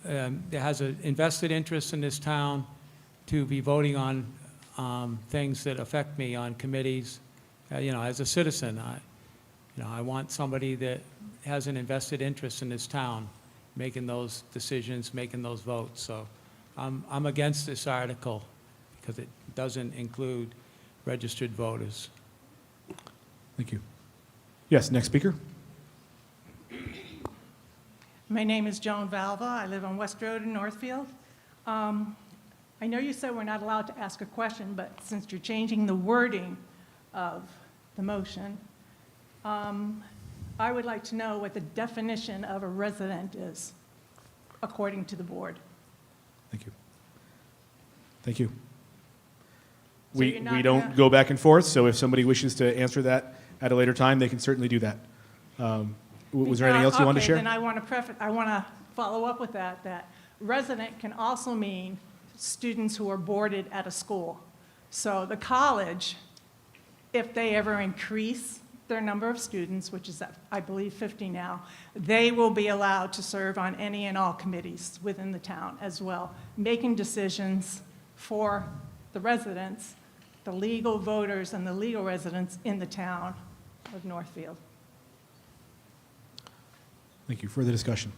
that has an invested interest in this town to be voting on things that affect me on committees. As a citizen, I want somebody that has an invested interest in this town, making those decisions, making those votes. So I'm against this article because it doesn't include registered voters. Thank you. Yes, next speaker. My name is Joan Valva. I live on West Road in Northfield. I know you said we're not allowed to ask a question, but since you're changing the wording of the motion, I would like to know what the definition of a resident is, according to the board. Thank you. Thank you. So We you're not don't gonna- go back and forth, so if somebody wishes to answer that at a later time, they can certainly do that. Was there anything else you wanted to share? Okay, then I want to follow up with that resident can also mean students who are boarded at a school. So the college, if they ever increase their number of students, which is, I believe, 50 now, they will be allowed to serve on any and all committees within the town as well, making decisions for the residents, the legal voters and the legal residents in the town of Northfield. Thank you. Further discussion?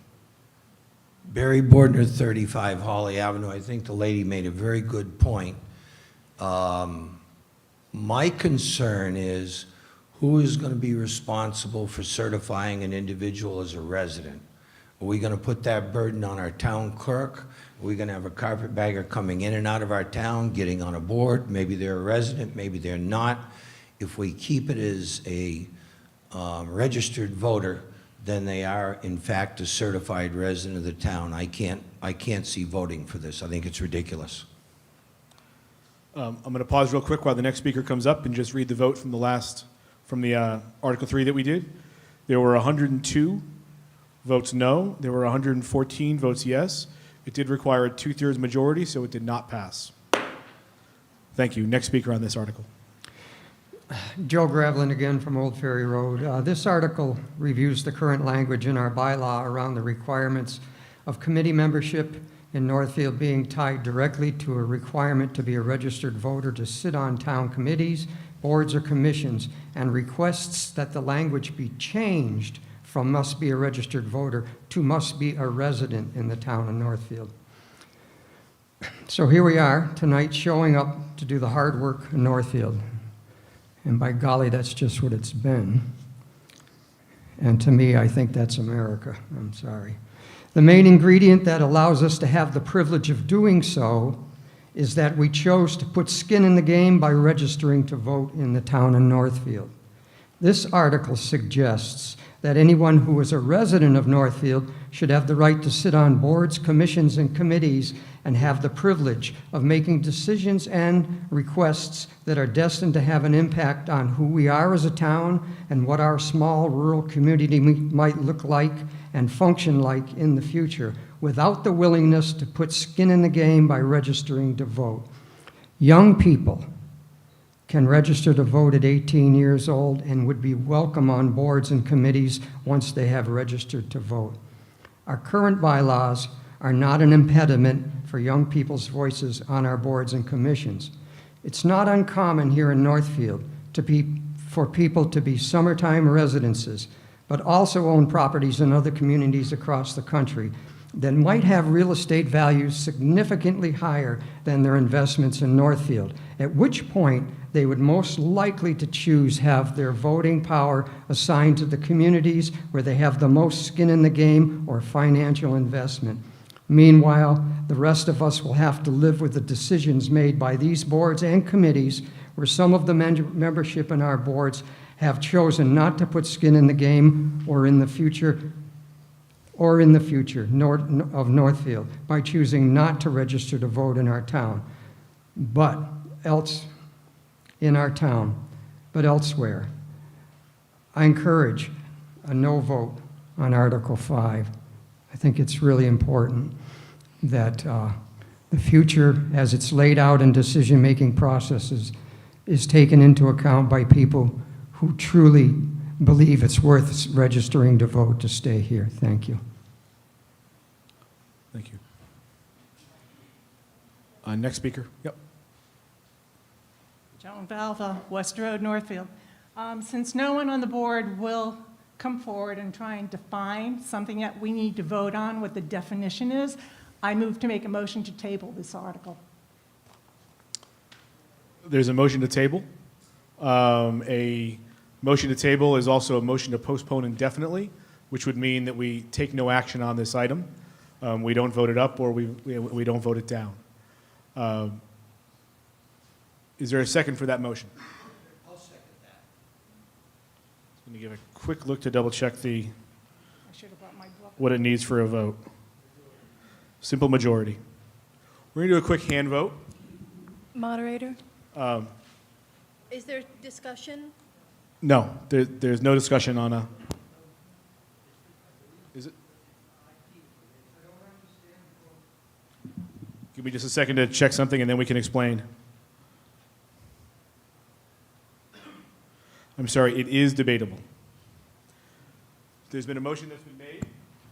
Barry Bordner, 35 Holly Avenue. I think the lady made a very good point. My concern is who is going to be responsible for certifying an individual as a resident? Are we going to put that burden on our town clerk? Are we going to have a carpetbagger coming in and out of our town, getting on a board? Maybe they're a resident, maybe they're not. If we keep it as a registered voter, then they are in fact a certified resident of the town. I can't see voting for this. I think it's ridiculous. I'm going to pause real quick while the next speaker comes up and just read the vote from the Article 3 that we did. There were 102 votes no. There were 114 votes yes. It did require a 2/3 majority, so it did not pass. Thank you. Next speaker on this article. Joe Gravelin again from Old Ferry Road. This article reviews the current language in our bylaw around the requirements of committee membership in Northfield being tied directly to a requirement to be a registered voter to sit on town committees, boards, or commissions, and requests that the language be changed from must be a registered voter to must be a resident in the town of Northfield. So here we are tonight showing up to do the hard work in Northfield. And by golly, that's just what it's been. And to me, I think that's America. I'm sorry. The main ingredient that allows us to have the privilege of doing so is that we chose to put skin in the game by registering to vote in the town of Northfield. This article suggests that anyone who is a resident of Northfield should have the right to sit on boards, commissions, and committees and have the privilege of making decisions and requests that are destined to have an impact on who we are as a town and what our small rural community might look like and function like in the future, without the willingness to put skin in the game by registering to vote. Young people can register to vote at 18 years old and would be welcome on boards and committees once they have registered to vote. Our current bylaws are not an impediment for young people's voices on our boards and commissions. It's not uncommon here in Northfield for people to be summertime residences, but also own properties in other communities across the country that might have real estate values significantly higher than their investments in Northfield, at which point they would most likely to choose have their voting power assigned to the communities where they have the most skin in the game or financial investment. Meanwhile, the rest of us will have to live with the decisions made by these boards and committees where some of the membership in our boards have chosen not to put skin in the game or in the future of Northfield by choosing not to register to vote in our town, but elsewhere. I encourage a no vote on Article 5. I think it's really important that the future, as it's laid out in decision-making processes, is taken into account by people who truly believe it's worth registering to vote to stay here. Thank you. Thank you. Next speaker. Yep. Joan Valva, West Road, Northfield. Since no one on the board will come forward and try and define something that we need to vote on, what the definition is, I move to make a motion to table this article. There's a motion to table. A motion to table is also a motion to postpone indefinitely, which would mean that we take no action on this item. We don't vote it up or we don't vote it down. Is there a second for that motion? I'll second that. I'm going to give a quick look to double check I should have brought my book. what it needs for a vote. Simple majority. We're going to do a quick hand vote. Moderator? Is there discussion? No, there's no discussion on a. Is it? Give me just a second to check something and then we can explain. I'm sorry, it is debatable. There's been a motion that's been made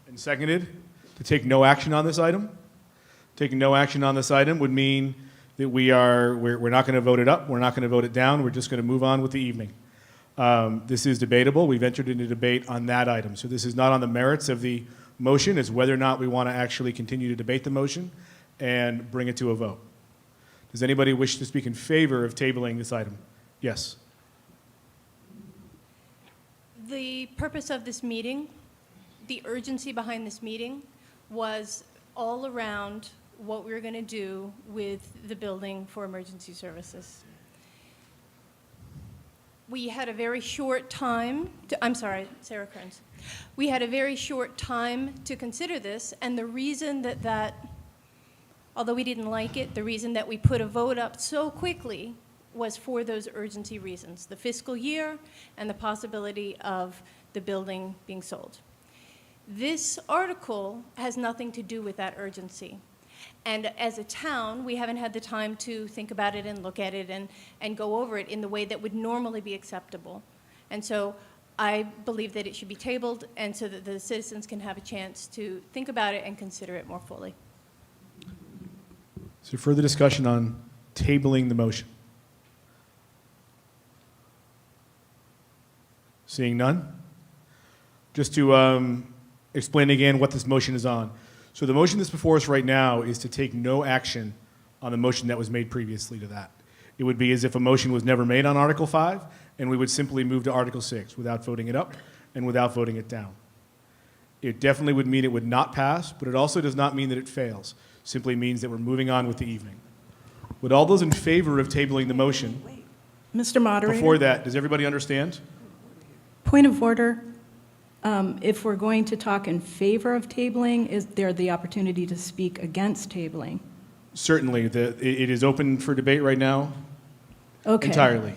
and seconded to take no action on this item. Taking no action on this item would mean that we're not going to vote it up, we're not going to vote it down, we're just going to move on with the evening. This is debatable. We've entered into debate on that item. So this is not on the merits of the motion, it's whether or not we want to actually continue to debate the motion and bring it to a vote. Does anybody wish to speak in favor of tabling this item Yes. The purpose of this meeting, the urgency behind this meeting, was all around what we were going to do with the building for emergency services. We had a very short time I'm sorry, Sarah Kearns. We had a very short time to consider this, and the reason although we didn't like it, the reason that we put a vote up so quickly was for those urgency reasons, the fiscal year and the possibility of the building being sold. This article has nothing to do with that urgency. And as a town, we haven't had the time to think about it and look at it and go over it in the way that would normally be acceptable. And so I believe that it should be tabled, and so that the citizens can have a chance to think about it and consider it more fully. Is there further discussion on tabling the motion? Seeing none? Just to explain again what this motion is on. So the motion that's before us right now is to take no action on the motion that was made previously to that. It would be as if a motion was never made on Article 5, and we would simply move to Article 6 without voting it up and without voting it down. It definitely would mean it would not pass, but it also does not mean that it fails. Simply means that we're moving on with the evening. Would all those in favor of tabling the motion? Mr. Moderator? Before that, does everybody understand? Point of order. If we're going to talk in favor of tabling, is there the opportunity to speak against tabling? Certainly. It is open for debate right now. Okay. Entirely.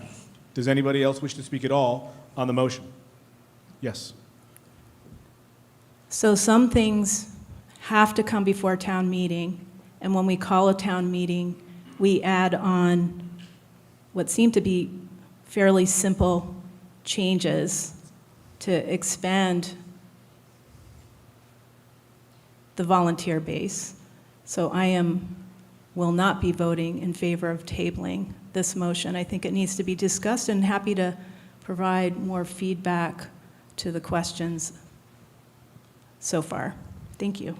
Does anybody else wish to speak at all on the motion? Yes. So some things have to come before town meeting, and when we call a town meeting, we add on what seem to be fairly simple changes to expand the volunteer base. So will not be voting in favor of tabling this motion. I think it needs to be discussed, and happy to provide more feedback to the questions so far. Thank you.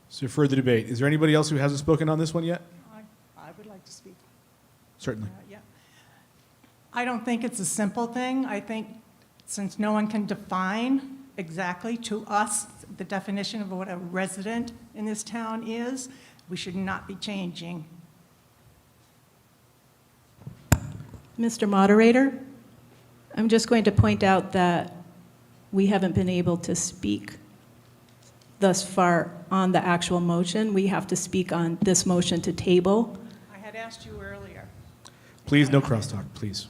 So further debate. Is there anybody else who hasn't spoken on this one yet? I would like to speak. Certainly. Yeah. I don't think it's a simple thing. I think since no one can define exactly to us the definition of what a resident in this town is, we should not be changing. Mr. Moderator, I'm just going to point out that we haven't been able to speak thus far on the actual motion. We have to speak on this motion to table. I had asked you earlier. Please, no crosstalk, please.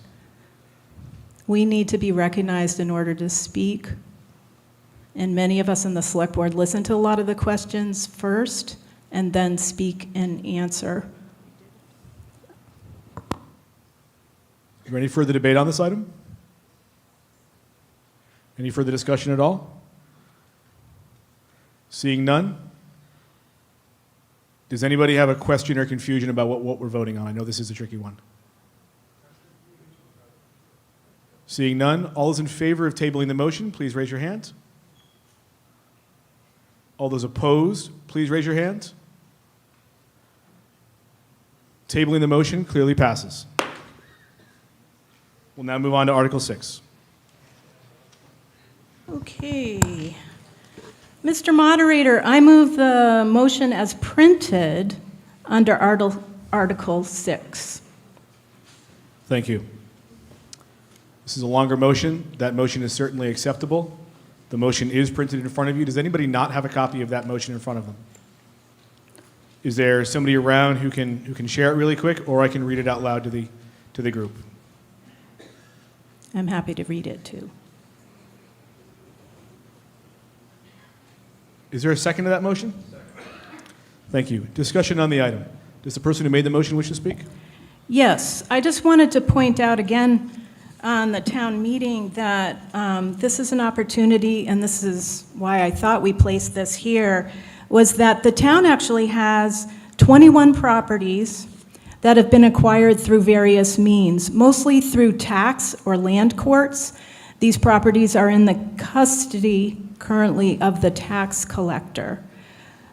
We need to be recognized in order to speak. And many of us in the select board listen to a lot of the questions first and then speak and answer. Is there any further debate on this item? Any further discussion at all? Seeing none? Does anybody have a question or confusion about what we're voting on? I know this is a tricky one. Seeing none, all those in favor of tabling the motion, please raise your hand. All those opposed, please raise your hand. Tabling the motion clearly passes. We'll now move on to Article 6. Okay. Mr. Moderator, I move the motion as printed under Article 6. Thank you. This is a longer motion. That motion is certainly acceptable. The motion is printed in front of you. Does anybody not have a copy of that motion in front of them? Is there somebody around who can share it really quick, or I can read it out loud to the group? I'm happy to read it too. Is there a second to that motion? Thank you. Discussion on the item. Does the person who made the motion wish to speak? Yes, I just wanted to point out again on the town meeting that this is an opportunity, and this is why I thought we placed this here, was that the town actually has 21 properties that have been acquired through various means, mostly through tax or land courts. These properties are in the custody currently of the tax collector.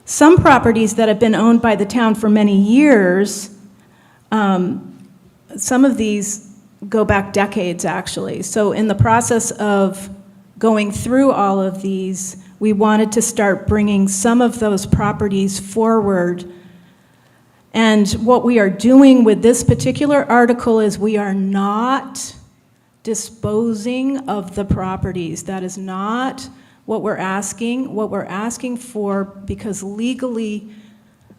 Some properties that have been owned by the town for many years, some of these go back decades, actually. So in the process of going through all of these, we wanted to start bringing some of those properties forward. And what we are doing with this particular article is we are not disposing of the properties. That is not what we're asking. What we're asking for, because legally,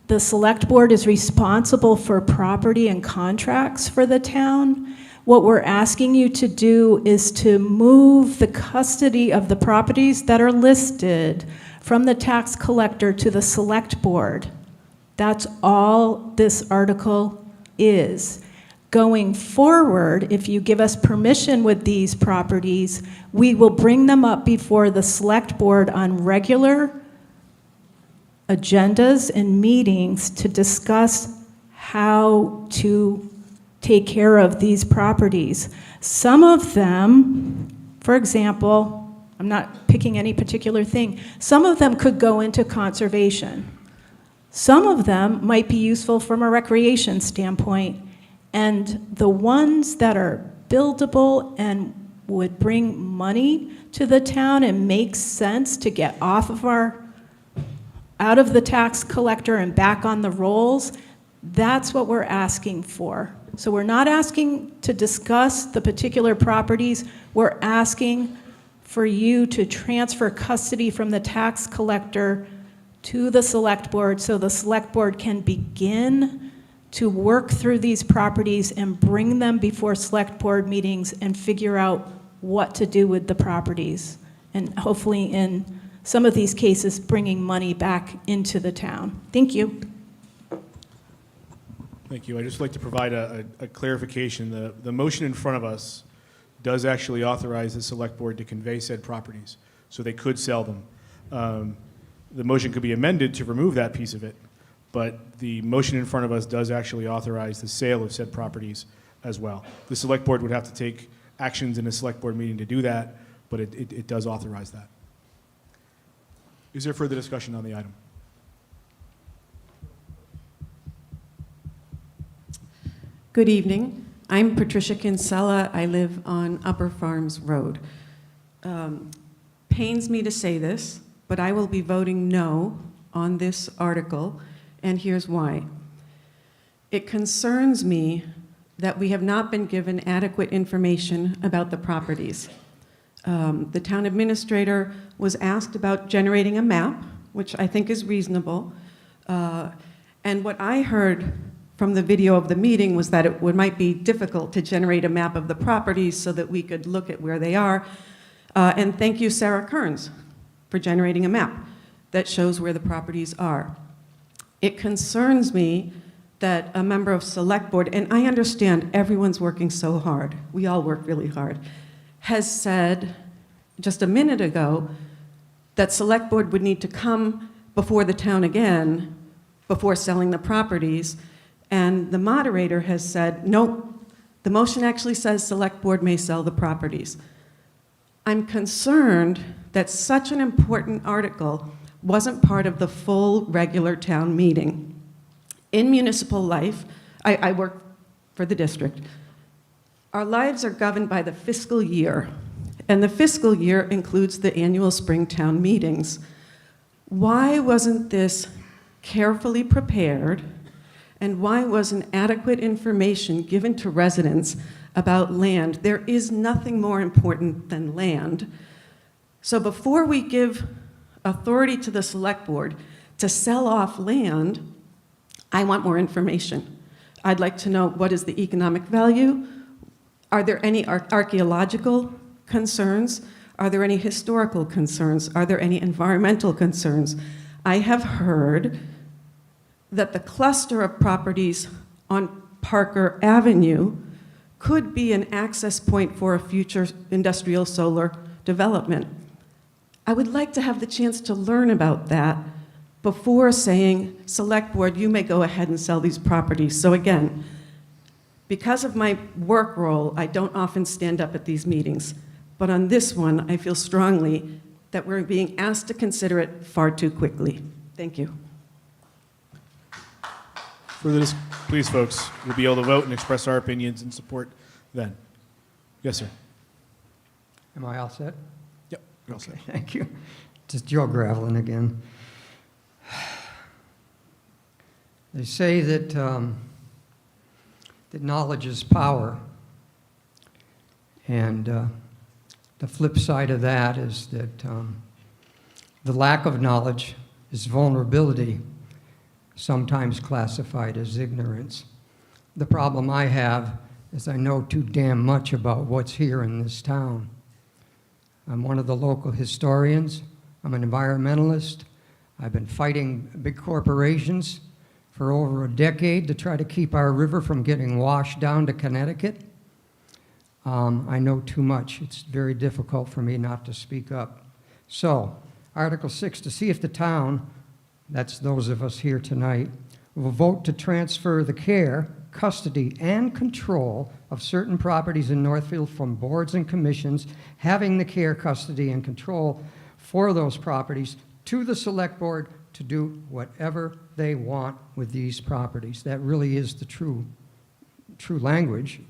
the select board is responsible for property and contracts for the town. What we're asking you to do is to move the custody of the properties that are listed from the tax collector to the select board. That's all this article is. Going forward, if you give us permission with these properties, we will bring them up before the select board on regular agendas and meetings to discuss how to take care of these properties. Some of them, for example, I'm not picking any particular thing, some of them could go into conservation. Some of them might be useful from a recreation standpoint, and the ones that are buildable and would bring money to the town and make sense to get out of the tax collector and back on the rolls, that's what we're asking for. So we're not asking to discuss the particular properties, we're asking for you to transfer custody from the tax collector to the select board so the select board can begin to work through these properties and bring them before select board meetings and figure out what to do with the properties. And hopefully in some of these cases, bringing money back into the town. Thank you. Thank you. I'd just like to provide a clarification. The motion in front of us does actually authorize the select board to convey said properties, so they could sell them. The motion could be amended to remove that piece of it, but the motion in front of us does actually authorize the sale of said properties as well. The select board would have to take actions in a select board meeting to do that, but it does authorize that. Is there further discussion on the item? Good evening. I'm Patricia Kinsella. I live on Upper Farms Road. Pains me to say this, but I will be voting no on this article, and here's why. It concerns me that we have not been given adequate information about the properties. The town administrator was asked about generating a map, which I think is reasonable. And what I heard from the video of the meeting was that it might be difficult to generate a map of the properties so that we could look at where they are. And thank you, Sarah Kearns, for generating a map that shows where the properties are. It concerns me that a member of select board, and I understand everyone's working so hard, we all work really hard, has said just a minute ago that select board would need to come before the town again before selling the properties, and the moderator has said, nope, the motion actually says select board may sell the properties. I'm concerned that such an important article wasn't part of the full regular town meeting. In municipal life, I work for the district, our lives are governed by the fiscal year, and the fiscal year includes the annual spring town meetings. Why wasn't this carefully prepared, and why wasn't adequate information given to residents about land? There is nothing more important than land. So before we give authority to the select board to sell off land, I want more information. I'd like to know, what is the economic value? Are there any archaeological concerns? Are there any historical concerns? Are there any environmental concerns? I have heard that the cluster of properties on Parker Avenue could be an access point for a future industrial solar development. I would like to have the chance to learn about that before saying, select board, you may go ahead and sell these properties. So again, because of my work role, I don't often stand up at these meetings. But on this one, I feel strongly that we're being asked to consider it far too quickly. Thank you. Please, folks, we'll be able to vote and express our opinions and support then. Yes, sir. Am I all set? Yep. You're all set. Okay, thank you. Just Joe Gravelin again. They say that, that knowledge is power. And the flip side of that is that the lack of knowledge is vulnerability, sometimes classified as ignorance. The problem I have is I know too damn much about what's here in this town. I'm one of the local historians. I'm an environmentalist. I've been fighting big corporations for over a decade to try to keep our river from getting washed down to Connecticut. I know too much. It's very difficult for me not to speak up. So, Article 6, to see if the town, that's those of us here tonight, will vote to transfer the care, custody, and control of certain properties in Northfield from boards and commissions having the care, custody, and control for those properties to the select board to do whatever they want with these properties. That really is the true language.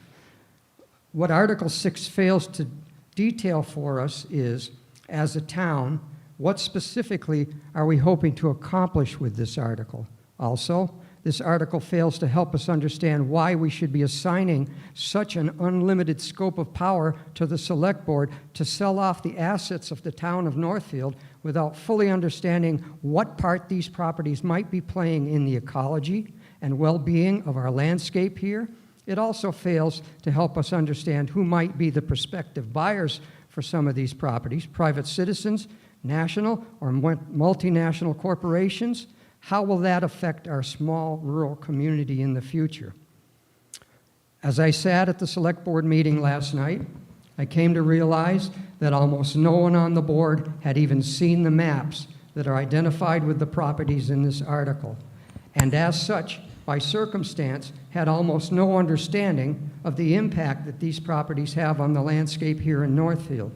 What Article 6 fails to detail for us is, as a town, what specifically are we hoping to accomplish with this article? Also, this article fails to help us understand why we should be assigning such an unlimited scope of power to the select board to sell off the assets of the town of Northfield without fully understanding what part these properties might be playing in the ecology and well-being of our landscape here. It also fails to help us understand who might be the prospective buyers for some of these properties, private citizens, national or multinational corporations. How will that affect our small rural community in the future? As I sat at the select board meeting last night, I came to realize that almost no one on the board had even seen the maps that are identified with the properties in this article, and as such, by circumstance, had almost no understanding of the impact that these properties have on the landscape here in Northfield.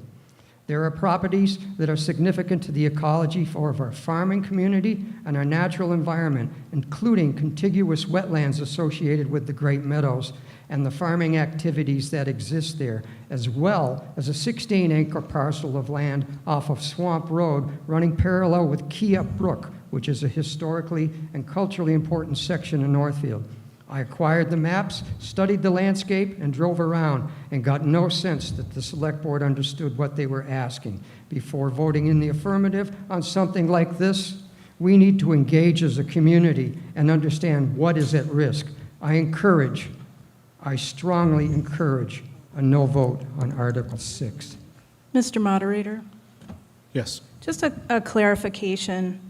There are properties that are significant to the ecology of our farming community and our natural environment, including contiguous wetlands associated with the Great Meadows and the farming activities that exist there, as well as a 16-acre parcel of land off of Swamp Road running parallel with Kia Brook, which is a historically and culturally important section of Northfield. I acquired the maps, studied the landscape, and drove around, and got no sense that the select board understood what they were asking. Before voting in the affirmative on something like this, we need to engage as a community and understand what is at risk. I strongly encourage a no vote on Article 6. Mr. Moderator, Yes. just a clarification.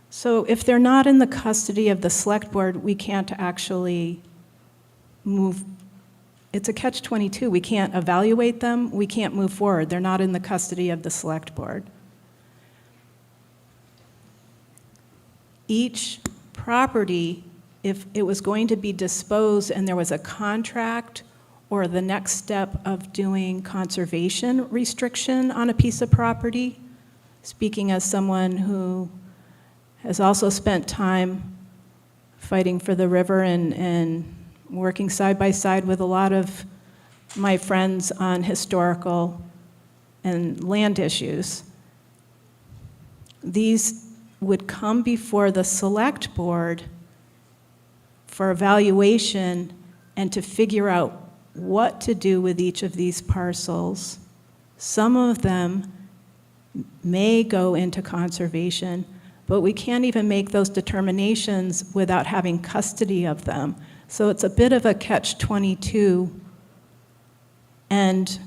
So if they're not in the custody of the select board, we can't actually move. It's a catch-22. We can't evaluate them. We can't move forward. They're not in the custody of the select board. Each property, if it was going to be disposed and there was a contract or the next step of doing conservation restriction on a piece of property, speaking as someone who has also spent time fighting for the river and working side by side with a lot of my friends on historical and land issues. These would come before the select board for evaluation and to figure out what to do with each of these parcels. Some of them may go into conservation, but we can't even make those determinations without having custody of them. So it's a bit of a catch-22. And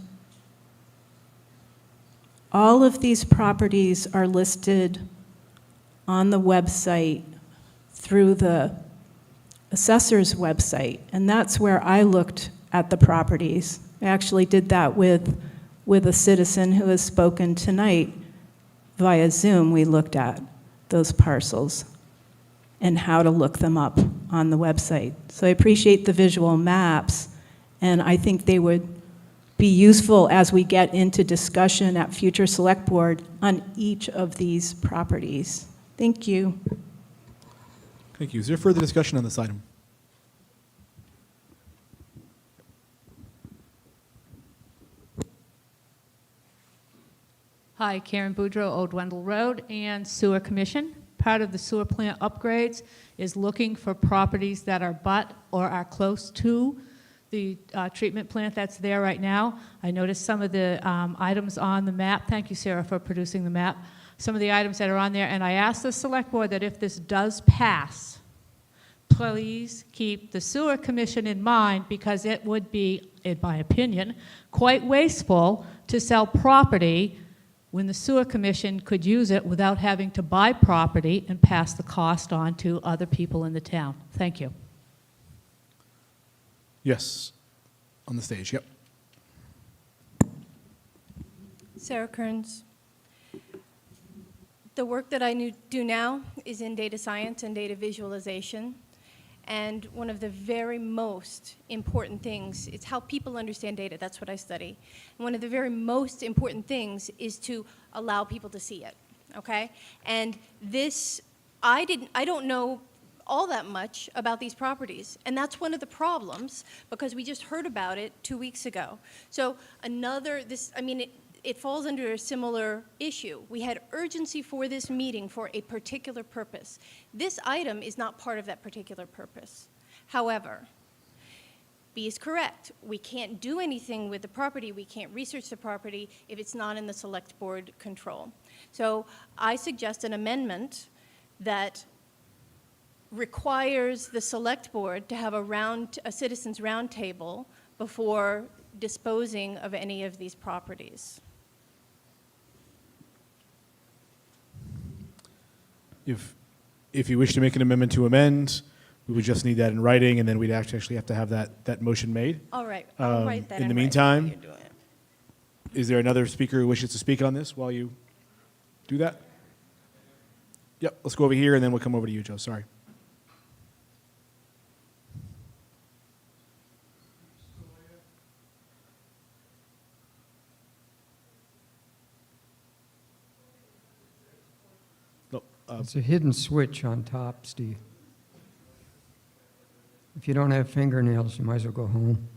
all of these properties are listed on the website through the assessor's website, and that's where I looked at the properties. I actually did that with a citizen who has spoken tonight via Zoom. We looked at those parcels and how to look them up on the website. So I appreciate the visual maps, and I think they would be useful as we get into discussion at future select board on each of these properties. Thank you. Thank you. Is there further discussion on this item? Hi, Karen Boudreau, Old Wendell Road, and Sewer Commission. Part of the sewer plant upgrades is looking for properties that are or are close to the treatment plant that's there right now. I noticed some of the items on the map. Thank you, Sarah, for producing the map. Some of the items that are on there, and I asked the select board that if this does pass, please keep the sewer commission in mind, because it would be, in my opinion, quite wasteful to sell property when the sewer commission could use it without having to buy property and pass the cost on to other people in the town. Thank you. Yes, on the stage, yep. Sarah Kearns. The work that I do now is in data science and data visualization. And one of the very most important things, it's how people understand data. That's what I study. And one of the very most important things is to allow people to see it, okay? And this, I don't know all that much about these properties. And that's one of the problems, because we just heard about it 2 weeks ago. So it falls under a similar issue. We had urgency for this meeting for a particular purpose. This item is not part of that particular purpose. However, B is correct. We can't do anything with the property, we can't research the property if it's not in the select board control. So I suggest an amendment that requires the select board to have a citizens roundtable before disposing of any of these properties. If you wish to make an amendment to amend, we would just need that in writing, and then we'd actually have to have that motion made. All right, I'll write that in the writing meantime, while you're doing it. Is there another speaker who wishes to speak on this while you do that? Yep, let's go over here, and then we'll come over to you, Joe. Sorry. It's a hidden switch on top, Steve. If you don't have fingernails, you might as well go home.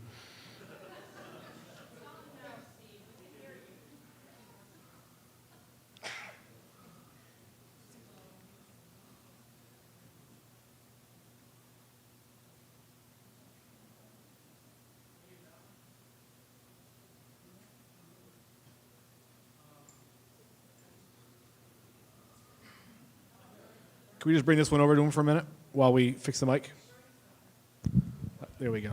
Can we just bring this one over to him for a minute while we fix the mic? There we go.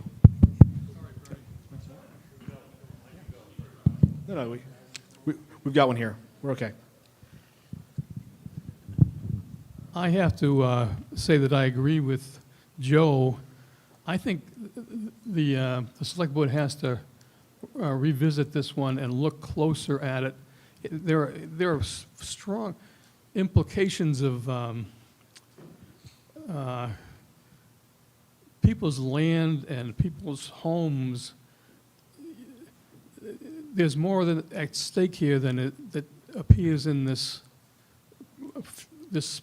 No, we've got one here. We're okay. I have to say that I agree with Joe. I think the select board has to revisit this one and look closer at it. There are strong implications of people's land and people's homes. There's more at stake here than that appears in this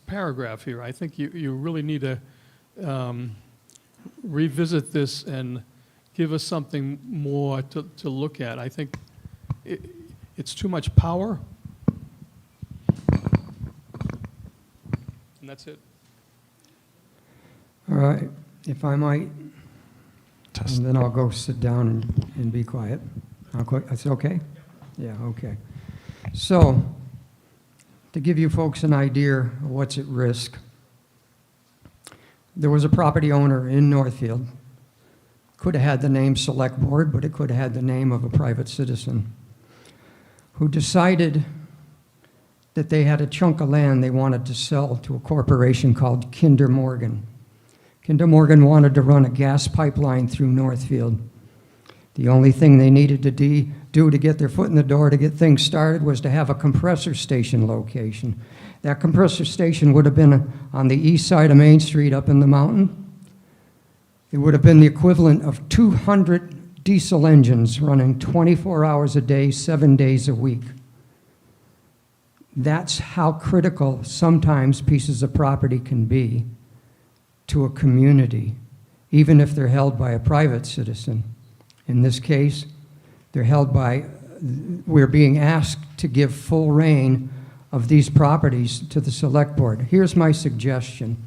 paragraph here. I think you really need to revisit this and give us something more to look at. I think it's too much power. And that's it. All right, if I might, and then I'll go sit down and be quiet. That's okay? Yeah, okay. So, to give you folks an idea of what's at risk, there was a property owner in Northfield. Could have had the name Select Board, but it could have had the name of a private citizen, who decided that they had a chunk of land they wanted to sell to a corporation called Kinder Morgan. Kinder Morgan wanted to run a gas pipeline through Northfield. The only thing they needed to do to get their foot in the door to get things started was to have a compressor station location. That compressor station would have been on the east side of Main Street up in the mountain. It would have been the equivalent of 200 diesel engines running 24 hours a day, 7 days a week. That's how critical sometimes pieces of property can be to a community, even if they're held by a private citizen. In this case, they're held by we're being asked to give full reign of these properties to the select board. Here's my suggestion.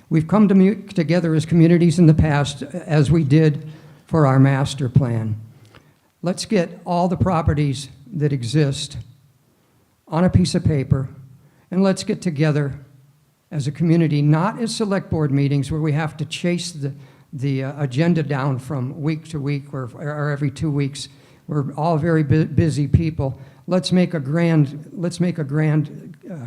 We've come together as communities in the past, as we did for our master plan. Let's get all the properties that exist on a piece of paper, and let's get together as a community, not as select board meetings where we have to chase the agenda down from week to week or every 2 weeks. We're all very busy people. Let's make a grand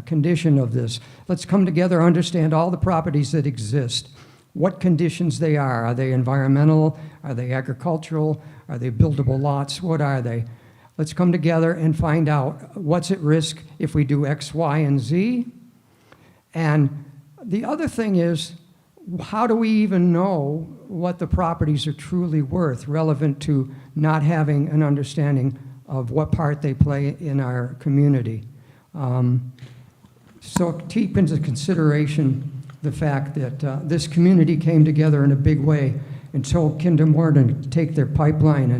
condition of this. Let's come together, understand all the properties that exist, what conditions they are. Are they environmental? Are they agricultural? Are they buildable lots? What are they? Let's come together and find out what's at risk if we do X, Y, and Z. And the other thing is, how do we even know what the properties are truly worth, relevant to not having an understanding of what part they play in our community? So keep into consideration the fact that this community came together in a big way and told Kinder Morgan to take their pipeline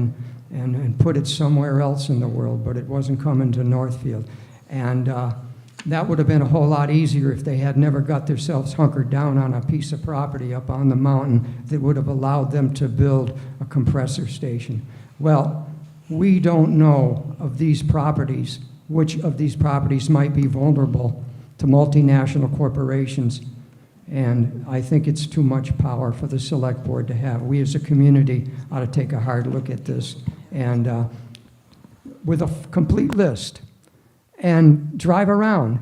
and put it somewhere else in the world, but it wasn't coming to Northfield. And that would have been a whole lot easier if they had never got themselves hunkered down on a piece of property up on the mountain that would have allowed them to build a compressor station. Well, we don't know of these properties, which of these properties might be vulnerable to multinational corporations. And I think it's too much power for the select board to have. We as a community ought to take a hard look at this and with a complete list and drive around.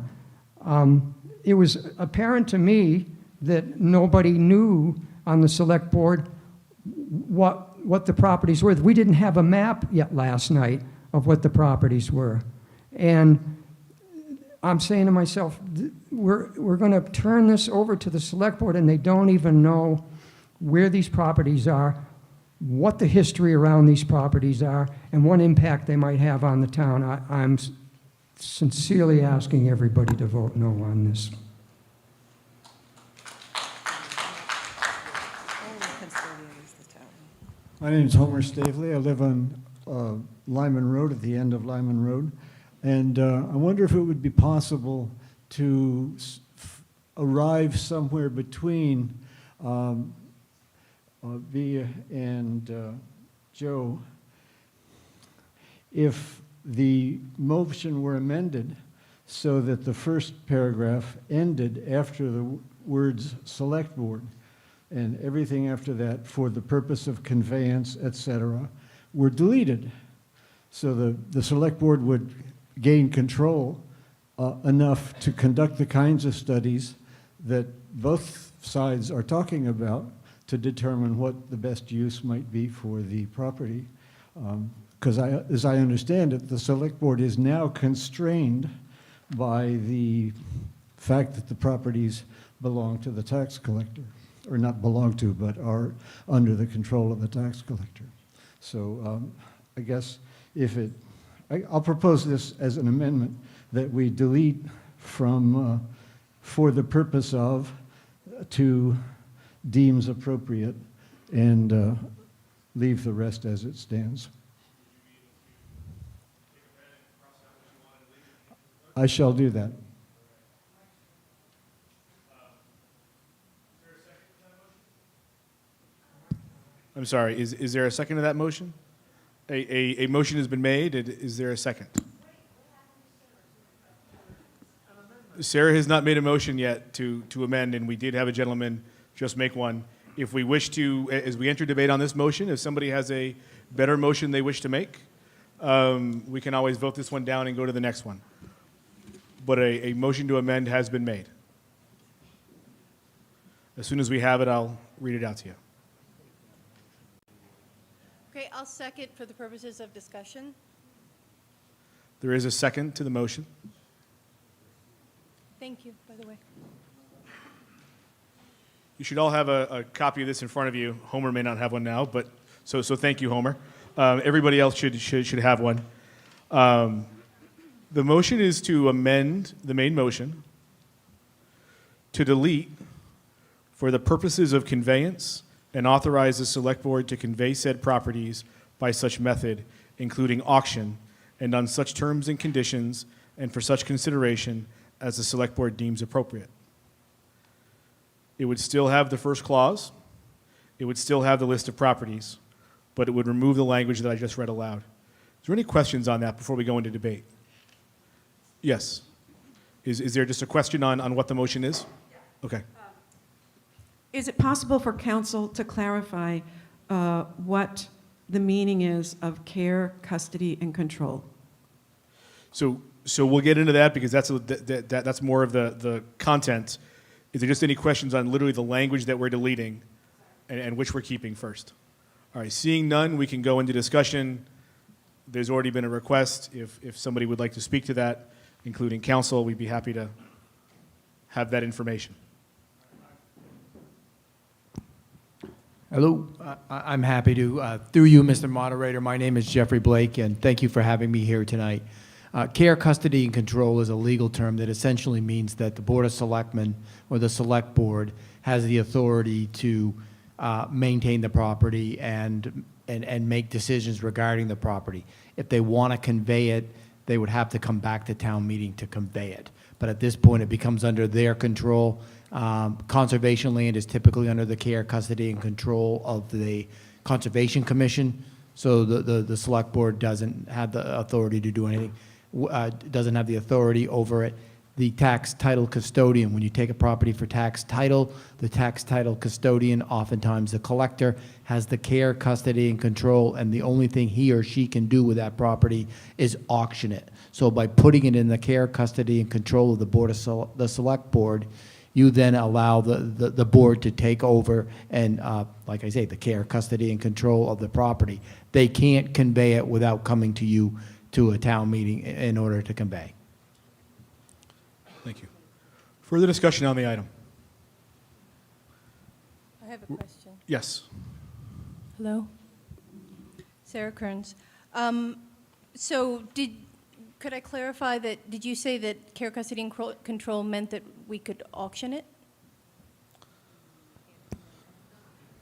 It was apparent to me that nobody knew on the select board what the properties were. We didn't have a map yet last night of what the properties were. And I'm saying to myself, we're going to turn this over to the select board, and they don't even know where these properties are, what the history around these properties are, and what impact they might have on the town. I'm sincerely asking everybody to vote no on this. My name is Homer Stavely. I live on Lyman Road, at the end of Lyman Road. And I wonder if it would be possible to arrive somewhere between Via and Joe if the motion were amended so that the first paragraph ended after the words select board, and everything after that, for the purpose of conveyance, etc., were deleted. So the select board would gain control enough to conduct the kinds of studies that both sides are talking about to determine what the best use might be for the property. Because as I understand it, the select board is now constrained by the fact that the properties belong to the tax collector, or not belong to, but are under the control of the tax collector. So I guess I'll propose this as an amendment that we delete from for the purpose of to deems appropriate and leave the rest as it stands. I shall do that. I'm sorry, is there a second to that motion? A motion has been made. Is there a second? Sarah has not made a motion yet to amend, and we did have a gentleman just make one. If we wish to, as we enter debate on this motion, if somebody has a better motion they wish to make, we can always vote this one down and go to the next one. But a motion to amend has been made. As soon as we have it, I'll read it out to you. Okay, I'll second for the purposes of discussion. There is a second to the motion. Thank you, by the way. You should all have a copy of this in front of you. Homer may not have one now, but so thank you, Homer. Everybody else should have one. The motion is to amend the main motion to delete for the purposes of conveyance and authorize the select board to convey said properties by such method, including auction, and on such terms and conditions and for such consideration as the Select Board deems appropriate. It would still have the first clause, it would still have the list of properties, but it would remove the language that I just read aloud. Is there any questions on that before we go into debate? Yes. Is there just a question on what the motion is? Okay. Is it possible for council to clarify what the meaning is of care, custody, and control? So we'll get into that because that's more of the content. Is there just any questions on literally the language that we're deleting and which we're keeping first? All right, seeing none, we can go into discussion. There's already been a request. If somebody would like to speak to that, including council, we'd be happy to have that information. Hello, I'm happy to. Through you, Mr. Moderator, my name is Jeffrey Blake, and thank you for having me here tonight. Care, custody, and control is a legal term that essentially means that the Board of Selectmen or the Select Board has the authority to maintain the property and make decisions regarding the property. If they want to convey it, they would have to come back to town meeting to convey it. But at this point, it becomes under their control. Conservation land is typically under the care, custody, and control of the Conservation Commission. So the Select Board doesn't have the authority to do anything, doesn't have the authority over it. The tax title custodian, when you take a property for tax title, the tax title custodian, oftentimes the collector, has the care, custody, and control, and the only thing he or she can do with that property is auction it. So by putting it in the care, custody, and control of the Board of the Select Board, you then allow the board to take over and, like I say, the care, custody, and control of the property. They can't convey it without coming to you to a town meeting in order to convey. Thank you. Further discussion on the item? I have a question. Yes. Hello? Sarah Kearns. So could I clarify that, did you say that care, custody, and control meant that we could auction it?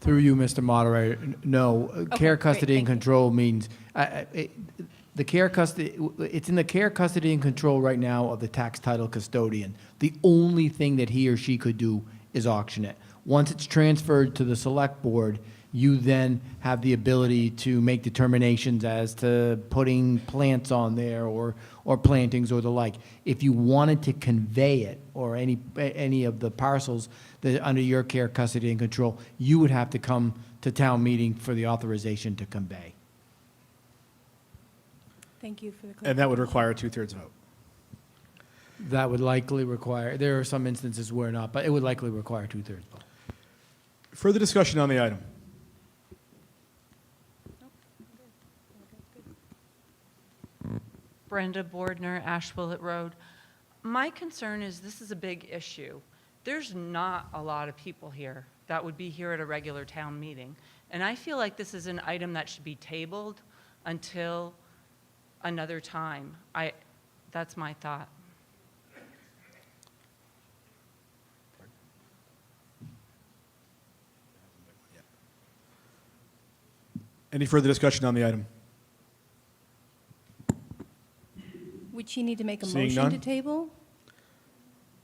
Through you, Mr. Moderator, no. Okay, Care, great, custody, and thank you. control means, the care, custody, it's in the care, custody, and control right now of the tax title custodian. The only thing that he or she could do is auction it. Once it's transferred to the Select Board, you then have the ability to make determinations as to putting plants on there or plantings or the like. If you wanted to convey it or any of the parcels that are under your care, custody, and control, you would have to come to town meeting for the authorization to convey. Thank you for the clarification. And that would require a 2/3 vote. That would likely require, there are some instances where not, but it would likely require 2/3 vote. Further discussion on the item? Brenda Bordner, Ashwillet Road. My concern is this is a big issue. There's not a lot of people here that would be here at a regular town meeting. And I feel like this is an item that should be tabled until another time. That's my thought. Any further discussion on the item? Would she need to make a Seeing motion none? to table?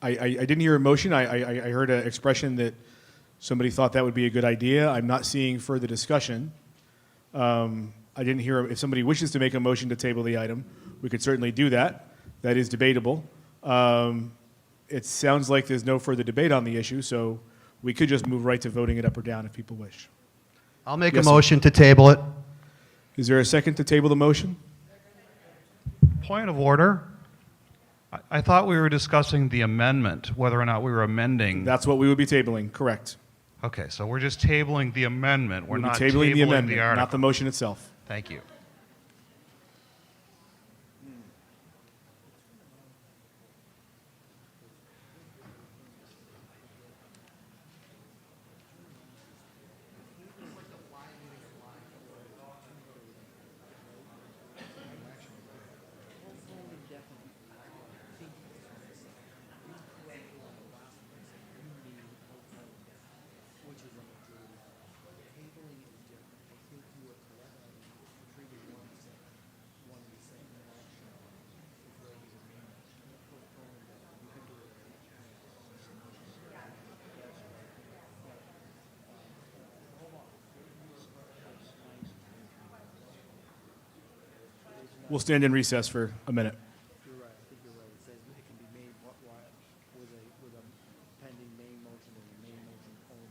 I didn't hear a motion. I heard an expression that somebody thought that would be a good idea. I'm not seeing further discussion. I didn't hear, if somebody wishes to make a motion to table the item, we could certainly do that. That is debatable. It sounds like there's no further debate on the issue, so we could just move right to voting it up or down if people wish. I'll make Yes, a sir. motion to table it. Is there a second to table the motion? Point of order. I thought we were discussing the amendment, whether or not we were amending. That's what we would be tabling, correct. Okay, so we're just tabling the amendment. We're We'll be not tabling the amendment, article. not the motion itself. Thank you. We'll stand in recess for a minute. You're right, I think you're right. It says it can be made with a pending main motion and a main motion only.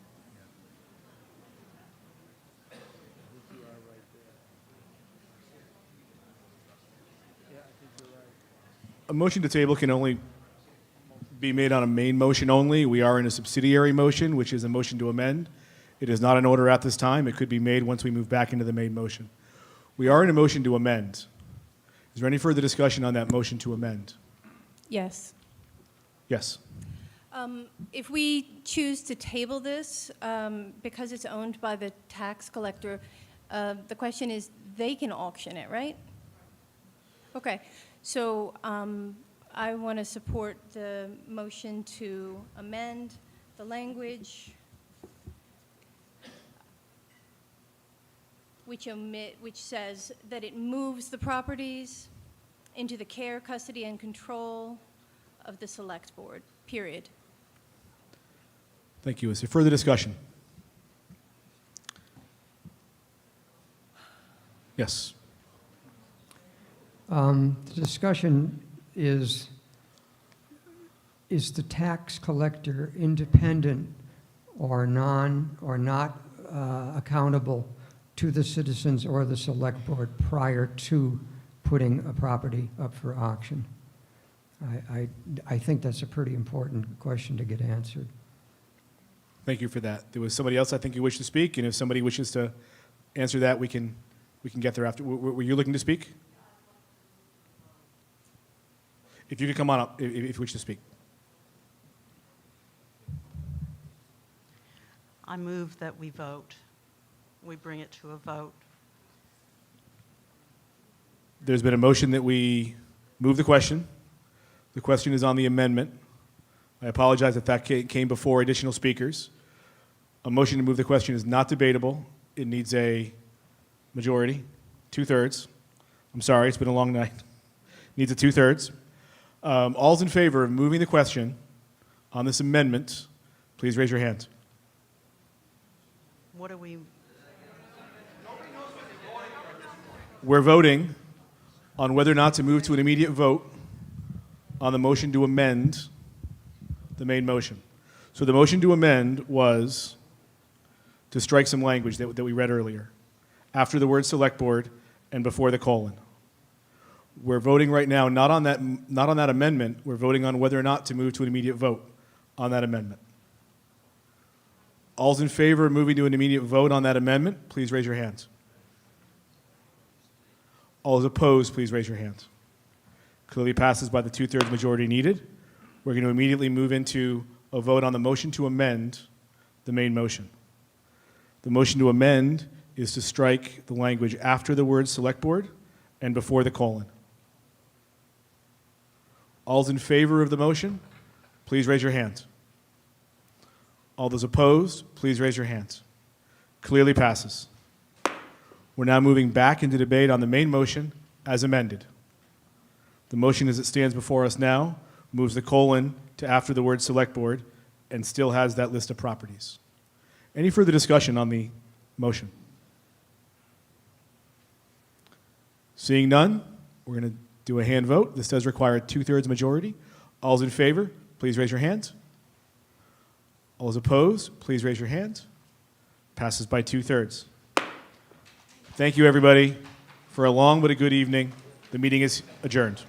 I think you are right there. Yeah, I think you're right. A motion to table can only be made on a main motion only. We are in a subsidiary motion, which is a motion to amend. It is not an order at this time. It could be made once we move back into the main motion. We are in a motion to amend. Is there any further discussion on that motion to amend? Yes. Yes. If we choose to table this, because it's owned by the tax collector, the question is, they can auction it, right? Okay, so I want to support the motion to amend the language, which says that it moves the properties into the care, custody, and control of the select board, period. Thank you. Is there further discussion? Yes. The discussion is the tax collector independent or not accountable to the citizens or the select board prior to putting a property up for auction? I think that's a pretty important question to get answered. Thank you for that. There was somebody else I think you wished to speak, and if somebody wishes to answer that, we can get there after. Were you looking to speak? If you could come on up, if you wish to speak. I move that we vote. We bring it to a vote. There's been a motion that we move the question. The question is on the amendment. I apologize if that came before additional speakers. A motion to move the question is not debatable. It needs a majority, 2/3. I'm sorry, it's been a long night. Needs a 2/3. All's in favor of moving the question on this amendment, please raise your hand. What are we? We're voting on whether or not to move to an immediate vote on the motion to amend the main motion. So the motion to amend was to strike some language that we read earlier, after the word select board and before the colon. We're voting right now not on that amendment. We're voting on whether or not to move to an immediate vote on that amendment. All's in favor of moving to an immediate vote on that amendment, please raise your hands. All is opposed, please raise your hands. Clearly passes by the 2/3 majority needed. We're going to immediately move into a vote on the motion to amend the main motion. The motion to amend is to strike the language after the word select board and before the colon. All's in favor of the motion, please raise your hands. All those opposed, please raise your hands. Clearly passes. We're now moving back into debate on the main motion as amended. The motion as it stands before us now moves the colon to after the word select board and still has that list of properties. Any further discussion on the motion? Seeing none, we're going to do a hand vote. This does require a 2/3 majority. All's in favor, please raise your hands. All is opposed, please raise your hands. Passes by 2/3. Thank you, everybody, for a long but a good evening. The meeting is adjourned.